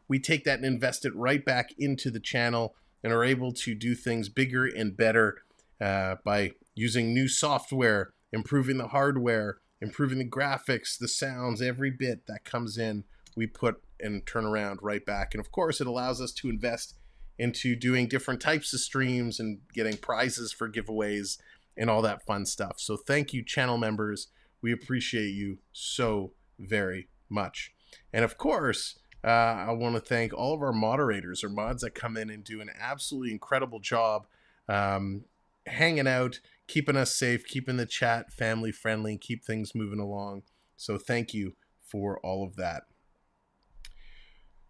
we take that and invest it right back into the channel and are able to do things bigger and better by using new software, improving the hardware, improving the graphics, the sounds, every bit that comes in, we put and turn around right back. And of course, it allows us to invest into doing different types of streams and getting prizes for giveaways and all that fun stuff. So thank you, channel members. We appreciate you so very much. And of course, I want to thank all of our moderators or mods that come in and do an absolutely incredible job hanging out, keeping us safe, keeping the chat family friendly, keep things moving along. So thank you for all of that.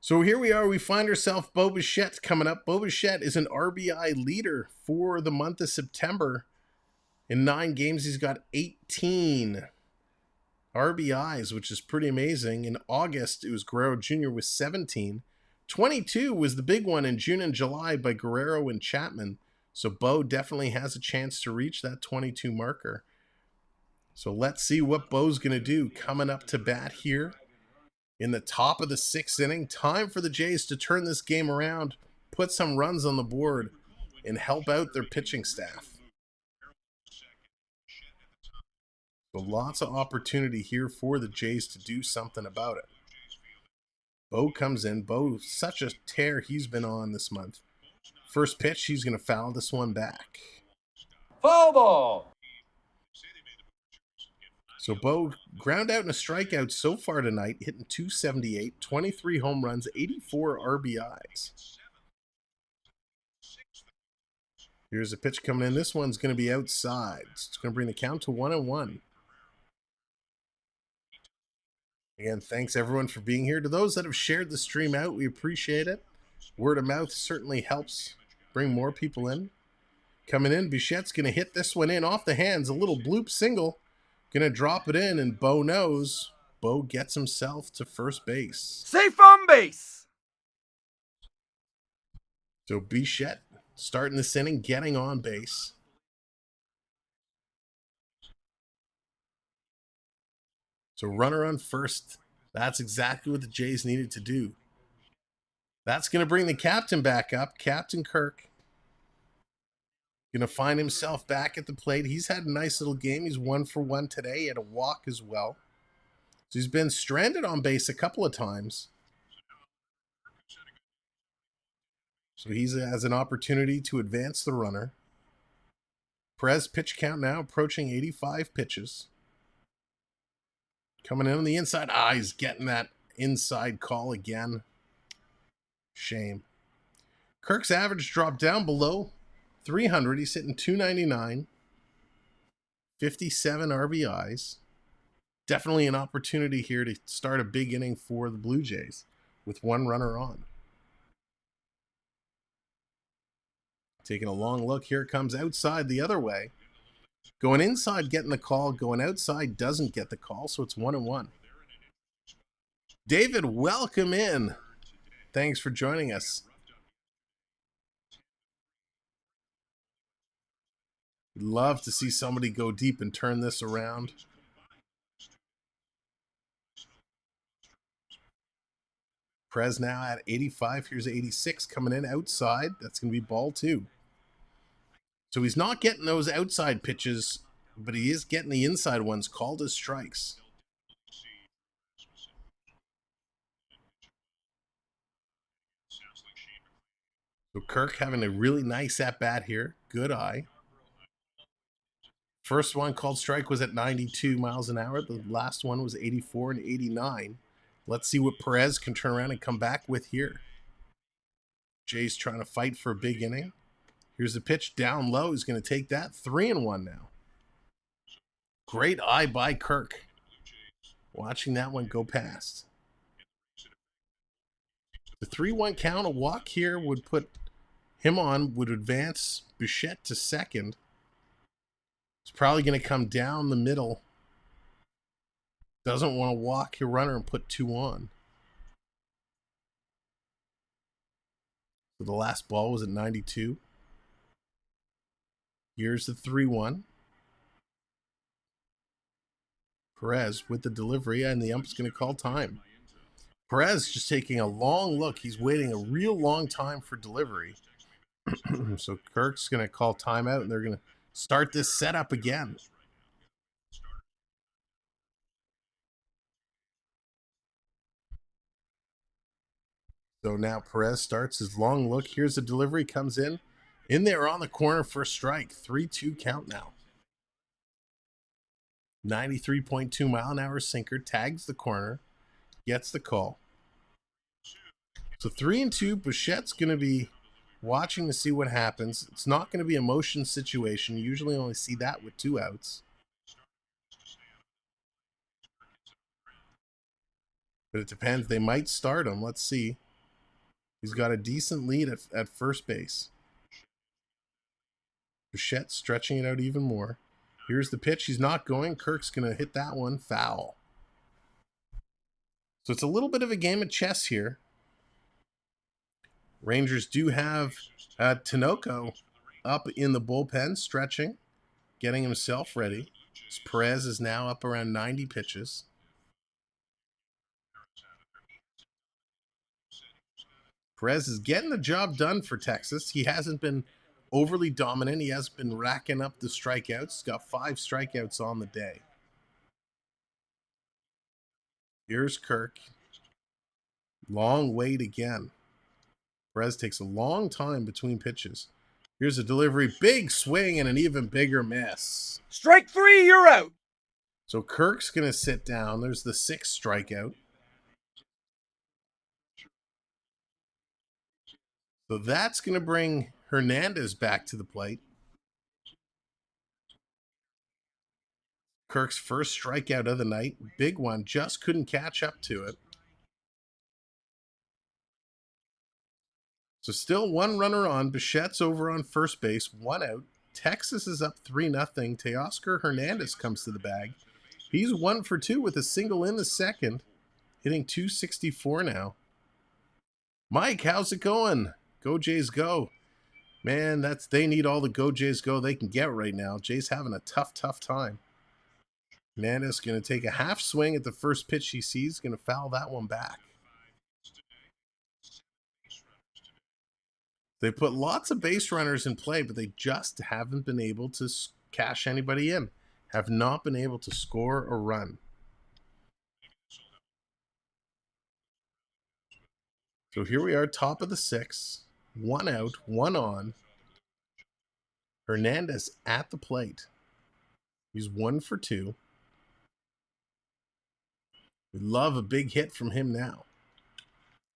So here we are. We find ourselves Bo Bichette coming up. Bo Bichette is an RBI leader for the month of September. In 9 games, he's got 18 RBIs, which is pretty amazing. In August, it was Guerrero Jr. with 17. 22 was the big one in June and July by Guerrero and Chapman. So Bo definitely has a chance to reach that 22 marker. So let's see what Bo's going to do coming up to bat here in the top of the 6th inning. Time for the Jays to turn this game around. put some runs on the board and help out their pitching staff. So lots of opportunity here for the Jays to do something about it. Bo comes in. Bo, such a tear he's been on this month. First pitch, he's going to foul this one back. Foul ball. So Bo ground out and a strikeout so far tonight, hitting .278, 23 home runs, 84 RBIs. Here's a pitch coming in. This one's going to be outside. It's going to bring the count to 1-1. Again, thanks everyone for being here. To those that have shared the stream out, we appreciate it. Word of mouth certainly helps bring more people in. Coming in, Bichette's going to hit this one in off the hands. A little bloop single. Going to drop it in, and Bo knows. Bo gets himself to first base. Safe on base. So Bichette starting this inning, getting on base. So runner on first. That's exactly what the Jays needed to do. That's going to bring the captain back up. Captain Kirk. Going to find himself back at the plate. He's had a nice little game. He's 1 for 1 today. He had a walk as well. So he's been stranded on base a couple of times. So he has an opportunity to advance the runner. Perez pitch count now approaching 85 pitches. Coming in on the inside. He's getting that inside call again. Shame. Kirk's average dropped down below 300. He's hitting .299. 57 RBIs. Definitely an opportunity here to start a big inning for the Blue Jays with one runner on. Taking a long look. Here it comes outside the other way. Going inside, getting the call. Going outside, doesn't get the call, so it's 1-1. David, welcome in. Thanks for joining us. Love to see somebody go deep and turn this around. Perez now at 85. Here's 86 coming in outside. That's going to be ball 2. So he's not getting those outside pitches, but he is getting the inside ones called as strikes. So Kirk having a really nice at-bat here. Good eye. First one called strike was at 92 miles an hour. The last one was 84 and 89. Let's see what Perez can turn around and come back with here. Jay's trying to fight for a big inning. Here's the pitch down low. He's going to take that. 3-1 now. Great eye by Kirk. Watching that one go past. The 3-1 count, a walk here would put him on, would advance Bichette to second. It's probably going to come down the middle. Doesn't want to walk your runner and put 2 on. So the last ball was at 92. Here's the 3-1. Perez with the delivery, and the ump's going to call time. Perez just taking a long look. He's waiting a real long time for delivery. So Kirk's going to call timeout, and they're going to start this setup again. So now Perez starts his long look. Here's the delivery, comes in. In there on the corner for a strike. 3-2 count now. 93.2 mile an hour sinker. Tags the corner. Gets the call. So 3-2. Bichette's going to be watching to see what happens. It's not going to be a motion situation. You usually only see that with 2 outs. But it depends. They might start him. Let's see. He's got a decent lead at first base. Bichette stretching it out even more. Here's the pitch. He's not going. Kirk's going to hit that one. Foul. So it's a little bit of a game of chess here. Rangers do have Tinoco up in the bullpen, stretching, getting himself ready. Perez is now up around 90 pitches. Perez is getting the job done for Texas. He hasn't been overly dominant. He has been racking up the strikeouts. He's got 5 strikeouts on the day. Here's Kirk. Long wait again. Perez takes a long time between pitches. Here's a delivery. Big swing and an even bigger miss. Strike 3, you're out. So Kirk's going to sit down. There's the 6th strikeout. So that's going to bring Hernández back to the plate. Kirk's first strikeout of the night. Big one. Just couldn't catch up to it. So still 1 runner on. Bichette's over on first base. 1 out. Texas is up 3-0. Teoscar Hernández comes to the bag. He's 1 for 2 with a single in the second. Hitting .264 now. Mike, how's it going? Go Jays go. Man, they need all the Go Jays go they can get right now. Jays having a tough time. Hernández going to take a half swing at the first pitch he sees. Going to foul that one back. They put lots of base runners in play, but they just haven't been able to cash anybody in. Have not been able to score a run. So here we are, top of the 6th. 1 out, 1 on. Hernández at the plate. He's 1 for 2. We love a big hit from him now.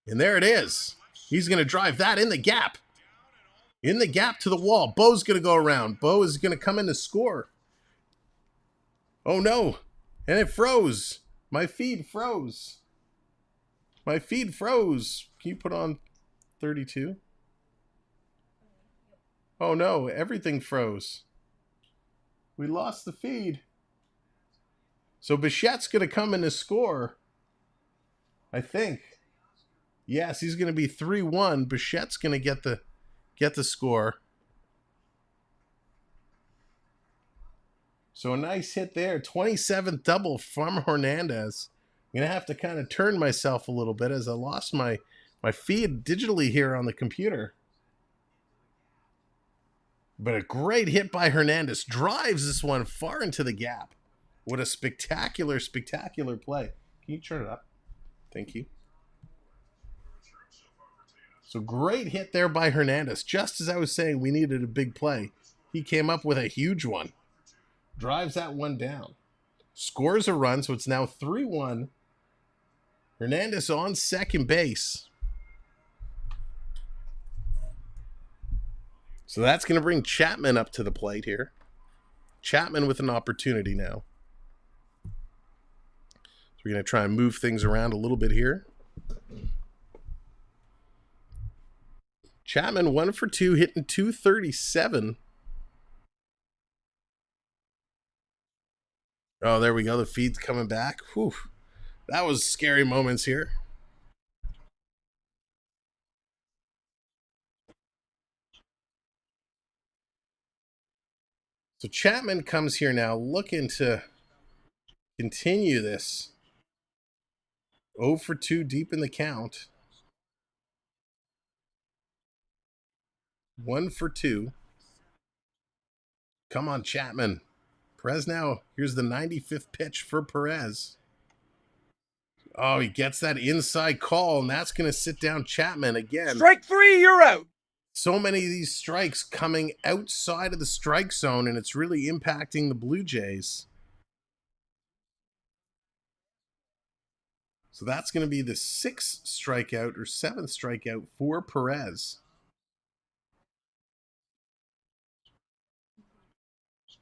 And there it is. He's going to drive that in the gap. In the gap to the wall. Bo's going to go around. Bo is going to come in to score. Oh, no. And it froze. My feed froze. My feed froze. Can you put on 32? Oh, no. Everything froze. We lost the feed. So Bichette's going to come in to score. I think. Yes, he's going to be 3-1. Bichette's going to get the score. So a nice hit there. 27th double from Hernández. I'm going to have to kind of turn myself a little bit as I lost my feed digitally here on the computer. But a great hit by Hernández. Drives this one far into the gap. What a spectacular play. Can you turn it up? Thank you. So great hit there by Hernández. Just as I was saying we needed a big play, he came up with a huge one. Drives that one down. Scores a run, so it's now 3-1. Hernández on second base. So that's going to bring Chapman up to the plate here. Chapman with an opportunity now. So we're going to try and move things around a little bit here. Chapman 1 for 2, hitting .237. Oh, there we go. The feed's coming back. Whew. That was scary moments here. So Chapman comes here now looking to continue this. 0 for 2 deep in the count. 1 for 2. Come on, Chapman. Perez now. Here's the 95th pitch for Perez. Oh, he gets that inside call, and that's going to sit down Chapman again. Strike 3, you're out. So many of these strikes coming outside of the strike zone, and it's really impacting the Blue Jays. So that's going to be the 6th strikeout or 7th strikeout for Perez.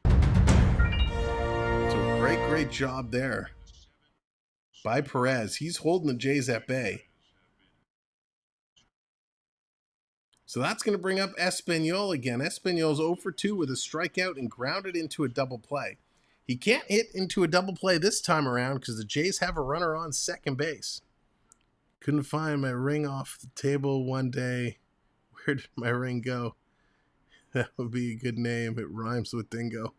So great job there by Perez. He's holding the Jays at bay. So that's going to bring up Espinal again. Espinal's 0 for 2 with a strikeout and grounded into a double play. He can't hit into a double play this time around because the Jays have a runner on second base. Couldn't find my ring off the table one day. Where did my ring go? That would be a good name. It rhymes with dingo.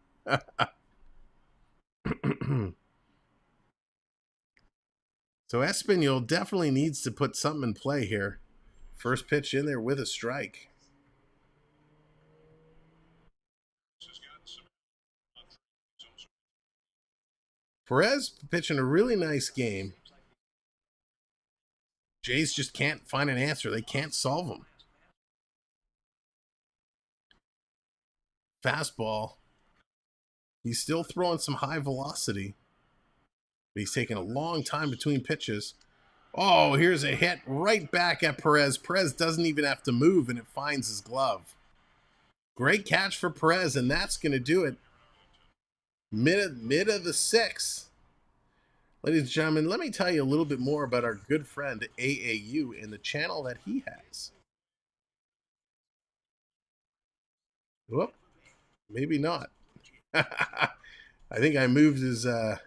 So Espinal definitely needs to put something in play here. First pitch in there with a strike. Perez pitching a really nice game. Jays just can't find an answer. They can't solve them. Fastball. He's still throwing some high velocity. But he's taking a long time between pitches. Oh, here's a hit right back at Perez. Perez doesn't even have to move, and it finds his glove. Great catch for Perez, and that's going to do it. Mid of the sixth. Ladies and gentlemen, let me tell you a little bit more about our good friend AAU and the channel that he has. Whoop, maybe not. I think I moved his... Let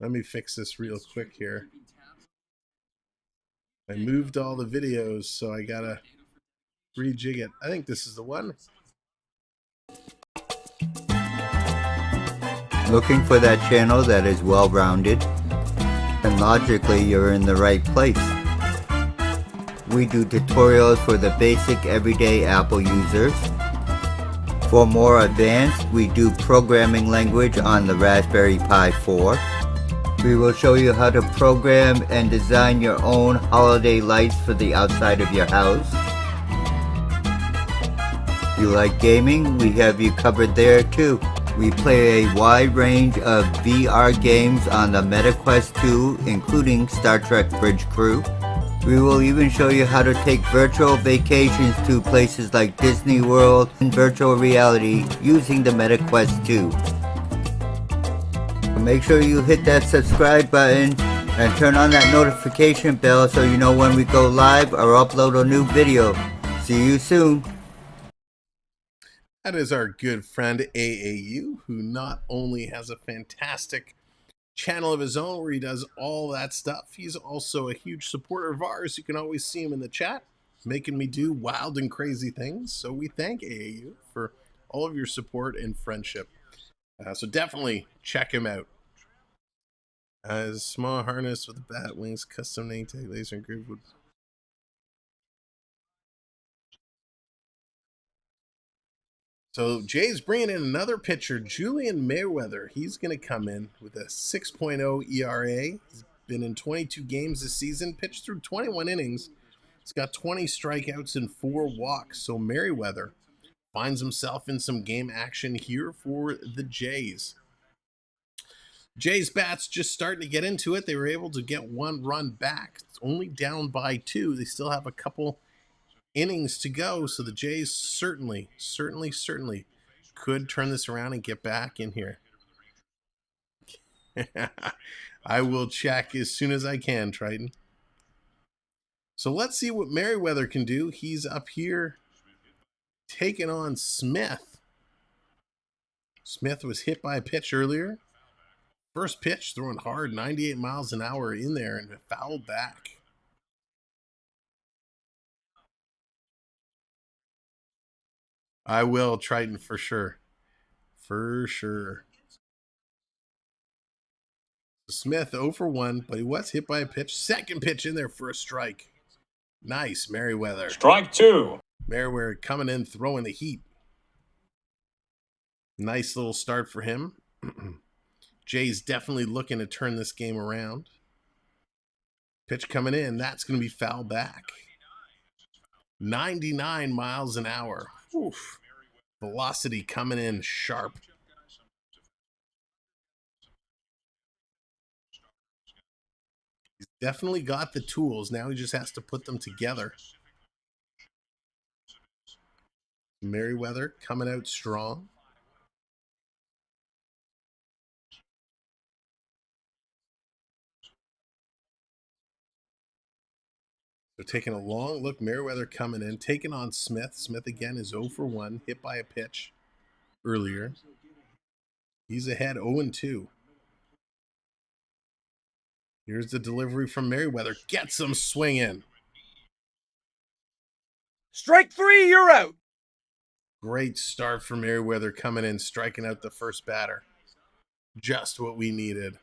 me fix this real quick here. I moved all the videos, so I gotta rejig it. I think this is the one. Looking for that channel that is well-rounded? And logically, you're in the right place. We do tutorials for the basic everyday Apple users. For more advanced, we do programming language on the Raspberry Pi 4. We will show you how to program and design your own holiday lights for the outside of your house. You like gaming? We have you covered there too. We play a wide range of VR games on the MetaQuest 2, including Star Trek Bridge Crew. We will even show you how to take virtual vacations to places like Disney World in virtual reality using the MetaQuest 2. Make sure you hit that subscribe button and turn on that notification bell so you know when we go live or upload a new video. See you soon. That is our good friend AAU, who not only has a fantastic channel of his own where he does all that stuff, he's also a huge supporter of ours. You can always see him in the chat, making me do wild and crazy things. So we thank AAU for all of your support and friendship. So definitely check him out. As small harness with bat wings, custom name tag, laser and groove wood. So Jay's bringing in another pitcher, Julian Mayweather. He's going to come in with a 6.0 ERA. He's been in 22 games this season, pitched through 21 innings. He's got 20 strikeouts and 4 walks. So Merriweather finds himself in some game action here for the Jays. Jays bats just starting to get into it. They were able to get 1 run back. It's only down by 2. They still have a couple innings to go, so the Jays certainly could turn this around and get back in here. I will check as soon as I can, Triton. So let's see what Merriweather can do. He's up here taking on Smith. Smith was hit by a pitch earlier. First pitch, throwing hard, 98 miles an hour in there, and fouled back. I will, Triton, for sure. For sure. Smith 0 for 1, but he was hit by a pitch. Second pitch in there for a strike. Nice, Merriweather. Strike 2. Merriweather coming in, throwing the heat. Nice little start for him. Jay's definitely looking to turn this game around. Pitch coming in. That's going to be fouled back. 99 miles an hour. Oof. Velocity coming in sharp. He's definitely got the tools. Now he just has to put them together. Merriweather coming out strong. They're taking a long look. Merriweather coming in, taking on Smith. Smith again is 0 for 1, hit by a pitch earlier. He's ahead 0-2. Here's the delivery from Merriweather. Gets him swinging. Strike 3, you're out. Great start for Merriweather coming in, striking out the first batter. Just what we needed.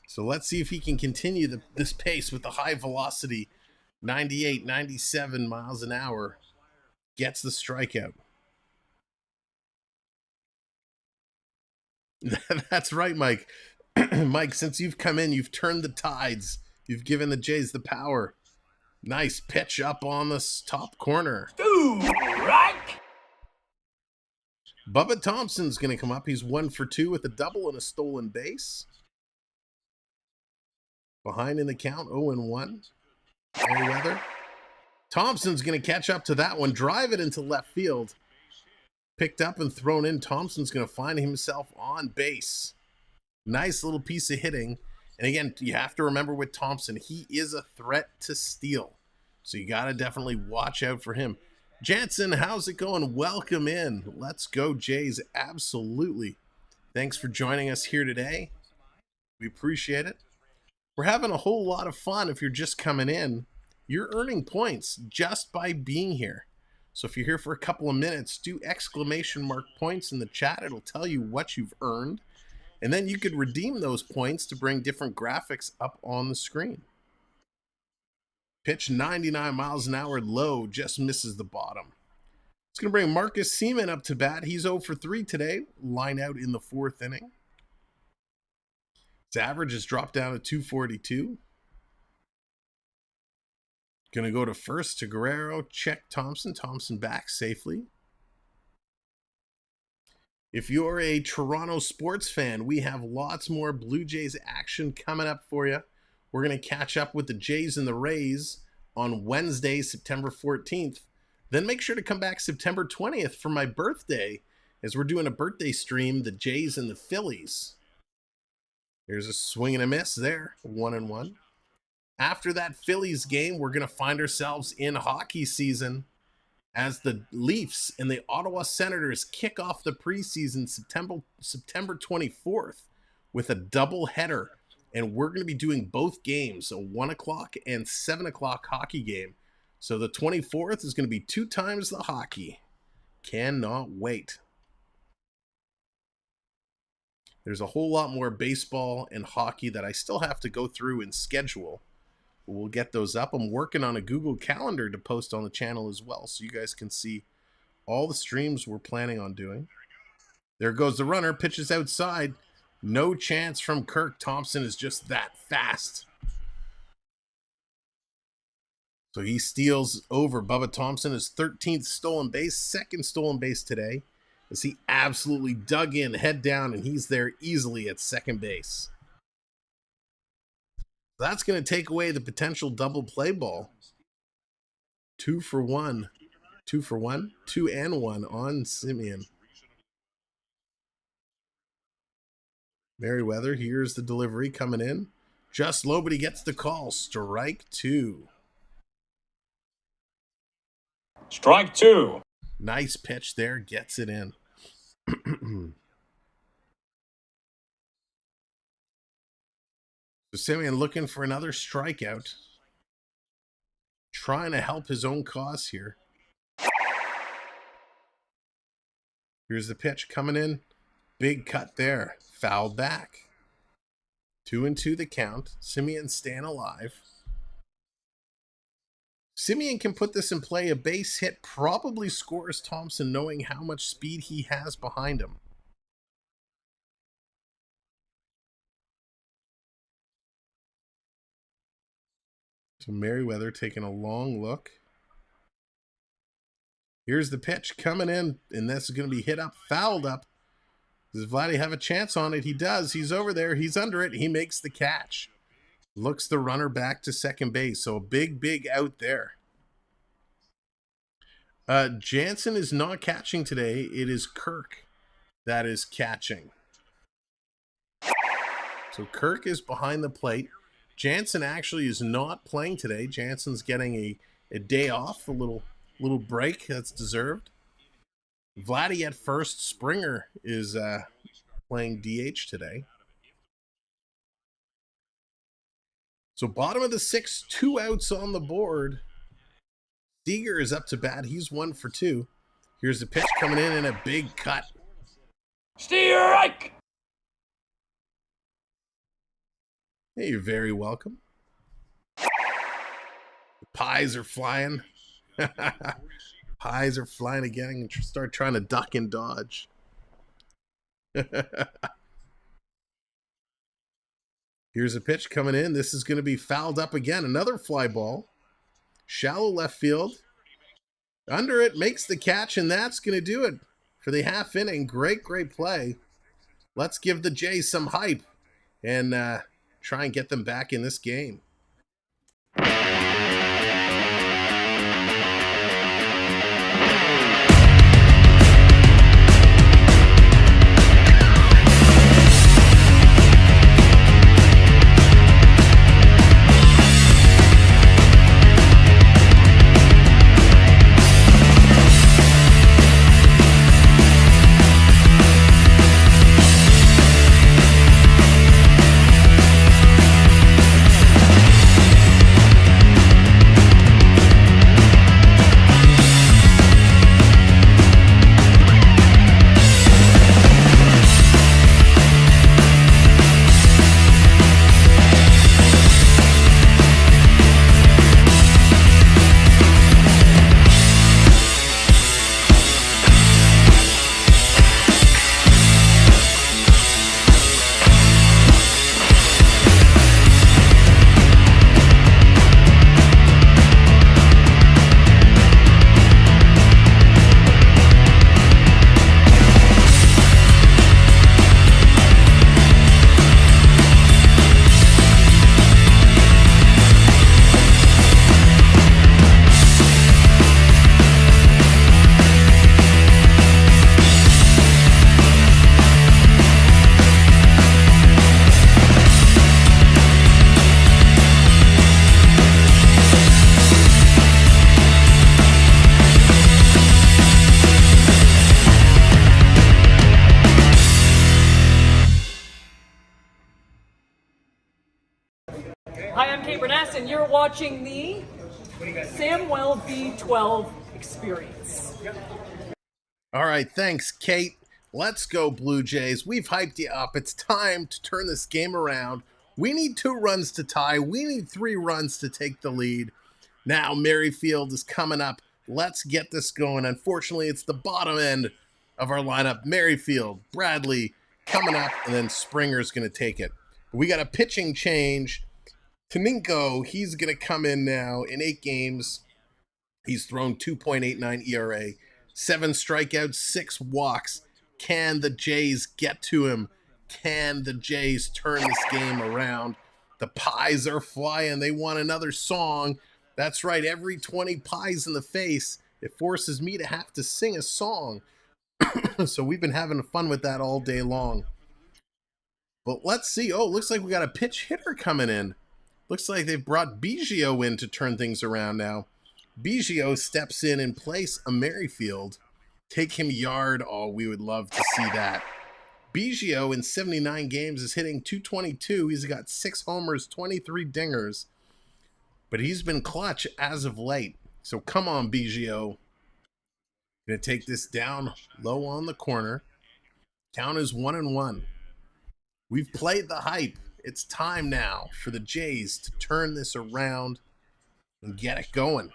So let's see if he can continue this pace with the high velocity, 98, 97 miles an hour. Gets the strikeout. That's right, Mike. Mike, since you've come in, you've turned the tides. You've given the Jays the power. Nice pitch up on the top corner. Strike. Bubba Thompson's going to come up. He's 1 for 2 with a double and a stolen base. Behind in the count, 0-1. Merriweather. Thompson's going to catch up to that one, drive it into left field. Picked up and thrown in. Thompson's going to find himself on base. Nice little piece of hitting. And again, you have to remember with Thompson, he is a threat to steal. So you got to definitely watch out for him. Jansen, how's it going? Welcome in. Let's go, Jays. Absolutely. Thanks for joining us here today. We appreciate it. We're having a whole lot of fun. If you're just coming in, you're earning points just by being here. So if you're here for a couple of minutes, do exclamation mark points in the chat. It'll tell you what you've earned. And then you could redeem those points to bring different graphics up on the screen. Pitch 99 miles an hour, Lowe just misses the bottom. It's going to bring Marcus Semien up to bat. He's 0 for 3 today. Line out in the 4th inning. His average has dropped down to 242. Going to go to first to Guerrero. Check Thompson. Thompson back safely. If you're a Toronto sports fan, we have lots more Blue Jays action coming up for you. We're going to catch up with the Jays and the Rays on Wednesday, September 14th. Then make sure to come back September 20th for my birthday, as we're doing a birthday stream, the Jays and the Phillies. Here's a swing and a miss there, 1-1. After that Phillies game, we're going to find ourselves in hockey season as the Leafs and the Ottawa Senators kick off the preseason September 24th with a doubleheader. And we're going to be doing both games, a 1 o'clock and 7 o'clock hockey game. So the 24th is going to be 2 times the hockey. Cannot wait. There's a whole lot more baseball and hockey that I still have to go through and schedule. We'll get those up. I'm working on a Google Calendar to post on the channel as well, so you guys can see all the streams we're planning on doing. There goes the runner, pitches outside. No chance from Kirk. Thompson is just that fast. So he steals over. Bubba Thompson, his 13th stolen base, 2nd stolen base today, as he absolutely dug in, head down, and he's there easily at second base. That's going to take away the potential double play ball. 2 for 1. 2 for 1. 2 and 1 on Semien. Merriweather, here's the delivery coming in. Just low, but he gets the call. Strike 2. Strike 2. Nice pitch there. Gets it in. So Semien looking for another strikeout. Trying to help his own cause here. Here's the pitch coming in. Big cut there. Foul back. 2-2 the count. Semien staying alive. Semien can put this in play. A base hit probably scores Thompson, knowing how much speed he has behind him. So Merriweather taking a long look. Here's the pitch coming in, and this is going to be hit up, fouled up. Does Vladdy have a chance on it? He does. He's over there. He's under it. He makes the catch. Looks the runner back to second base. So a big out there. Jansen is not catching today. It is Kirk that is catching. So Kirk is behind the plate. Jansen actually is not playing today. Jansen's getting a day off, a little break that's deserved. Vladdy at first. Springer is playing DH today. So bottom of the 6th, 2 outs on the board. Seager is up to bat. He's 1 for 2. Here's the pitch coming in and a big cut. Strike. Hey, you're very welcome. Pies are flying. Pies are flying again and start trying to duck and dodge. Here's a pitch coming in. This is going to be fouled up again. Another fly ball. Shallow left field. Under it, makes the catch, and that's going to do it for the half inning. Great play. Let's give the Jays some hype and try and get them back in this game. Hi, I'm Kate Burness, and you're watching the Samuel B12 Experience. All right, thanks, Kate. Let's go, Blue Jays. We've hyped you up. It's time to turn this game around. We need 2 runs to tie. We need 3 runs to take the lead. Now, Merrifield is coming up. Let's get this going. Unfortunately, it's the bottom end of our lineup. Merrifield, Bradley coming up, and then Springer's going to take it. We got a pitching change. Taninko, he's going to come in now in 8 games. He's thrown 2.89 ERA, 7 strikeouts, 6 walks. Can the Jays get to him? Can the Jays turn this game around? The pies are flying. They want another song. That's right. Every 20 pies in the face, it forces me to have to sing a song. So we've been having fun with that all day long. But let's see. Oh, looks like we got a pitch hitter coming in. Looks like they've brought Bichette in to turn things around now. Bichette steps in place of Merrifield. Take him yard. Oh, we would love to see that. Bichette in 79 games is hitting .222. He's got 6 homers, 23 dingers. But he's been clutch as of late. So come on, Bichette. Gonna take this down low on the corner. Count is 1-1. We've played the hype. It's time now for the Jays to turn this around and get it going.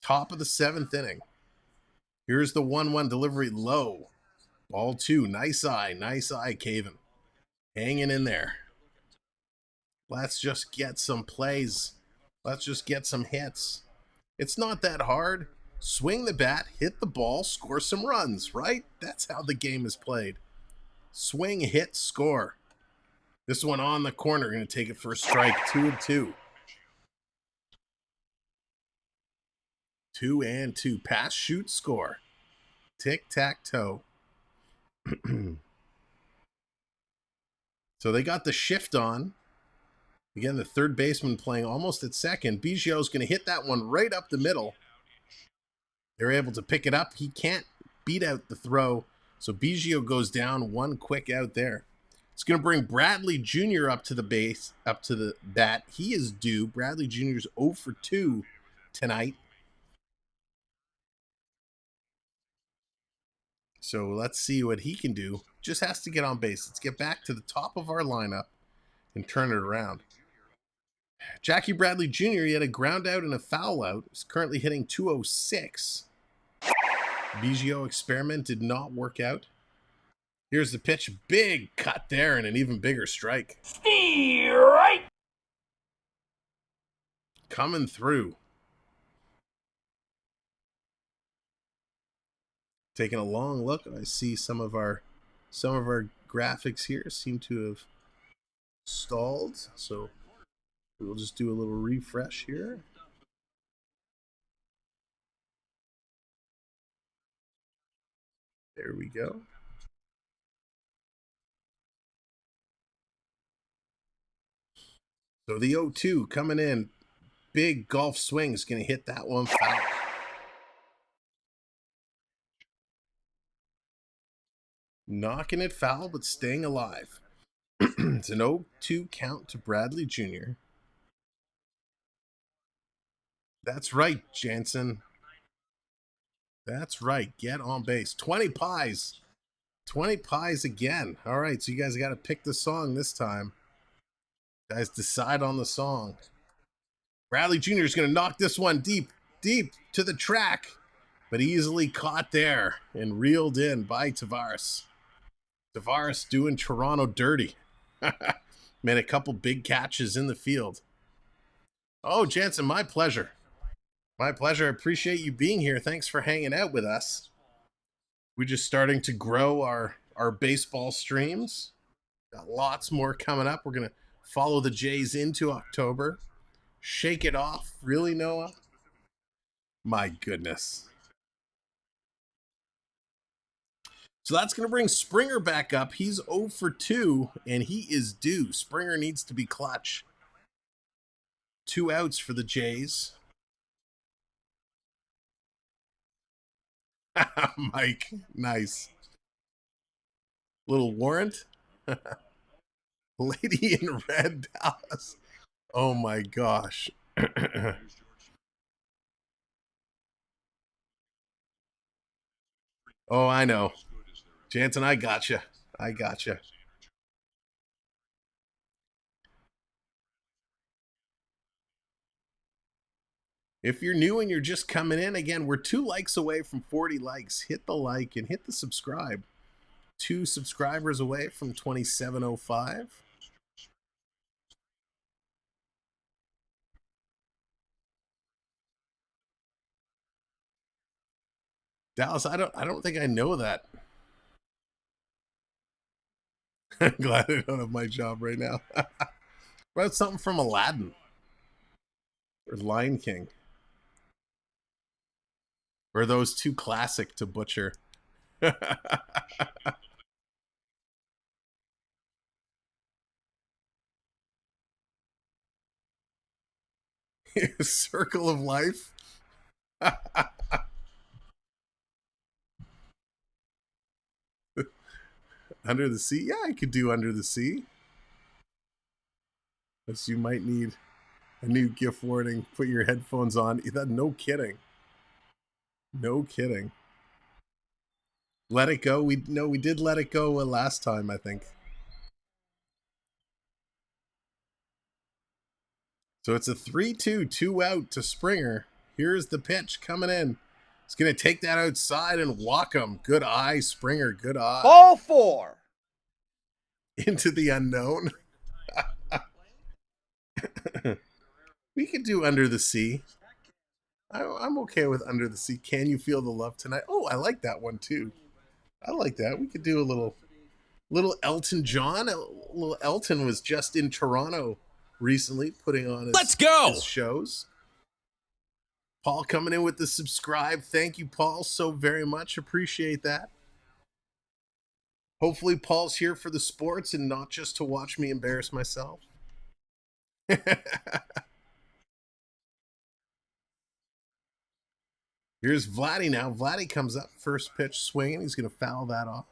Top of the 7th inning. Here's the 1-1 delivery. Lowe. Ball 2. Nice eye, Caven. Hanging in there. Let's just get some plays. Let's just get some hits. It's not that hard. Swing the bat, hit the ball, score some runs, right? That's how the game is played. Swing, hit, score. This one on the corner, going to take it for a strike. 2-2. 2-2. Pass, shoot, score. Tic-tac-toe. So they got the shift on. Again, the third baseman playing almost at second. Bichette's going to hit that one right up the middle. They're able to pick it up. He can't beat out the throw. So Bichette goes down, one quick out there. It's going to bring Bradley Jr. up to the base, up to the bat. He is due. Bradley Jr. is 0 for 2 tonight. So let's see what he can do. Just has to get on base. Let's get back to the top of our lineup and turn it around. Jackie Bradley Jr., he had a ground out and a foul out. He's currently hitting 206. Bichette experiment did not work out. Here's the pitch. Big cut there and an even bigger strike. Strike. Coming through. Taking a long look, I see some of our graphics here seem to have stalled. So we'll just do a little refresh here. There we go. So the 0-2 coming in. Big golf swing is going to hit that one foul. Knocking it foul, but staying alive. It's an 0-2 count to Bradley Jr. That's right, Jansen. That's right. Get on base. 20 pies. 20 pies again. All right, so you guys got to pick the song this time. Guys, decide on the song. Bradley Jr. is going to knock this one deep to the track, but easily caught there and reeled in by Taveras. Taveras doing Toronto dirty. Made a couple big catches in the field. Oh, Jansen, my pleasure. My pleasure. I appreciate you being here. Thanks for hanging out with us. We're just starting to grow our baseball streams. Got lots more coming up. We're going to follow the Jays into October. Shake it off. Really, Noah? My goodness. So that's going to bring Springer back up. He's 0 for 2, and he is due. Springer needs to be clutch. 2 outs for the Jays. Mike, nice. Little warrant. Lady in red, Dallas. Oh my gosh. Oh, I know. Jansen, I gotcha. I gotcha. If you're new and you're just coming in, again, we're 2 likes away from 40 likes. Hit the like and hit the subscribe. 2 subscribers away from 2705. Dallas, I don't think I know that. I'm glad I don't have my job right now. What about something from Aladdin? Or Lion King? Or are those too classic to butcher? Circle of Life? Under the Sea? Yeah, I could do Under the Sea. Unless you might need a new gift warning. Put your headphones on. No kidding. No kidding. Let It Go. We did Let It Go last time, I think. So it's a 3-2, 2 out to Springer. Here's the pitch coming in. He's going to take that outside and walk him. Good eye, Springer. Good eye. Ball 4. Into the unknown. We could do Under the Sea. I'm okay with Under the Sea. Can You Feel the Love Tonight? Oh, I like that one too. I like that. We could do a little Elton John. Little Elton was just in Toronto recently putting on his shows. Paul coming in with the subscribe. Thank you, Paul, so very much. Appreciate that. Hopefully Paul's here for the sports and not just to watch me embarrass myself. Here's Vladdy now. Vladdy comes up, first pitch swinging. He's going to foul that off.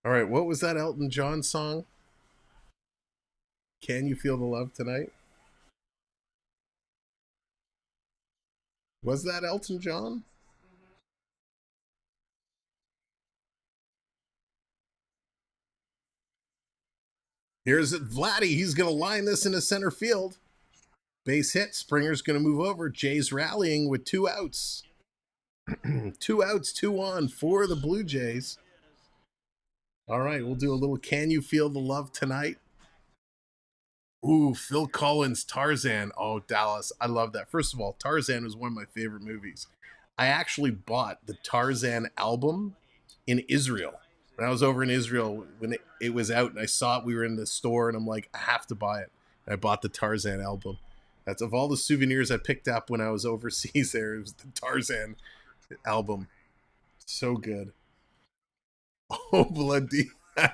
All right, what was that Elton John song? Can You Feel the Love Tonight? Was that Elton John? Here's Vladdy. He's going to line this into center field. Base hit. Springer's going to move over. Jays rallying with 2 outs. 2 outs, 2 on for the Blue Jays. All right, we'll do a little Can You Feel the Love Tonight? Ooh, Phil Collins, Tarzan. Oh, Dallas. I love that. First of all, Tarzan was one of my favorite movies. I actually bought the Tarzan album in Israel. When I was over in Israel, when it was out and I saw it, we were in the store and I'm like, I have to buy it. And I bought the Tarzan album. That's of all the souvenirs I picked up when I was overseas there, it was the Tarzan album. So good. Oh, bloody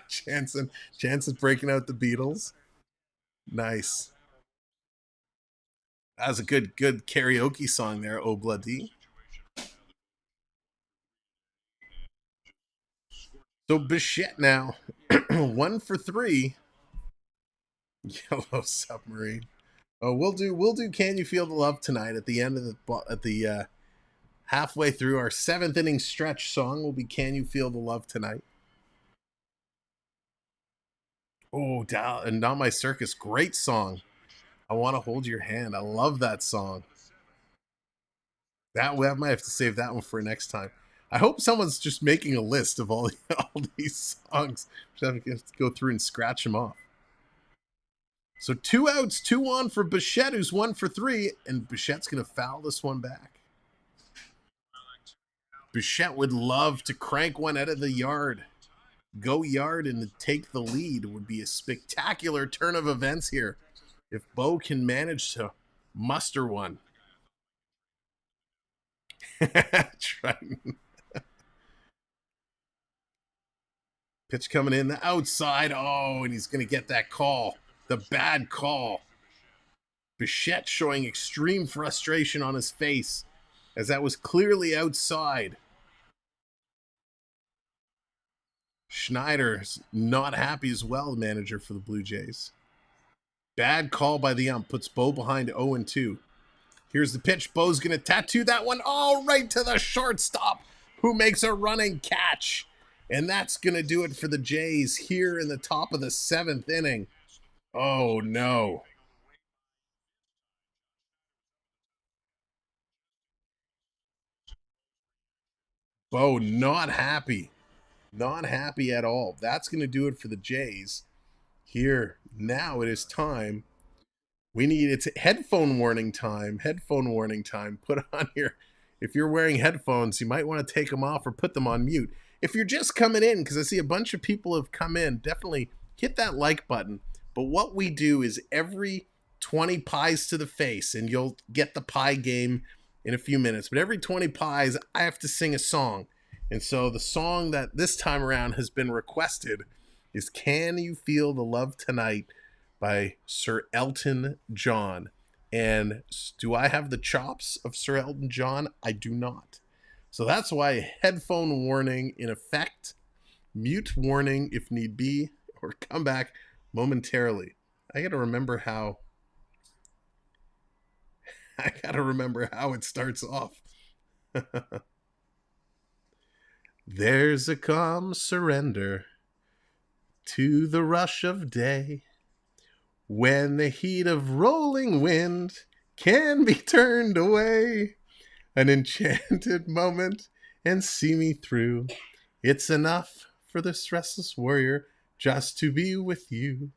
Jansen. Jansen's breaking out the Beatles. Nice. That was a good karaoke song there, Oh Bloody. So Bichette now, 1 for 3. Yellow Submarine. Oh, we'll do Can You Feel the Love Tonight at the end of the halfway through our 7th inning stretch. Song will be Can You Feel the Love Tonight. Oh, and Not My Circus, great song. I Want to Hold Your Hand. I love that song. I might have to save that one for next time. I hope someone's just making a list of all these songs. Just have to go through and scratch them off. So 2 outs, 2 on for Bichette, who's 1 for 3, and Bichette's going to foul this one back. Bichette would love to crank one out of the yard. Go yard and take the lead. Would be a spectacular turn of events here if Bo can manage to muster one. Triton. Pitch coming in the outside. Oh, and he's going to get that call. The bad call. Bichette showing extreme frustration on his face as that was clearly outside. Schneider's not happy as well, the manager for the Blue Jays. Bad call by the ump. Puts Bo behind 0-2. Here's the pitch. Bo's going to tattoo that one all right to the shortstop, who makes a running catch. And that's going to do it for the Jays here in the top of the 7th inning. Oh, no. Bo not happy. Not happy at all. That's going to do it for the Jays. Here, now it is time. It's headphone warning time. Headphone warning time. Put on your, if you're wearing headphones, you might want to take them off or put them on mute. If you're just coming in, because I see a bunch of people have come in, definitely hit that like button. But what we do is every 20 pies to the face, and you'll get the pie game in a few minutes. But every 20 pies, I have to sing a song. And so the song that this time around has been requested is Can You Feel the Love Tonight by Sir Elton John. And do I have the chops of Sir Elton John? I do not. So that's why headphone warning in effect, mute warning if need be, or come back momentarily. I gotta remember how it starts off. There's a calm surrender to the rush of day, when the heat of rolling wind can be turned away. An enchanted moment and see me through. It's enough for this restless warrior just to be with you.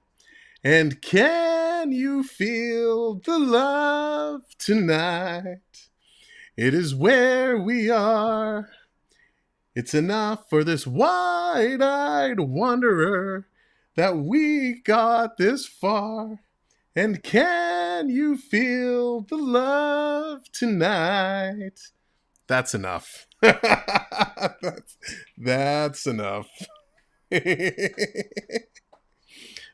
And can you feel the love tonight? It is where we are. It's enough for this wide-eyed wanderer that we got this far. And can you feel the love tonight? That's enough. that's enough.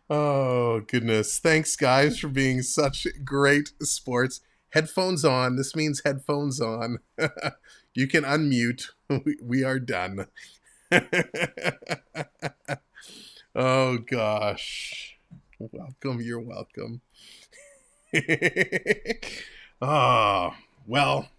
Oh, goodness. Thanks, guys, for being such great sports. Headphones on. This means headphones on. You can unmute. We are done. Oh, gosh. Welcome. You're welcome. Oh, well,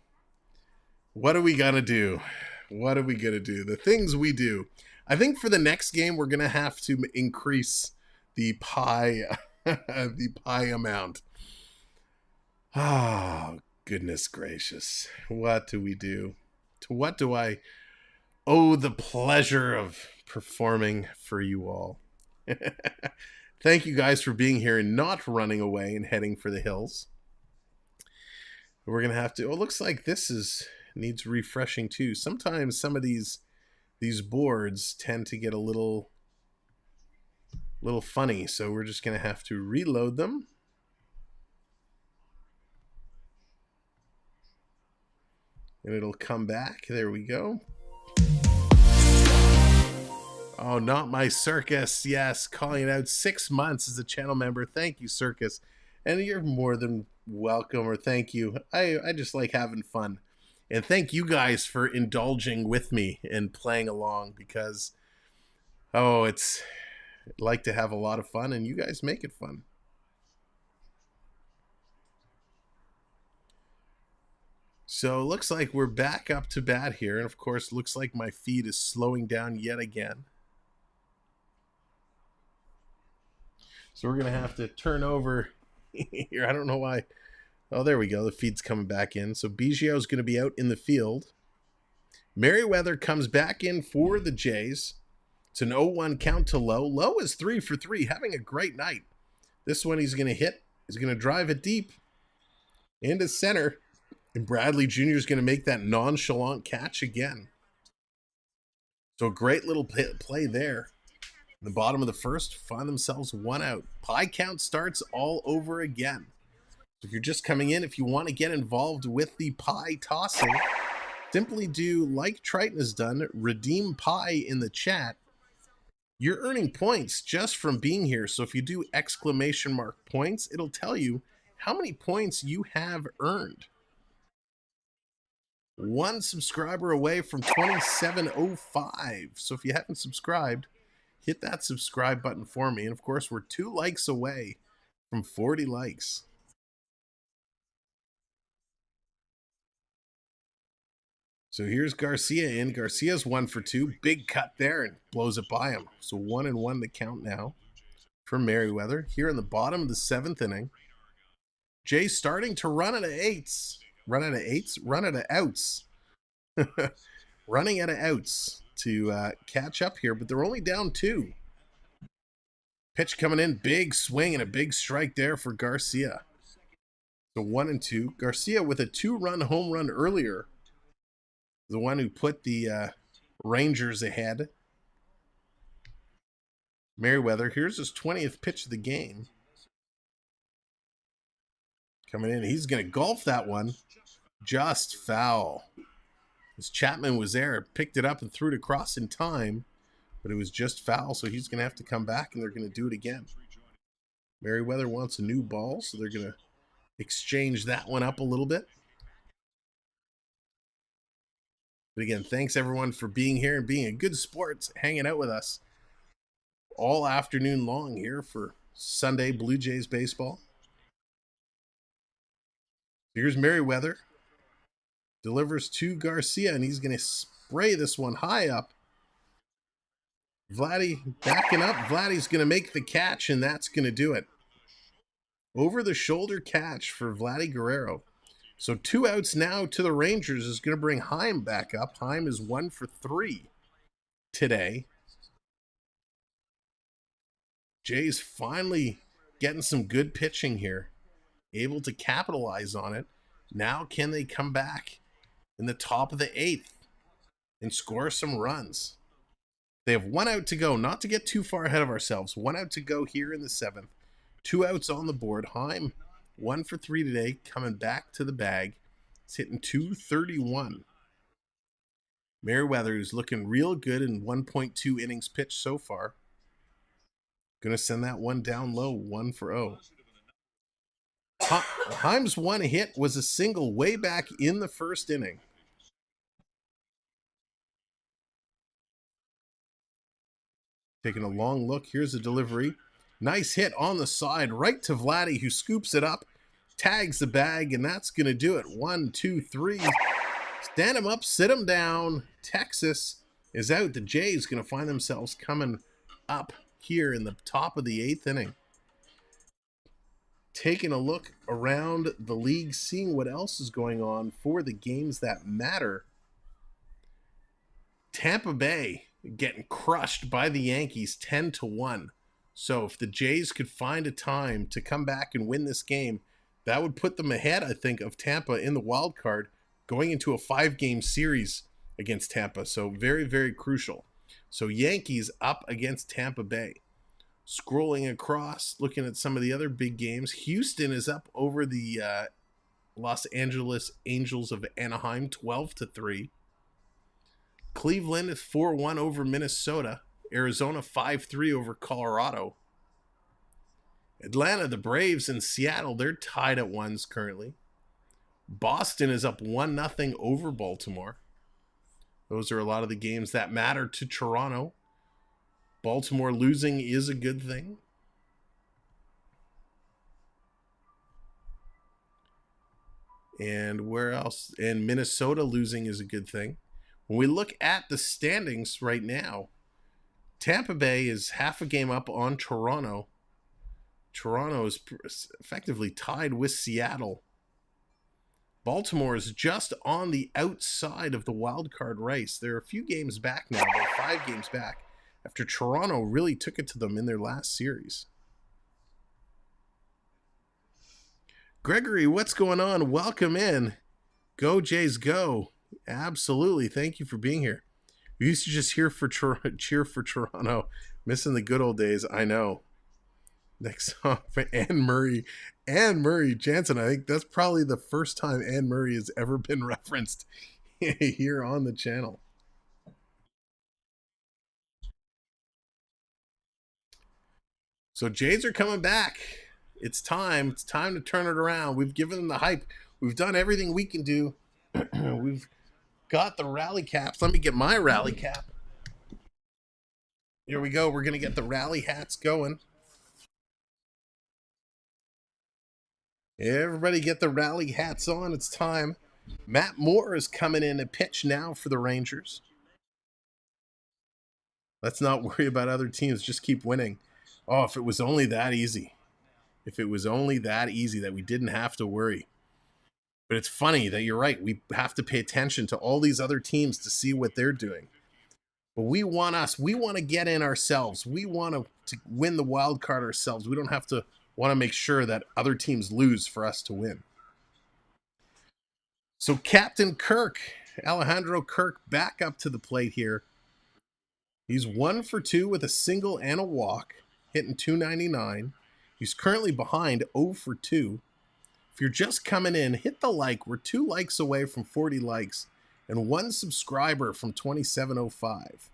what are we going to do? What are we going to do? The things we do. I think for the next game, we're going to have to increase the pie, the pie amount. Oh, goodness gracious. What do we do? To what do I owe the pleasure of performing for you all? Thank you guys for being here and not running away and heading for the hills. We're going to have to... Oh, it looks like this needs refreshing too. Sometimes some of these boards tend to get a little funny, so we're just going to have to reload them. And it'll come back. There we go. Oh, not my Circus. Yes, calling it out 6 months as a channel member. Thank you, Circus. And you're more than welcome, or thank you. I just like having fun. And thank you guys for indulging with me and playing along, because, oh, I'd like to have a lot of fun, and you guys make it fun. So it looks like we're back up to bat here. And of course, looks like my feed is slowing down yet again. So we're going to have to turn over here. I don't know why. Oh, there we go. The feed's coming back in. So Bichette is going to be out in the field. Merriweather comes back in for the Jays. It's an 0-1 count to Lowe. Lowe is 3 for 3, having a great night. This one he's going to hit. He's going to drive it deep into center. And Bradley Jr. is going to make that nonchalant catch again. So great little play there. In the bottom of the first, find themselves 1 out. Pie count starts all over again. So if you're just coming in, if you want to get involved with the pie tossing, simply do like Triton has done, redeem pie in the chat. You're earning points just from being here. So if you do exclamation mark points, it'll tell you how many points you have earned. 1 subscriber away from 2705. So if you haven't subscribed, hit that subscribe button for me. And of course, we're 2 likes away from 40 likes. So here's García in. Garcia's 1 for 2. Big cut there and blows it by him. So 1-1 to count now for Merriweather. Here in the bottom of the 7th inning. Jay starting to run out of 8s. Run out of 8s? Run out of outs. Running out of outs to catch up here, but they're only down 2. Pitch coming in, big swing and a big strike there for García. So 1-2. García with a 2-run home run earlier. The one who put the Rangers ahead. Merriweather, here's his 20th pitch of the game. Coming in, he's going to golf that one. Just foul. As Chapman was there, picked it up and threw it across in time, but it was just foul, so he's going to have to come back, and they're going to do it again. Merriweather wants a new ball, so they're going to exchange that one up a little bit. But again, thanks everyone for being here and being a good sport, hanging out with us all afternoon long here for Sunday Blue Jays baseball. Here's Merriweather. Delivers to García, and he's going to spray this one high up. Vladdy backing up. Vladdy's going to make the catch, and that's going to do it. Over the shoulder catch for Vladdy Guerrero. So 2 outs now to the Rangers is going to bring Heim back up. Heim is 1 for 3 today. Jay's finally getting some good pitching here. Able to capitalize on it. Now can they come back in the top of the 8th and score some runs? They have 1 out to go, not to get too far ahead of ourselves. 1 out to go here in the 7th. 2 outs on the board. Heim 1 for 3 today, coming back to the bag. It's hitting .231. Merriweather is looking real good in 1.2 innings pitched so far. Gonna send that one down low, 1 for 0. Heim's 1 hit was a single way back in the 1st inning. Taking a long look. Here's the delivery. Nice hit on the side, right to Vladdy, who scoops it up, tags the bag, and that's going to do it. 1, 2, 3. Stand him up, sit him down. Texas is out. The Jays going to find themselves coming up here in the top of the 8th inning. Taking a look around the league, seeing what else is going on for the games that matter. Tampa Bay getting crushed by the Yankees 10-1. So if the Jays could find a time to come back and win this game, that would put them ahead, I think, of Tampa in the wild card, going into a 5-game series against Tampa. So very, very crucial. So Yankees up against Tampa Bay. Scrolling across, looking at some of the other big games. Houston is up over the Los Angeles Angels of Anaheim 12-3. Cleveland is 4-1 over Minnesota. Arizona 5-3 over Colorado. Atlanta, the Braves, and Seattle, they're tied at 1s currently. Boston is up 1-0 over Baltimore. Those are a lot of the games that matter to Toronto. Baltimore losing is a good thing. And where else? And Minnesota losing is a good thing. When we look at the standings right now, Tampa Bay is half a game up on Toronto. Toronto is effectively tied with Seattle. Baltimore is just on the outside of the wild card race. They're a few games back now. They're 5 games back after Toronto really took it to them in their last series. Gregory, what's going on? Welcome in. Go Jays, go. Absolutely. Thank you for being here. We used to just cheer for Toronto. Missing the good old days. I know. Next song for Anne Murray. Anne Murray Jansen. I think that's probably the first time Anne Murray has ever been referenced here on the channel. So Jays are coming back. It's time. It's time to turn it around. We've given them the hype. We've done everything we can do. We've got the rally caps. Let me get my rally cap. Here we go. We're going to get the rally hats going. Everybody get the rally hats on. It's time. Matt Moore is coming in to pitch now for the Rangers. Let's not worry about other teams. Just keep winning. Oh, if it was only that easy. If it was only that easy that we didn't have to worry. But it's funny that you're right. We have to pay attention to all these other teams to see what they're doing. But we want to get in ourselves. We want to win the wild card ourselves. We don't have to want to make sure that other teams lose for us to win. So Captain Kirk, Alejandro Kirk, back up to the plate here. He's 1 for 2 with a single and a walk, hitting .299. He's currently behind 0 for 2. If you're just coming in, hit the like. We're 2 likes away from 40 likes and 1 subscriber from 2705.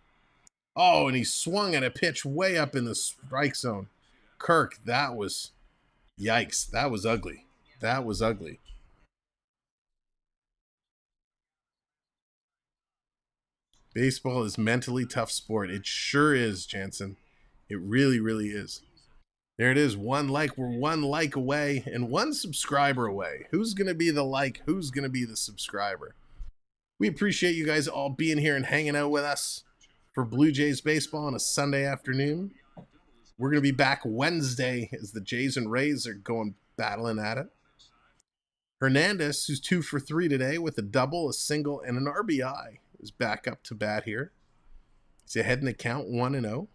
Oh, and he swung at a pitch way up in the strike zone. Kirk, that was, yikes. That was ugly. That was ugly. Baseball is mentally tough sport. It sure is, Jansen. It really, really is. There it is. 1 like. We're 1 like away and 1 subscriber away. Who's going to be the like? Who's going to be the subscriber? We appreciate you guys all being here and hanging out with us for Blue Jays baseball on a Sunday afternoon. We're going to be back Wednesday as the Jays and Rays are going battling at it. Hernández, who's 2 for 3 today with a double, a single, and an RBI, is back up to bat here. He's ahead in the count 1-0.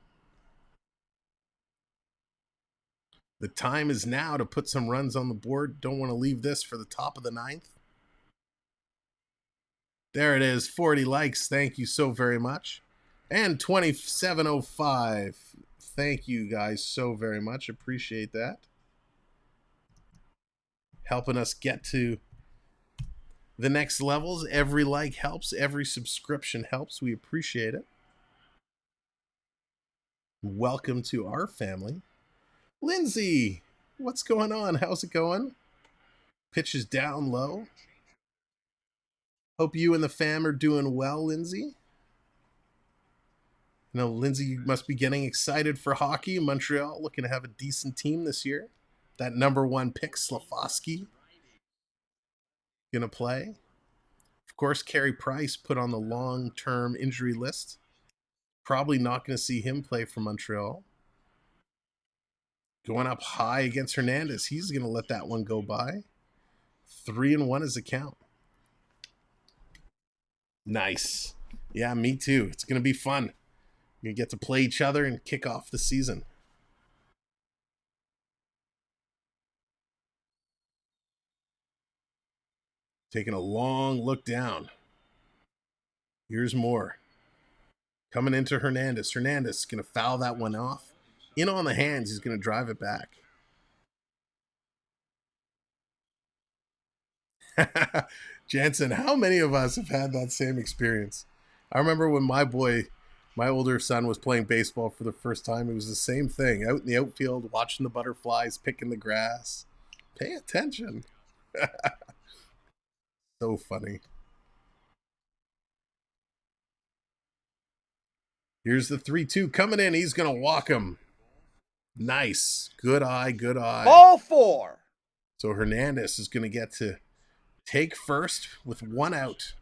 The time is now to put some runs on the board. Don't want to leave this for the top of the 9th. There it is, 40 likes. Thank you so very much. And 2705. Thank you guys so very much. Appreciate that. Helping us get to the next levels. Every like helps. Every subscription helps. We appreciate it. Welcome to our family. Lindsay, what's going on? How's it going? Pitches down low. Hope you and the fam are doing well, Lindsay. You know, Lindsay, you must be getting excited for hockey. Montreal looking to have a decent team this year. That #1 pick, Slafosky, gonna play. Of course, Carey Price put on the long-term injury list. Probably not going to see him play for Montreal. Going up high against Hernández. He's going to let that one go by. 3-1 is the count. Nice. Yeah, me too. It's going to be fun. You're going to get to play each other and kick off the season. Taking a long look down. Here's more. Coming into Hernández. Hernández is going to foul that one off. In on the hands, he's going to drive it back. Jansen, how many of us have had that same experience? I remember when my older son was playing baseball for the first time, it was the same thing. Out in the outfield, watching the butterflies, picking the grass. Pay attention. So funny. Here's the 3-2 coming in. He's going to walk him. Nice. Good eye, good eye. Ball 4. So Hernández is going to get to take first with 1 out.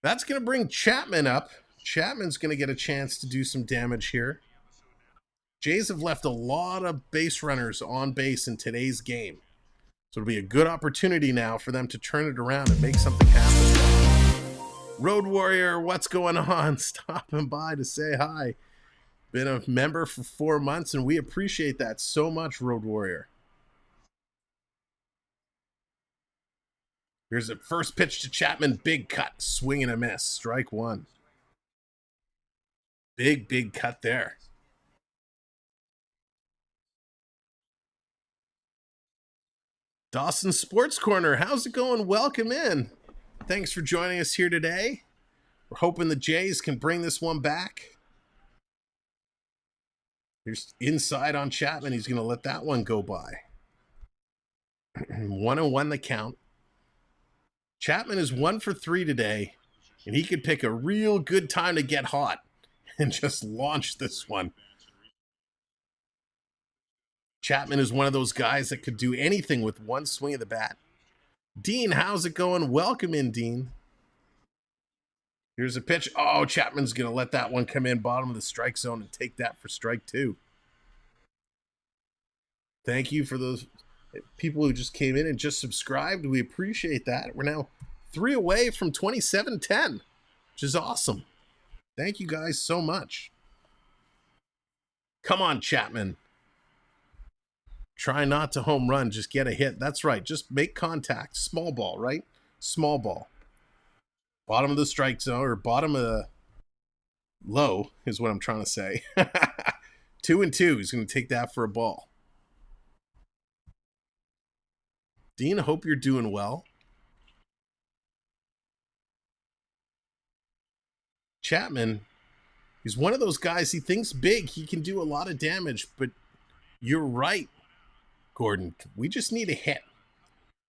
That's going to bring Chapman up. Chapman's going to get a chance to do some damage here. Jays have left a lot of base runners on base in today's game. So it'll be a good opportunity now for them to turn it around and make something happen. Road Warrior, what's going on? Stopping by to say hi. Been a member for 4 months, and we appreciate that so much, Road Warrior. Here's the first pitch to Chapman. Big cut. Swing and a miss. Strike 1. Big cut there. Dawson Sports Corner, how's it going? Welcome in. Thanks for joining us here today. We're hoping the Jays can bring this one back. Here's inside on Chapman. He's going to let that one go by. 1-1 the count. Chapman is 1 for 3 today, and he could pick a real good time to get hot and just launch this one. Chapman is one of those guys that could do anything with one swing of the bat. Dean, how's it going? Welcome in, Dean. Here's a pitch. Oh, Chapman's going to let that one come in bottom of the strike zone and take that for strike 2. Thank you for those people who just came in and just subscribed. We appreciate that. We're now 3 away from 27-10, which is awesome. Thank you guys so much. Come on, Chapman. Try not to home run, just get a hit. That's right, just make contact. Small ball, right? Small ball. Bottom of the strike zone, or bottom of the low is what I'm trying to say. 2-2, he's going to take that for a ball. Dean, I hope you're doing well. Chapman, he's one of those guys, he thinks big, he can do a lot of damage, but you're right, Gordon. We just need a hit.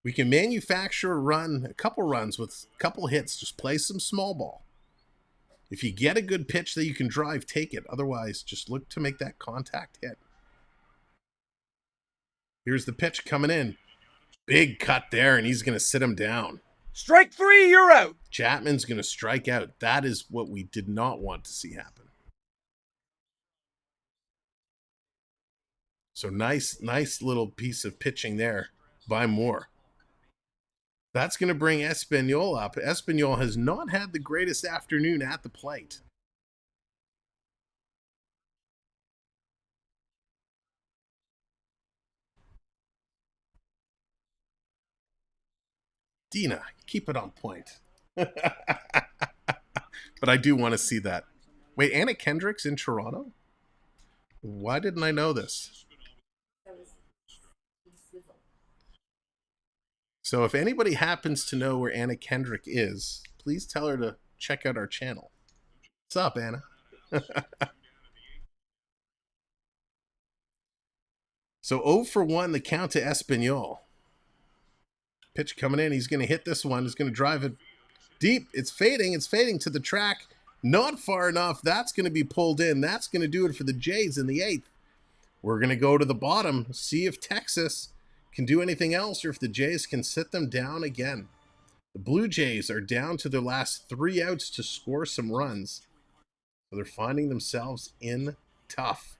We can manufacture a couple runs with a couple hits. Just play some small ball. If you get a good pitch that you can drive, take it. Otherwise, just look to make that contact hit. Here's the pitch coming in. Big cut there, and he's going to sit him down. Strike 3, you're out. Chapman's going to strike out. That is what we did not want to see happen. So nice little piece of pitching there by Moore. That's going to bring Espinal up. Espinal has not had the greatest afternoon at the plate. Dina, keep it on point. But I do want to see that. Wait, Anna Kendrick's in Toronto? Why didn't I know this? So if anybody happens to know where Anna Kendrick is, please tell her to check out our channel. What's up, Anna? So 0 for 1, the count to Espinal. Pitch coming in. He's going to hit this one. He's going to drive it deep. It's fading. It's fading to the track. Not far enough. That's going to be pulled in. That's going to do it for the Jays in the 8th. We're going to go to the bottom, see if Texas can do anything else or if the Jays can sit them down again. The Blue Jays are down to their last 3 outs to score some runs. So they're finding themselves in tough.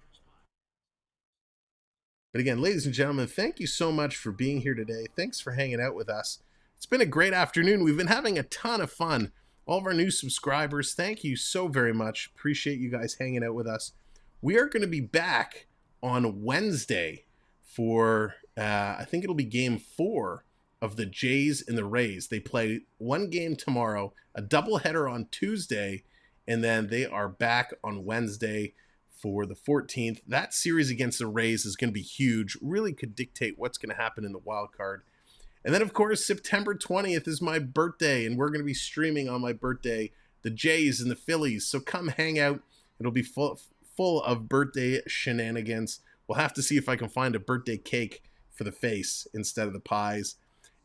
But again, ladies and gentlemen, thank you so much for being here today. Thanks for hanging out with us. It's been a great afternoon. We've been having a ton of fun. All of our new subscribers, thank you so very much. Appreciate you guys hanging out with us. We are going to be back on Wednesday for, I think it'll be game 4 of the Jays and the Rays. They play one game tomorrow, a doubleheader on Tuesday, and then they are back on Wednesday for the 14th. That series against the Rays is going to be huge. Really could dictate what's going to happen in the wild card. And then, of course, September 20th is my birthday, and we're going to be streaming on my birthday the Jays and the Phillies. So come hang out. It'll be full of birthday shenanigans. We'll have to see if I can find a birthday cake for the face instead of the pies.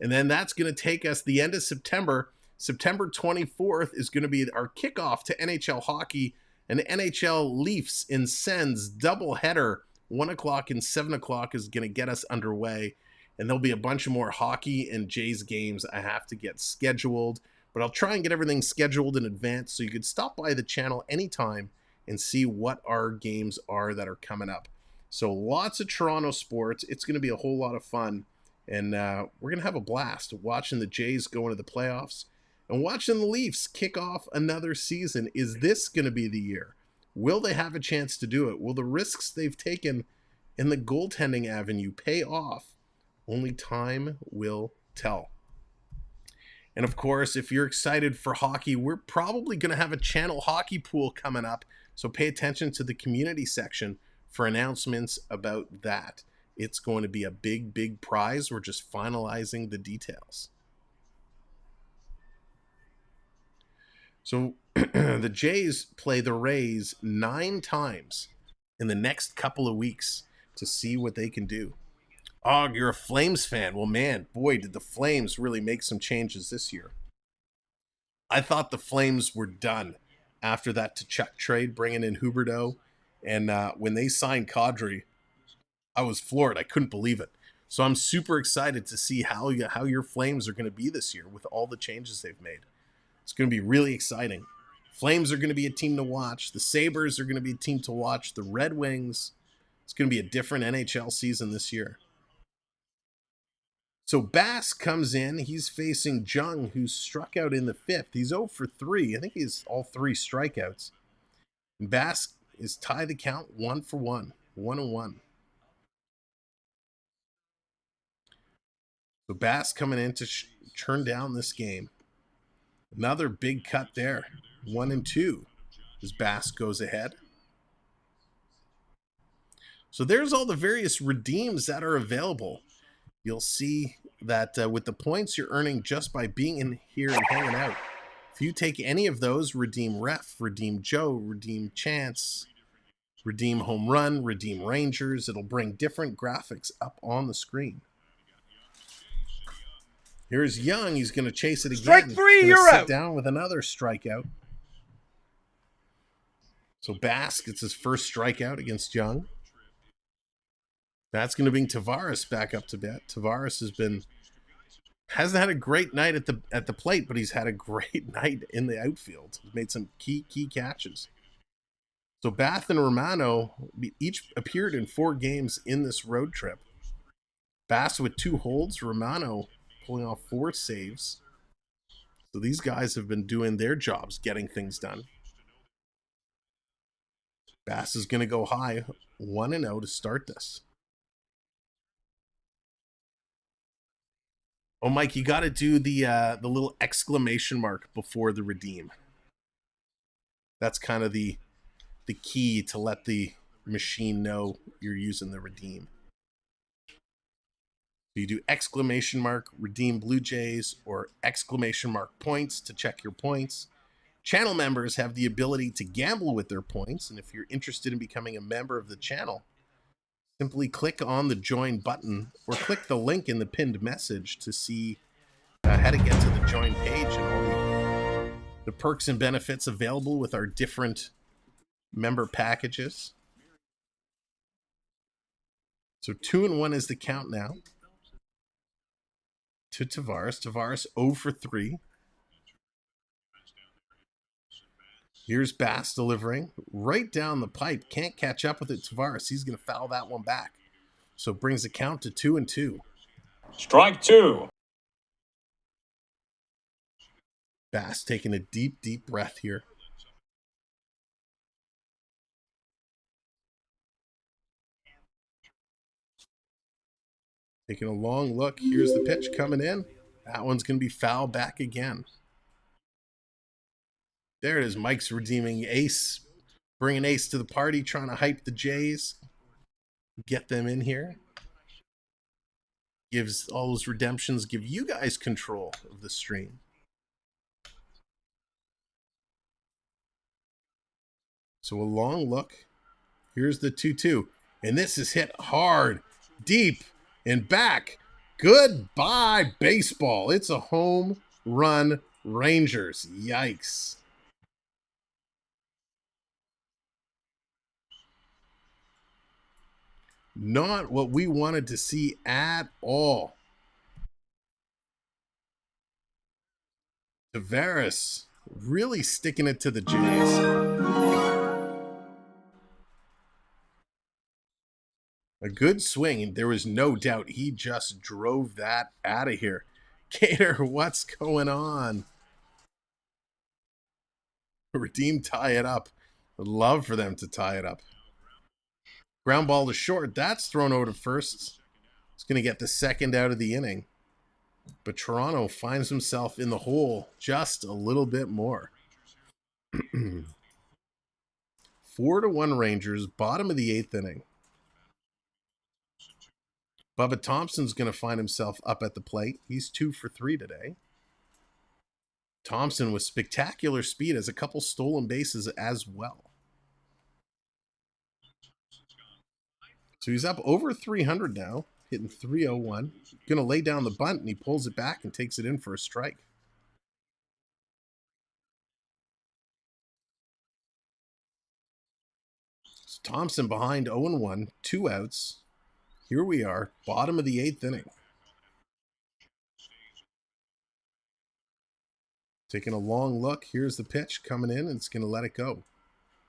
And then that's going to take us the end of September. September 24th is going to be our kickoff to NHL hockey. An NHL Leafs and Sens doubleheader. 1 o'clock and 7 o'clock is going to get us underway. And there'll be a bunch of more hockey and Jays games I have to get scheduled. But I'll try and get everything scheduled in advance so you could stop by the channel anytime and see what our games are that are coming up. So lots of Toronto sports. It's going to be a whole lot of fun. And we're going to have a blast watching the Jays go into the playoffs and watching the Leafs kick off another season. Is this going to be the year? Will they have a chance to do it? Will the risks they've taken in the goaltending avenue pay off? Only time will tell. And of course, if you're excited for hockey, we're probably going to have a channel hockey pool coming up. So pay attention to the community section for announcements about that. It's going to be a big, big prize. We're just finalizing the details. So the Jays play the Rays 9 times in the next couple of weeks to see what they can do. Oh, you're a Flames fan. Well, man, boy, did the Flames really make some changes this year. I thought the Flames were done after that Tkachuk trade, bringing in Huberdeau. And when they signed Kadri, I was floored. I couldn't believe it. So I'm super excited to see how your Flames are going to be this year with all the changes they've made. It's going to be really exciting. Flames are going to be a team to watch. The Sabres are going to be a team to watch. The Red Wings. It's going to be a different NHL season this year. So Bass comes in. He's facing Jung, who struck out in the 5th. He's 0 for 3. I think he's all 3 strikeouts. And Bass is tied the count 1 for 1. 1-1. So Bass coming in to turn down this game. Another big cut there. 1-2 as Bass goes ahead. So there's all the various redeems that are available. You'll see that with the points you're earning just by being in here and hanging out, if you take any of those, redeem Ref, redeem Joe, redeem Chance, redeem Home Run, redeem Rangers, it'll bring different graphics up on the screen. Here's Jung. He's going to chase it again. Strike 3, you're out. Sit down with another strikeout. So Bass gets his first strikeout against Jung. That's going to bring Taveras back up to bat. Taveras hasn't had a great night at the plate, but he's had a great night in the outfield. He's made some key catches. So Bath and Romano each appeared in 4 games in this road trip. Bass with 2 holds, Romano pulling off 4 saves. So these guys have been doing their jobs, getting things done. Bass is going to go high, 1-0 to start this. Oh, Mike, you got to do the little exclamation mark before the redeem. That's kind of the key to let the machine know you're using the redeem. So you do exclamation mark redeem Blue Jays or exclamation mark points to check your points. Channel members have the ability to gamble with their points, and if you're interested in becoming a member of the channel, simply click on the join button or click the link in the pinned message to see how to get to the join page and all the perks and benefits available with our different member packages. So 2-1 is the count now to Taveras. Taveras 0 for 3. Here's Bass delivering right down the pipe. Can't catch up with it. Taveras, he's going to foul that one back. So it brings the count to 2-2. Strike two. Bass taking a deep, deep breath here. Taking a long look. Here's the pitch coming in. That one's going to be foul back again. There it is. Mike's redeeming ace. Bringing ace to the party. Trying to hype the Jays. Get them in here. Gives all those redemptions. Give you guys control of the stream. So a long look. Here's the 2-2. And this is hit hard. Deep. And back. Goodbye, baseball. It's a home run, Rangers. Yikes. Not what we wanted to see at all. Taveras really sticking it to the Jays. A good swing. There was no doubt he just drove that out of here. Gator, what's going on? Redeem, tie it up. I'd love for them to tie it up. Ground ball to short. That's thrown over to first. It's going to get the second out of the inning. But Toronto finds himself in the hole just a little bit more. 4-1 Rangers, bottom of the 8th inning. Bubba Thompson's going to find himself up at the plate. He's 2 for 3 today. Thompson with spectacular speed, has a couple stolen bases as well. So he's up over 300 now, hitting 301. Going to lay down the bunt, and he pulls it back and takes it in for a strike. So Thompson behind 0-1, 2 outs. Here we are, bottom of the 8th inning. Taking a long look. Here's the pitch coming in, and it's going to let it go.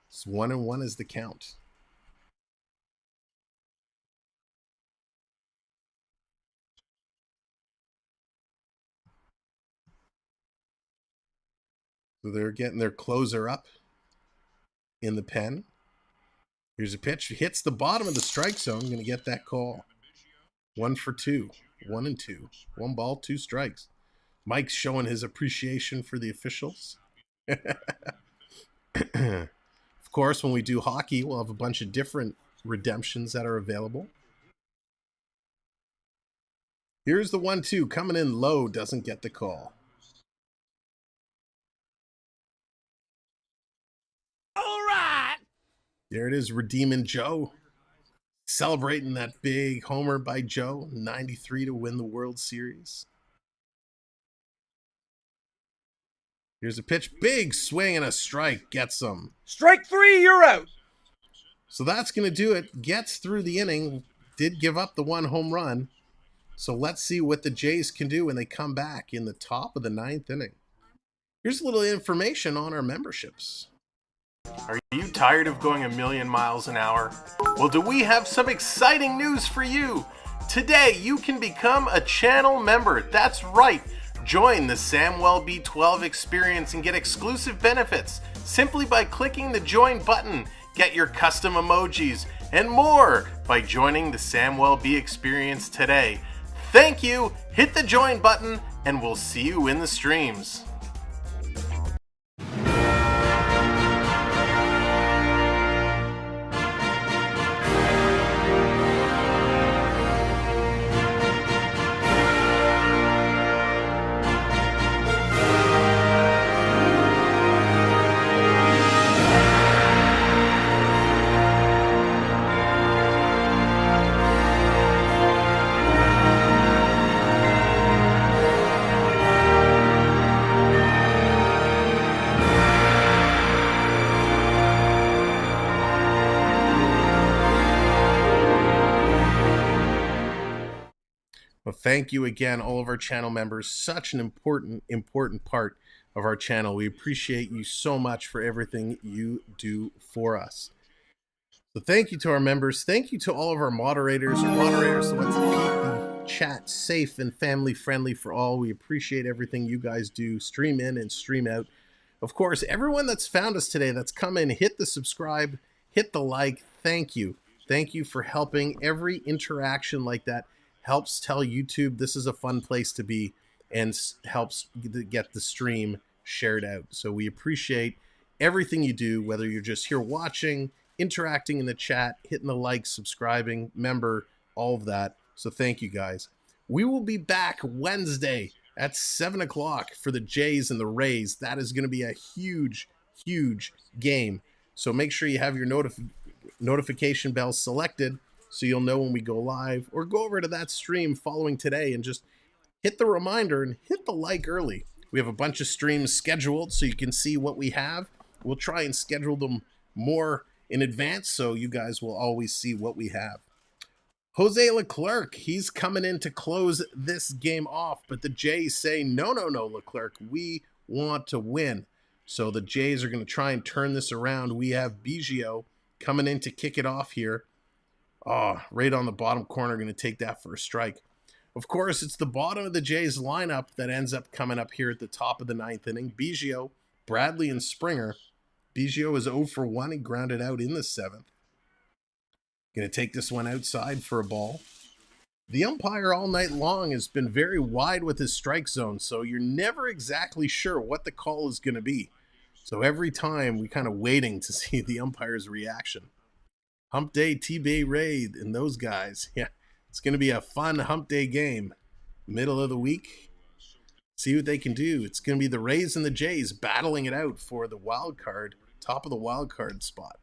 It's 1-1 is the count. So they're getting their closer up in the pen. Here's a pitch. Hits the bottom of the strike zone. Going to get that call. 1 for 2. 1-2. 1 ball, 2 strikes. Mike's showing his appreciation for the officials. Of course, when we do hockey, we'll have a bunch of different redemptions that are available. Here's the 1-2 coming in low. Doesn't get the call. There it is, redeeming Joe. Celebrating that big homer by Joe. 93 to win the World Series. Here's a pitch. Big swing and a strike. Gets him. Strike 3, you're out. So that's going to do it. Gets through the inning. Did give up the 1 home run. So let's see what the Jays can do when they come back in the top of the 9th inning. Here's a little information on our memberships. Are you tired of going a million miles an hour? Well, do we have some exciting news for you? Today, you can become a channel member. That's right. Join the SamWell B12 experience and get exclusive benefits simply by clicking the join button. Get your custom emojis and more by joining the SamWell B experience today. Thank you. Hit the join button and we'll see you in the streams. Well, thank you again, all of our channel members. Such an important part of our channel. We appreciate you so much for everything you do for us. So thank you to our members. Thank you to all of our moderators. Moderators, the ones that keep the chat safe and family friendly for all. We appreciate everything you guys do. Stream in and stream out. Of course, everyone that's found us today, that's come in, hit the subscribe, hit the like. Thank you. Thank you for helping. Every interaction like that helps tell YouTube this is a fun place to be and helps get the stream shared out. So we appreciate everything you do, whether you're just here watching, interacting in the chat, hitting the like, subscribing, member, all of that. So thank you guys. We will be back Wednesday at 7 o'clock for the Jays and the Rays. That is going to be a huge, huge game. So make sure you have your notification bell selected so you'll know when we go live, or go over to that stream following today and just hit the reminder and hit the like early. We have a bunch of streams scheduled so you can see what we have. We'll try and schedule them more in advance so you guys will always see what we have. Jose Leclerc, he's coming in to close this game off, but the Jays say, no, Leclerc, we want to win. So the Jays are going to try and turn this around. We have Bichette coming in to kick it off here. Oh, right on the bottom corner, going to take that for a strike. Of course, it's the bottom of the Jays lineup that ends up coming up here at the top of the ninth inning. Bichette, Bradley, and Springer. Bichette is 0 for 1. He grounded out in the seventh. Going to take this one outside for a ball. The umpire all night long has been very wide with his strike zone, so you're never exactly sure what the call is going to be. So every time we're kind of waiting to see the umpire's reaction. Hump Day, T-Bay Raid, and those guys. Yeah, it's going to be a fun Hump Day game. Middle of the week. See what they can do. It's going to be the Rays and the Jays battling it out for the wild card, top of the wild card spot.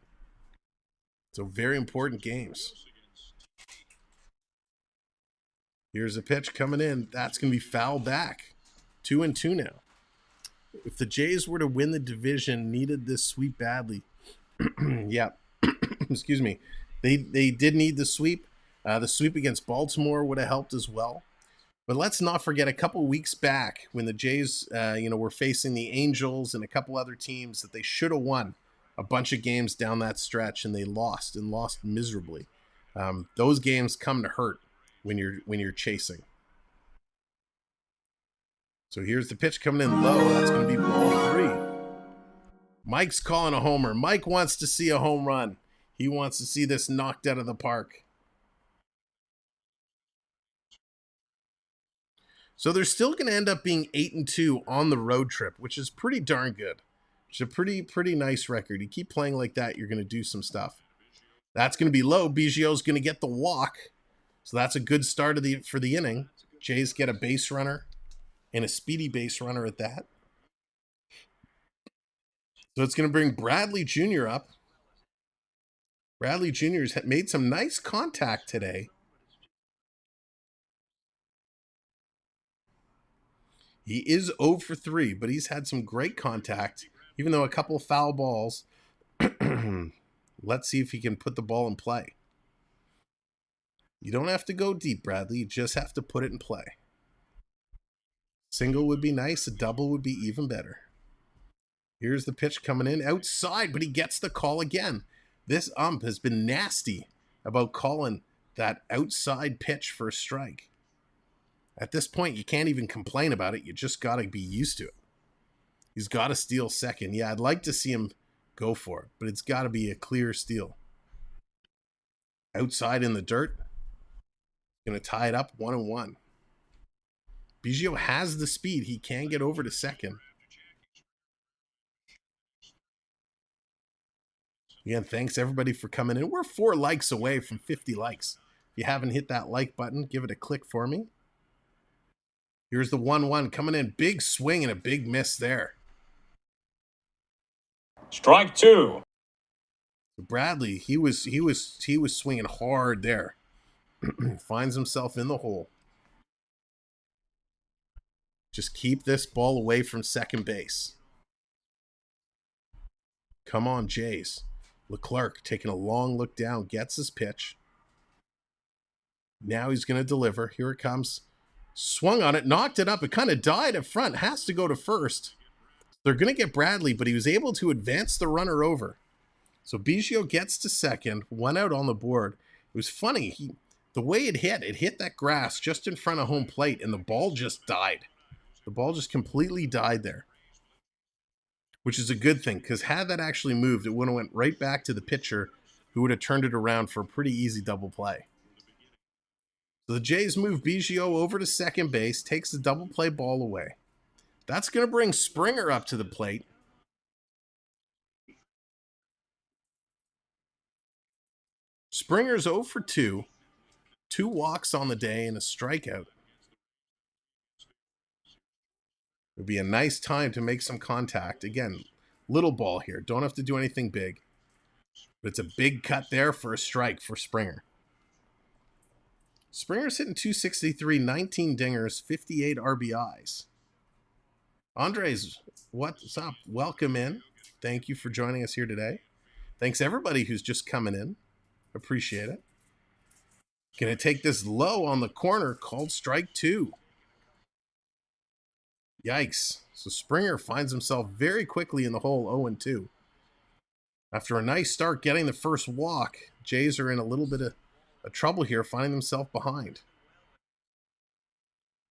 So very important games. Here's a pitch coming in. That's going to be foul back. 2-2 now. If the Jays were to win the division, needed this sweep badly. Yeah. Excuse me. They did need the sweep. The sweep against Baltimore would have helped as well. But let's not forget a couple weeks back when the Jays, were facing the Angels and a couple other teams that they should have won a bunch of games down that stretch, and they lost miserably. Those games come to hurt when you're chasing. So here's the pitch coming in low. That's going to be ball 3. Mike's calling a homer. Mike wants to see a home run. He wants to see this knocked out of the park. So they're still going to end up being 8-2 on the road trip, which is pretty darn good. It's a pretty nice record. You keep playing like that, you're going to do some stuff. That's going to be low. Bichette's going to get the walk. So that's a good start for the inning. Jays get a base runner and a speedy base runner at that. So it's going to bring Bradley Jr. up. Bradley Jr.'s made some nice contact today. He is 0 for 3, but he's had some great contact, even though a couple of foul balls. Let's see if he can put the ball in play. You don't have to go deep, Bradley. You just have to put it in play. Single would be nice. A double would be even better. Here's the pitch coming in outside, but he gets the call again. This ump has been nasty about calling that outside pitch for a strike. At this point, you can't even complain about it. You just got to be used to it. He's got to steal second. Yeah, I'd like to see him go for it, but it's got to be a clear steal. Outside in the dirt. Going to tie it up 1-1. Bichette has the speed. He can get over to second. Again, thanks everybody for coming in. We're 4 likes away from 50 likes. If you haven't hit that like button, give it a click for me. Here's the 1-1 coming in. Big swing and a big miss there. Strike 2. Bradley, he was swinging hard there. Finds himself in the hole. Just keep this ball away from second base. Come on, Jays. Leclerc taking a long look down, gets his pitch. Now he's going to deliver. Here it comes. Swung on it, knocked it up. It kind of died up front. Has to go to first. They're going to get Bradley, but he was able to advance the runner over. So Bichette gets to second, 1 out on the board. It was funny. The way it hit that grass just in front of home plate, and the ball just died. The ball just completely died there, which is a good thing, because had that actually moved, it would have went right back to the pitcher, who would have turned it around for a pretty easy double play. So the Jays move Bichette over to second base, takes the double play ball away. That's going to bring Springer up to the plate. Springer's 0 for 2. 2 walks on the day and a strikeout. It would be a nice time to make some contact. Again, little ball here. Don't have to do anything big. But it's a big cut there for a strike for Springer. Springer's hitting .263, 19 dingers, 58 RBIs. Andres, what's up? Welcome in. Thank you for joining us here today. Thanks everybody who's just coming in. Appreciate it. Gonna take this low on the corner, called strike 2. Yikes. So Springer finds himself very quickly in the hole, 0-2. After a nice start getting the first walk, Jays are in a little bit of trouble here, finding themselves behind.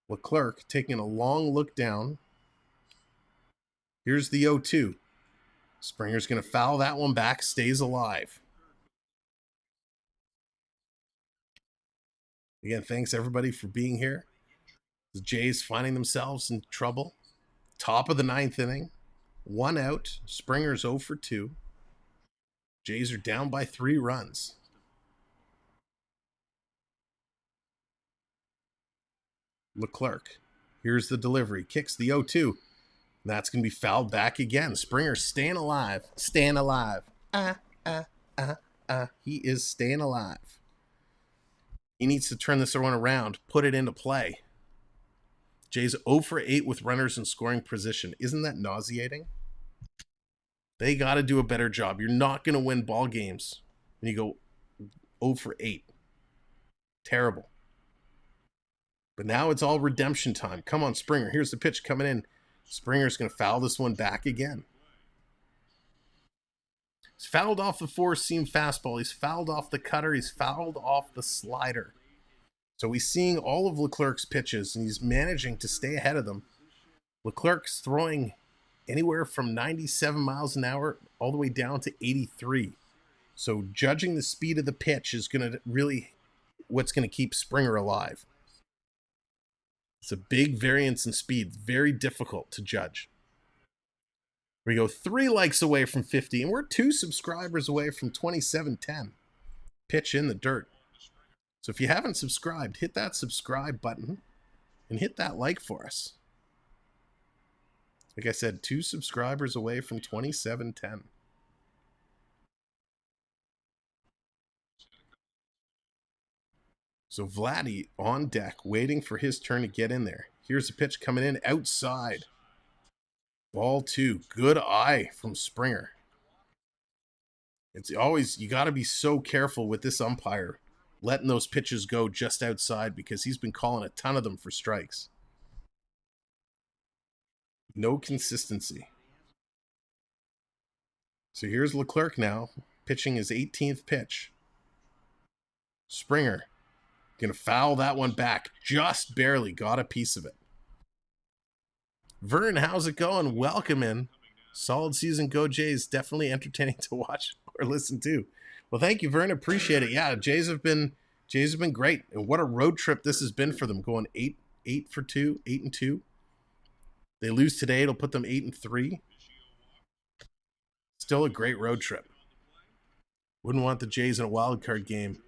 Leclerc taking a long look down. Here's the 0-2. Springer's going to foul that one back, stays alive. Again, thanks everybody for being here. The Jays finding themselves in trouble. Top of the 9th inning. 1 out. Springer's 0 for 2. Jays are down by 3 runs. Leclerc. Here's the delivery. Kicks the 0-2. That's going to be fouled back again. Springer staying alive. Staying alive. He is staying alive. He needs to turn this one around, put it into play. Jays 0 for 8 with runners in scoring position. Isn't that nauseating? They got to do a better job. You're not going to win ball games when you go 0 for 8. Terrible. But now it's all redemption time. Come on, Springer. Here's the pitch coming in. Springer's going to foul this one back again. He's fouled off the 4-seam fastball. He's fouled off the cutter. He's fouled off the slider. So he's seeing all of Leclerc's pitches, and he's managing to stay ahead of them. Leclerc's throwing anywhere from 97 miles an hour all the way down to 83. So judging the speed of the pitch is going to really what's going to keep Springer alive. It's a big variance in speed. Very difficult to judge. We go 3 likes away from 50, and we're 2 subscribers away from 2710. Pitch in the dirt. So if you haven't subscribed, hit that subscribe button and hit that like for us. Like I said, 2 subscribers away from 2710. So Vladdy on deck, waiting for his turn to get in there. Here's a pitch coming in outside. Ball 2. Good eye from Springer. It's always, you got to be so careful with this umpire, letting those pitches go just outside, because he's been calling a ton of them for strikes. No consistency. So here's Leclerc now, pitching his 18th pitch. Springer going to foul that one back. Just barely got a piece of it. Vern, how's it going? Welcome in. Solid season. Go Jays. Definitely entertaining to watch or listen to. Well, thank you, Vern. Appreciate it. Yeah, Jays have been great. And what a road trip this has been for them. Going 8 for 2, 8-2. They lose today, it'll put them 8-3. Still a great road trip. Wouldn't want the Jays in a wild card game.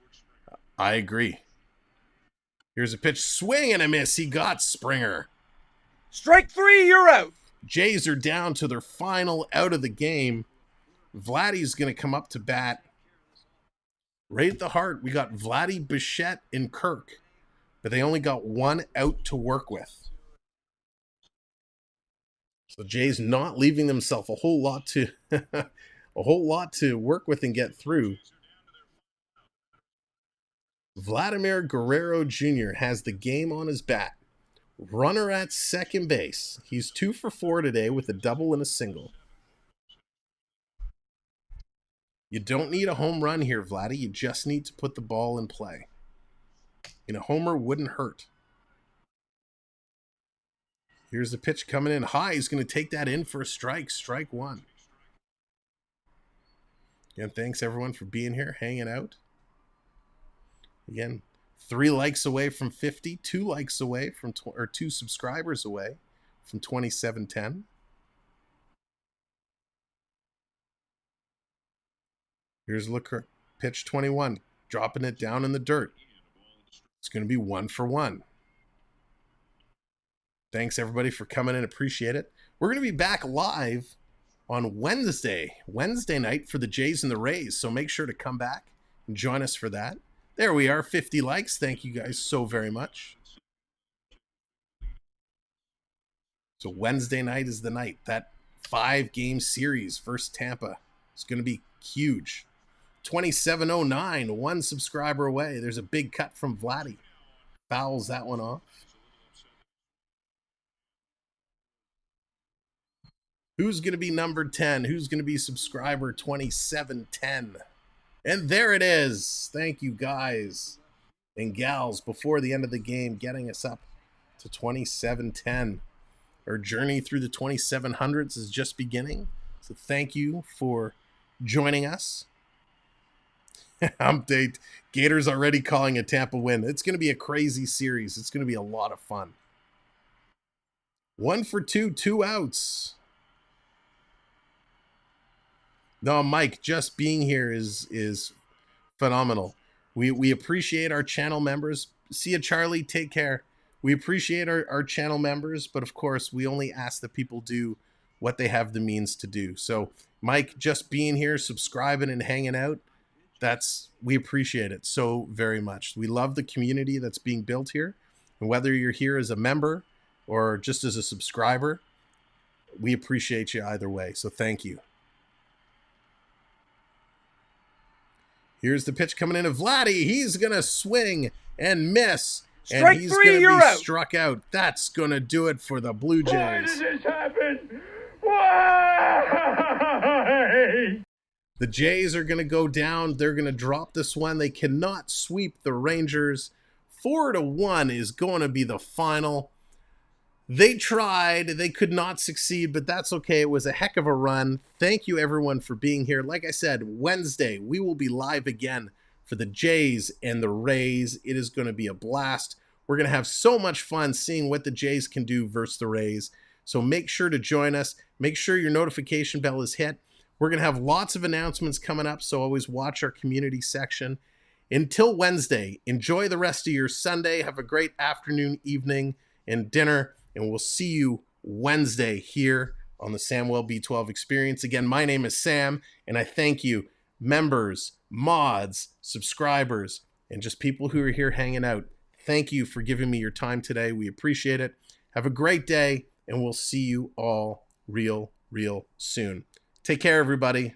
I agree. Here's a pitch, swing and a miss. He got Springer. Strike 3, you're out. Jays are down to their final out of the game. Vladdy's going to come up to bat. Right at the heart, we got Vladdy, Bichette, and Kirk. But they only got 1 out to work with. So Jays not leaving themselves a whole lot to work with and get through. Vladimir Guerrero Jr. has the game on his bat. Runner at second base. He's 2 for 4 today with a double and a single. You don't need a home run here, Vladdy. You just need to put the ball in play. And a homer wouldn't hurt. Here's the pitch coming in high. He's going to take that in for a strike. Strike one. Again, thanks everyone for being here, hanging out. Again, 3 likes away from 50, 2 likes away from, or 2 subscribers away from 2710. Here's look, pitch 21, dropping it down in the dirt. It's going to be 1 for 1. Thanks everybody for coming in. Appreciate it. We're going to be back live on Wednesday night for the Jays and the Rays. So make sure to come back and join us for that. There we are, 50 likes. Thank you guys so very much. So Wednesday night is the night. That 5-game series versus Tampa is going to be huge. 2709, 1 subscriber away. There's a big cut from Vladdy. Fouls that one off. Who's going to be number 10? Who's going to be subscriber 2710? And there it is. Thank you guys and gals before the end of the game, getting us up to 2710. Our journey through the 2700s is just beginning. So thank you for joining us. Update. Gators already calling a Tampa win. It's going to be a crazy series. It's going to be a lot of fun. 1 for 2, 2 outs. No, Mike, just being here is phenomenal. We appreciate our channel members. See you, Charlie. Take care. We appreciate our channel members, but of course, we only ask that people do what they have the means to do. So, Mike, just being here, subscribing, and hanging out, we appreciate it so very much. We love the community that's being built here. And whether you're here as a member or just as a subscriber, we appreciate you either way. So thank you. Here's the pitch coming in of Vladdy. He's going to swing and miss. Strike and he's 3, going to you're be out. struck out. That's going to do it for the Blue Jays. Why did this happen? Why? The Jays are going to go down. They're going to drop this one. They cannot sweep the Rangers. 4-1 is going to be the final. They tried. They could not succeed, but that's okay. It was a heck of a run. Thank you, everyone, for being here. Like I said, Wednesday, we will be live again for the Jays and the Rays. It is going to be a blast. We're going to have so much fun seeing what the Jays can do versus the Rays. So make sure to join us. Make sure your notification bell is hit. We're going to have lots of announcements coming up, so always watch our community section. Until Wednesday, enjoy the rest of your Sunday. Have a great afternoon, evening, and dinner. And we'll see you Wednesday here on the Samuel B12 Experience. Again, my name is Sam, and I thank you, members, mods, subscribers, and just people who are here hanging out. Thank you for giving me your time today. We appreciate it. Have a great day, and we'll see you all real soon. Take care, everybody.